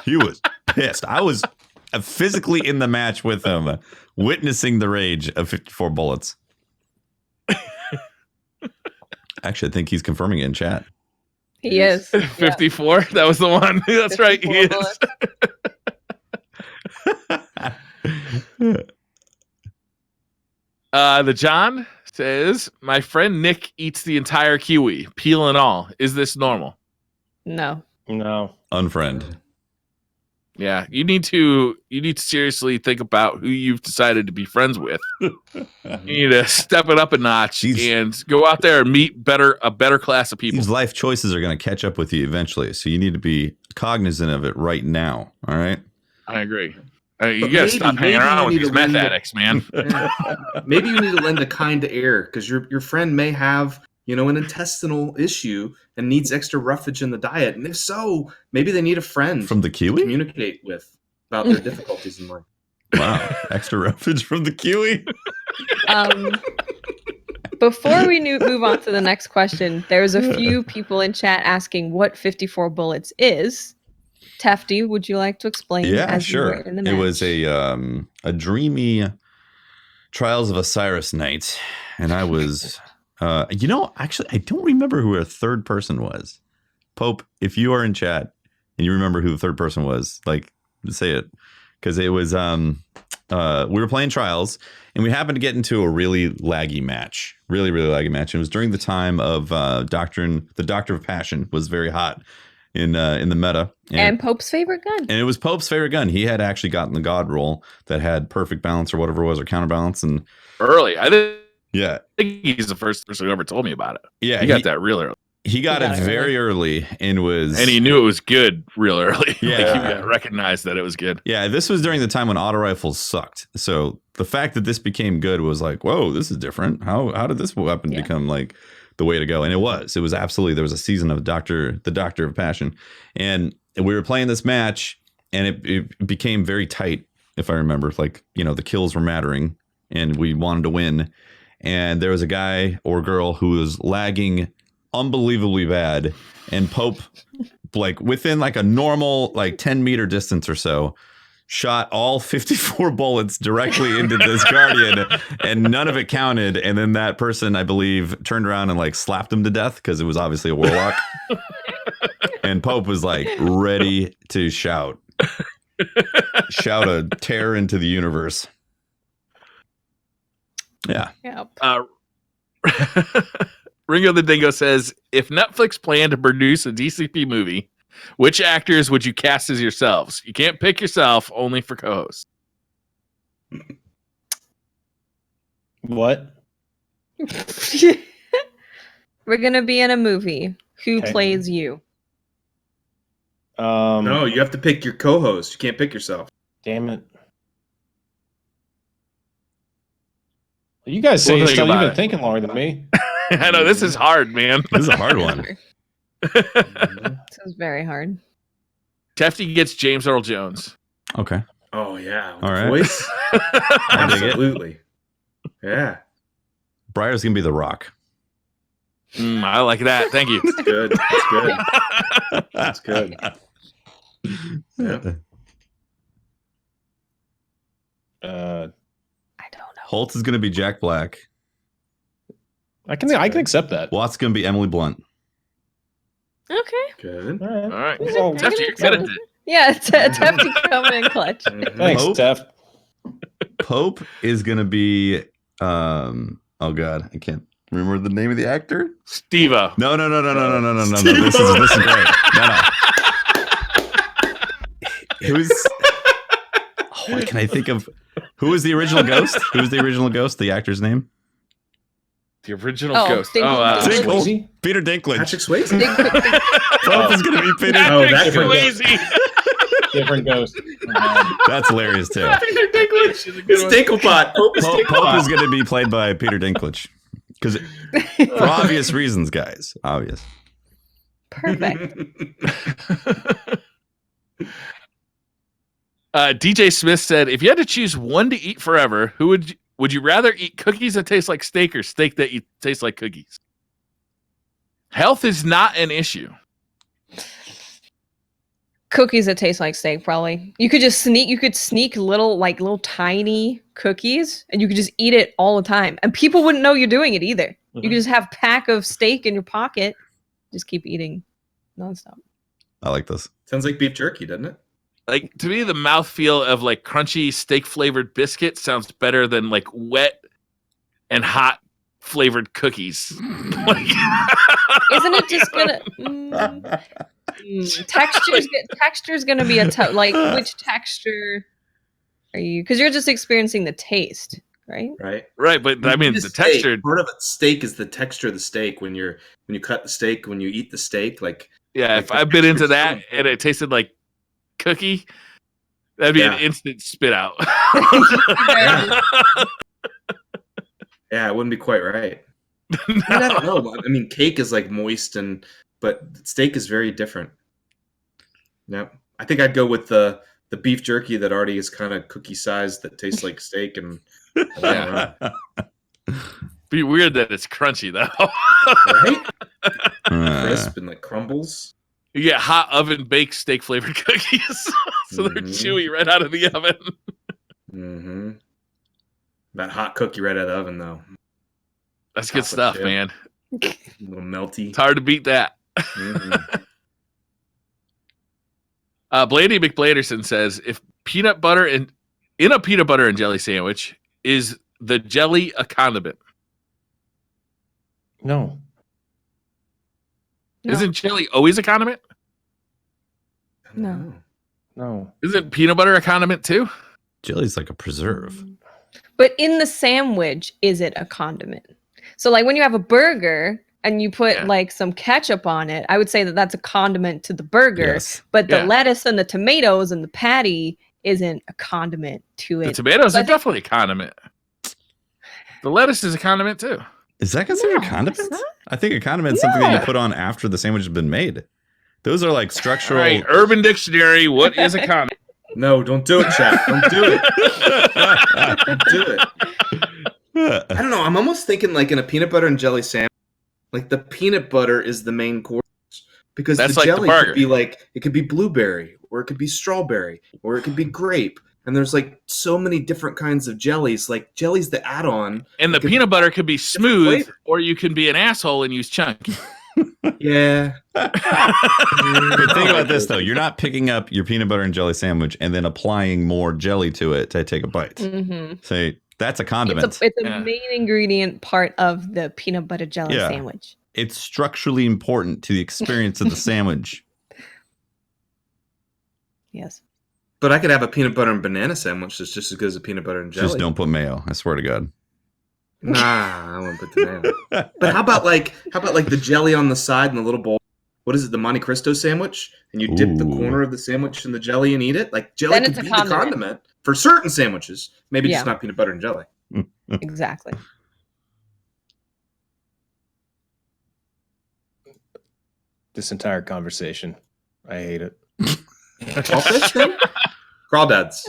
He was pissed. I was physically in the match with him, witnessing the rage of 54 bullets. Actually, I think he's confirming it in chat. He is. 54? Yeah. That was the one. That's right. He is. The John says, my friend Nick eats the entire kiwi, peel and all. Is this normal? No. Unfriend. Yeah, you need to seriously think about who you've decided to be friends with. You need to step it up a notch and go out there and meet a better class of people. These life choices are going to catch up with you eventually, so you need to be cognizant of it right now. All right. I agree. You got to stop hanging around with these meth addicts, man. Maybe you need to lend a kind ear because your friend may have an intestinal issue and needs extra roughage in the diet. And if so, maybe they need a friend from the kiwi to communicate with about their difficulties in life. Wow, extra roughage from the kiwi. Before we move on to the next question, there's a few people in chat asking what 54 bullets is. Tefty, would you like to explain? Yeah, sure. It was a dreamy Trials of Osiris night, and I was. Actually, I don't remember who our third person was. Pope, if you are in chat and you remember who the third person was, say it. Because it was, we were playing Trials, and we happened to get into a really laggy match. Really, really laggy match. It was during the time of the Doctor of Passion was very hot in the meta. And Pope's favorite gun. And it was Pope's favorite gun. He had actually gotten the God roll that had perfect balance or whatever it was, or counterbalance. And early. I didn't. Yeah, I think he's the first person who ever told me about it. Yeah, he got that real early. He got it very early and he knew it was good real early. Yeah, he recognized that it was good. Yeah, this was during the time when auto rifles sucked. So the fact that this became good was like, whoa, this is different. How did this weapon become like the way to go? And it was absolutely. There was a season of the Doctor of Passion, and we were playing this match, and it became very tight. If I remember, the kills were mattering, and we wanted to win. And there was a guy or girl who was lagging unbelievably bad, and Pope, within a normal 10-meter distance or so, shot all 54 bullets directly into this Guardian, and none of it counted. And then that person, I believe, turned around and slapped him to death because it was obviously a Warlock. And Pope was ready to shout a tear into the universe. Yeah. Ringo the Dingo says, if Netflix planned to produce a DCP movie, Which actors would you cast as yourselves? You can't pick yourself, only for co-hosts. What? We're gonna be in a movie. Who Okay. plays you? No, you have to pick your co-host. You can't pick yourself. Damn it. You guys say We'll you've think about been it. thinking longer than me. I know this is hard, man. This is a hard one. This is very hard. Tefty gets James Earl Jones. Okay. Oh yeah, with All the right. voice. I dig it. Absolutely. Yeah, Briar's gonna be The Rock. I like that. Thank you. it's good. It's good. That's good. Yeah. I don't know. Holt is gonna be Jack Black. I can accept that. Watt's gonna be Emily Blunt. Okay. Good. All right. All right. It's all- Tefty, you're good at it. Yeah, Tefty coming in clutch. Thanks, Pope? Steph. Pope is gonna be oh god, I can't remember the name of the actor. Steve-O. No. This is great. No. Who's what can I think of? Who was the original ghost? Who was the original ghost? The actor's name? The original Oh, ghost. Dinklage. Swayze? Peter Dinklage. Patrick Swayze. Pope is gonna be Peter. Oh, that Patrick could be- Swayze. Different ghost. That's hilarious too. Peter Dinklage is a good It's one. Dinklebot. Pope is Pope is Dinklebot. going to be played by Peter Dinklage because for obvious reasons, guys. Obvious. Perfect. DJ Smith said, if you had to choose one to eat forever, who would you rather eat cookies that taste like steak or steak that taste like cookies? Health is not an issue. Cookies that taste like steak, probably. You could sneak little tiny cookies and you could just eat it all the time. And people wouldn't know you're doing it either. You could just have a pack of steak in your pocket. Just keep eating nonstop. I like this. Sounds like beef jerky, doesn't it? Like, to me, the mouthfeel of like crunchy steak flavored biscuit sounds better than like wet and hot flavored cookies. Like, Isn't it just gonna texture's gonna be a tough, like, which texture are you, because you're just experiencing the taste, right? right, but I mean the steak, texture. part of a steak is the texture of the steak. When you cut the steak, when you eat the steak, like Yeah, like if the I bit into texture's that so and it tasted like cookie, that'd be an Yeah. instant spit out. yeah, it wouldn't be quite right. I mean, I don't know. I mean, cake is like moist, but steak is very different. Yep, I think I'd go with the beef jerky that already is kind of cookie sized that tastes like steak, and Yeah. Be weird that it's crunchy though. right, crisp and like crumbles. You get hot oven baked steak flavored cookies, so they're Mhm. chewy right out of the oven. Mm-hmm. That hot cookie right out of the oven, though, That's good Chocolate stuff, chip. man. a little melty. It's hard to beat that. Mhm. Blandy McBlanderson says, if peanut butter and in a peanut butter and jelly sandwich, is the jelly a condiment? No. No. Isn't jelly always a condiment? No. No. Isn't peanut butter a condiment too? Jelly's like a preserve. But in the sandwich, is it a condiment? So, like, when you have a burger and you put Yeah. like some ketchup on it, I would say that that's a condiment to the burger. Yes. But the Yeah. lettuce and the tomatoes and the patty isn't a condiment to The it. tomatoes But are I think- definitely a condiment. The lettuce is a condiment too. Is that considered No, a it's condiment? not. I think a condiment is something that Yeah. you put on after the sandwich has been made. Those are like All structural. right, Urban Dictionary. What is a condiment? No, don't do it, chat. Don't do it. Don't do it. I don't know. I'm almost thinking like in a peanut butter and jelly sandwich, like the peanut butter is the main course because That's the like the jelly burger. could be like it could be blueberry or it could be strawberry or it could be grape. And there's like so many different kinds of jellies. Like jelly's the add-on. And the It could peanut butter could be smooth, flavor. or you can be an asshole and use chunky. Yeah. But think about this though: you're not picking up your peanut butter and jelly sandwich and then applying more jelly to it to take a bite. Mhm. Say that's a condiment. It's a Yeah. main ingredient part of the peanut butter jelly Yeah. sandwich. It's structurally important to the experience of the sandwich. Yes. But I could have a peanut butter and banana sandwich that's just as good as a peanut butter and jelly. Just don't put mayo. I swear to God. Nah, I wouldn't put the mayo. But how about like the jelly on the side in the little bowl? What is it, the Monte Cristo sandwich? And you dip the corner of the sandwich in the jelly and eat it? Like jelly could be the condiment for certain sandwiches. Maybe just not peanut butter and jelly. Exactly. This entire conversation, I hate it. Crawfish thing? Crawdads.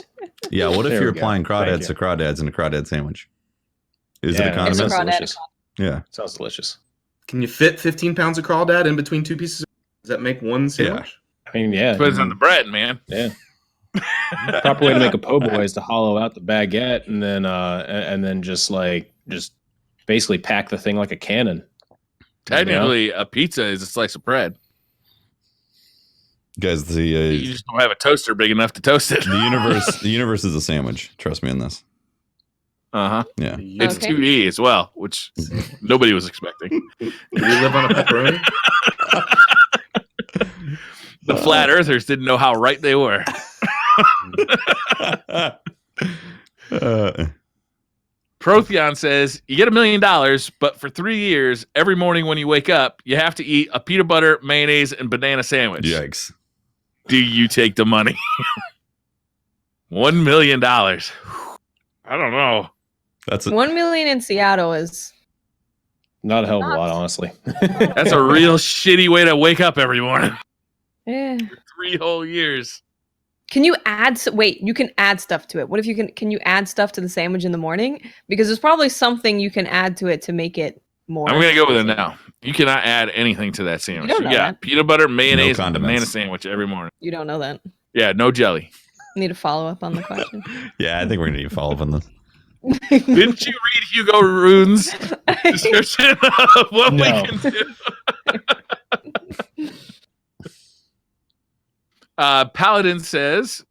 Yeah, what if There you're we go. applying Thank crawdads you. to crawdads in a crawdad sandwich? Is Yeah, it a It's a condiment? Sounds crawdad. delicious. Yeah. Sounds delicious. Can you fit 15 pounds of crawdad in between two pieces? Does that make one sandwich? I mean, yeah. Depends on the bread, man. Yeah. The proper way to make a po' boy is to hollow out the baguette and then just basically pack the thing like a cannon. Technically, a pizza is a slice of bread. Guys, You just don't have a toaster big enough to toast it. the universe is a sandwich. Trust me on this. Uh-huh. Yeah. It's Okay. 2D as well, which nobody was expecting. Do we live on a pepperoni? The flat earthers didn't know how right they were. Protheon says, you get $1 million, but for 3 years, every morning when you wake up, you have to eat a peanut butter, mayonnaise, and banana sandwich. Yikes. Do you take the money? $1 million. I don't know. That's 1 million in Seattle is Not a hell of a lot, honestly. That's a real shitty way to wake up every morning. eh. 3 whole years. Can you add wait, you can add stuff to it. What if you can you add stuff to the sandwich in the morning? Because there's probably something you can add to it to make it more. I'm going to go with it now. You cannot add anything to that sandwich. You don't You know got that. peanut butter, mayonnaise, No and condiments. banana sandwich every morning. You don't know that. Yeah, no jelly. Need to follow up on the question. Yeah, I think we're going to need to follow up on this. Didn't you read Hugo Rune's description of what we No. can do? Paladin says,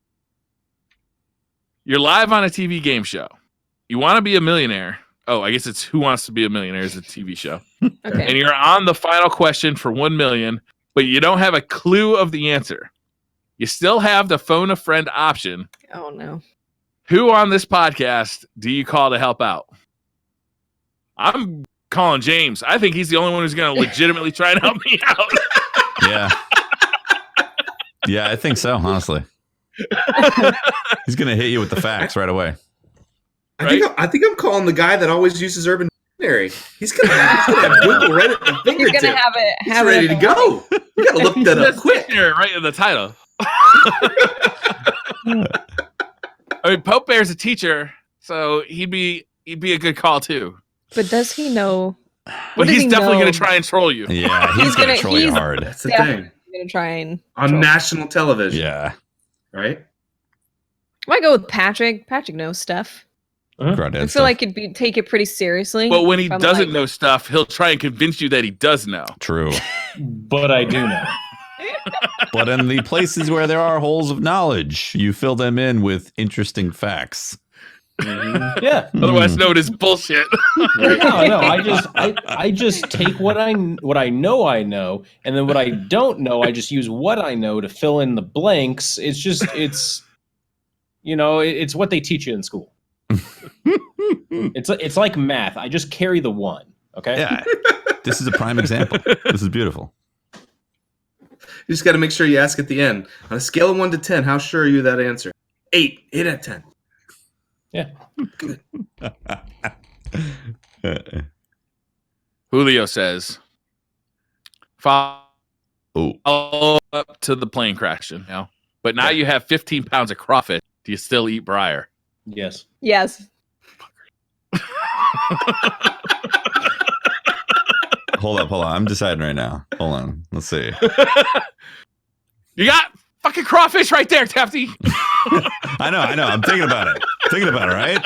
you're live on a TV game show. You want to be a millionaire. Oh, I guess it's Who Wants to Be a Millionaire is a TV show. Okay. And you're on the final question for 1 million, but you don't have a clue of the answer. You still have the phone a friend option. Oh no. Who on this podcast do you call to help out? I'm calling James. I think he's the only one who's going to legitimately try and help me out. Yeah. Yeah, I think so, honestly. He's going to hit you with the facts right away. I think I'm calling the guy that always uses Urban Dictionary. He's gonna have Google right at the He's fingertip. gonna have it. He's ready to go. You gotta look that up quick. Here, right in the title. I mean, Pope Bear's a teacher, so he'd be a good call too. But does he know? But does he's he definitely know? going to try and troll you. Yeah, he's going to troll you hard. That's the Yeah. thing. He's gonna try and On troll. national television. Yeah. Right? I might go with Patrick. Patrick knows stuff. Crawdad I feel stuff. like he'd take it pretty seriously. But when he from, doesn't like- know stuff, he'll try and convince you that he does know. True. But I do know. But in the places where there are holes of knowledge, you fill them in with interesting facts. Yeah. Otherwise known as bullshit. No. I just take what I know, and then what I don't know, I just use what I know to fill in the blanks. It's what they teach you in school. It's like math. I just carry the one. Okay. Yeah. This is a prime example. This is beautiful. You just gotta make sure you ask at the end. On a scale of 1 to 10, how sure are you of that answer? 8. 8 out of 10. Yeah. Julio says, follow Oh, up to the plane crashing. But now you have 15 pounds of crawfish. Do you still eat Briar? Yes. Yes. hold up. I'm deciding right now. Hold on. Let's see. You got fucking crawfish right there, Tefty. I know. I'm thinking about it. Right?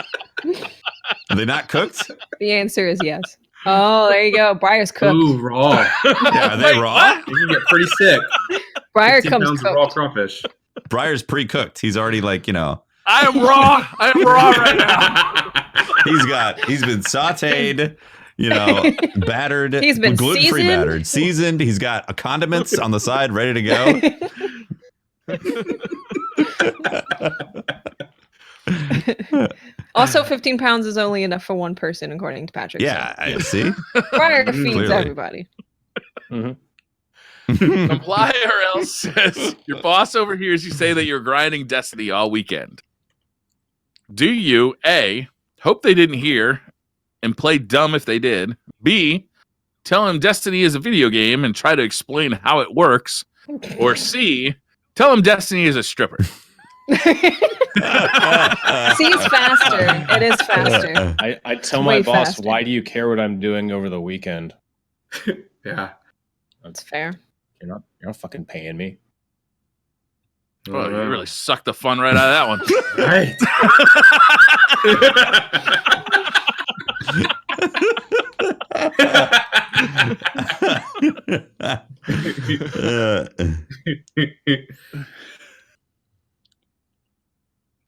Are they not cooked? The answer is yes. Oh, there you go. Briar's cooked. Ooh, raw. Yeah, are they Wait, raw? what? You can get pretty sick. Briar 15 comes pounds of raw cooked. crawfish. Briar's pre-cooked. He's already I am raw. I am raw right now. he's been sauteed, battered. He's been gluten-free seasoned. battered, seasoned. He's got condiments on the side ready to go. Also, 15 pounds is only enough for one person, according to Patrick. Yeah, I see. Fire feeds Clearly. everybody. Comply or else says your boss overhears you say that you're grinding Destiny all weekend. Do you A, hope they didn't hear and play dumb if they did? B, tell him Destiny is a video game and try to explain how it works? Or C, tell him Destiny is a stripper? C is faster. It is faster. I tell It's my way boss, faster. why do you care what I'm doing over the weekend? Yeah. That's fair. You're not fucking paying me. Oh, you really sucked the fun right out of that one. Right.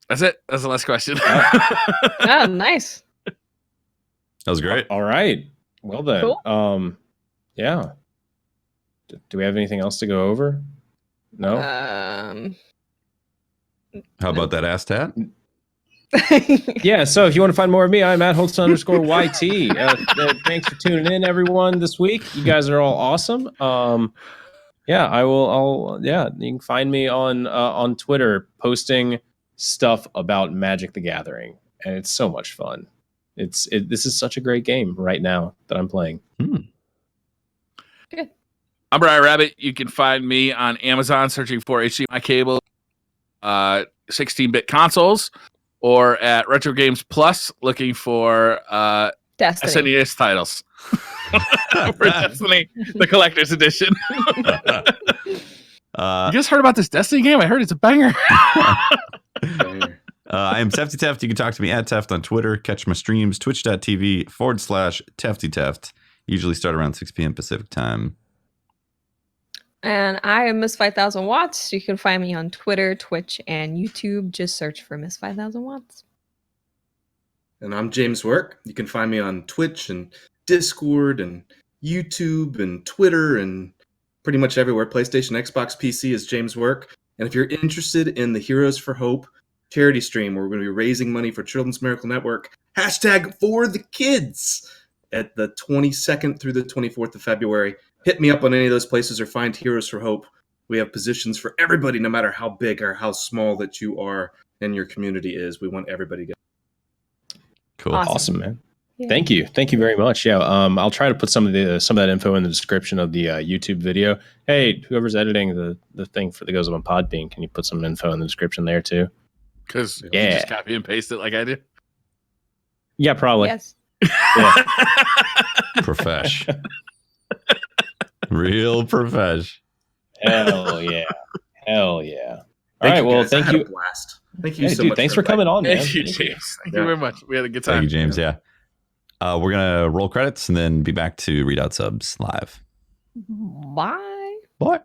That's it. That's the last question. Oh, nice. That was great. All right. Well then. Cool. Yeah. Do we have anything else to go over? No. How about that ass tat? Yeah, so if you want to find more of me, I'm at Holston_YT. Thanks for tuning in, everyone, this week. You guys are all awesome. Yeah, you can find me on Twitter posting stuff about Magic the Gathering, and it's so much fun. This is such a great game right now that I'm playing. Good. I'm Briar Rabbit. You can find me on Amazon searching for HDMI cable, 16-bit consoles, or at Retro Games Plus looking for Destiny. SNES titles for Destiny, the collector's edition. You guys heard about this Destiny game? I heard it's a banger. I am Tefty Teft. You can talk to me at Teft on Twitter. Catch my streams, twitch.tv/TeftyTeft. Usually start around 6 p.m. Pacific time. And I am Miss 5000 Watts. You can find me on Twitter, Twitch, and YouTube. Just search for Miss 5000 Watts. And I'm James Werk. You can find me on Twitch and Discord and YouTube and Twitter and pretty much everywhere. PlayStation, Xbox, PC is James Werk. And if you're interested in the Heroes for Hope charity stream, where we're going to be raising money for Children's Miracle Network, #4the-kids at the 22nd through the 24th of February. Hit me up on any of those places or find Heroes for Hope. We have positions for everybody, no matter how big or how small that you are and your community is. We want everybody to go. Cool. Awesome, man. Yeah. Thank you very much. Yeah, I'll try to put some of that info in the description of the YouTube video. Hey, whoever's editing the thing that goes up on Podbean, can you put some info in the description there too? Because you Yeah. just copy and paste it like I do. Yeah, probably. Yes. Yeah. Profesh. Real profesh. Hell yeah. All right. Thank you, Well, guys. I thank had a you. blast. Thank you Hey, so dude, much. thanks for coming on, man. Thank you, James. Thank you Yeah. very much. We had a good time. Thank you, James. Yeah. We're going to roll credits and then be back to read out subs live. Bye. Bye.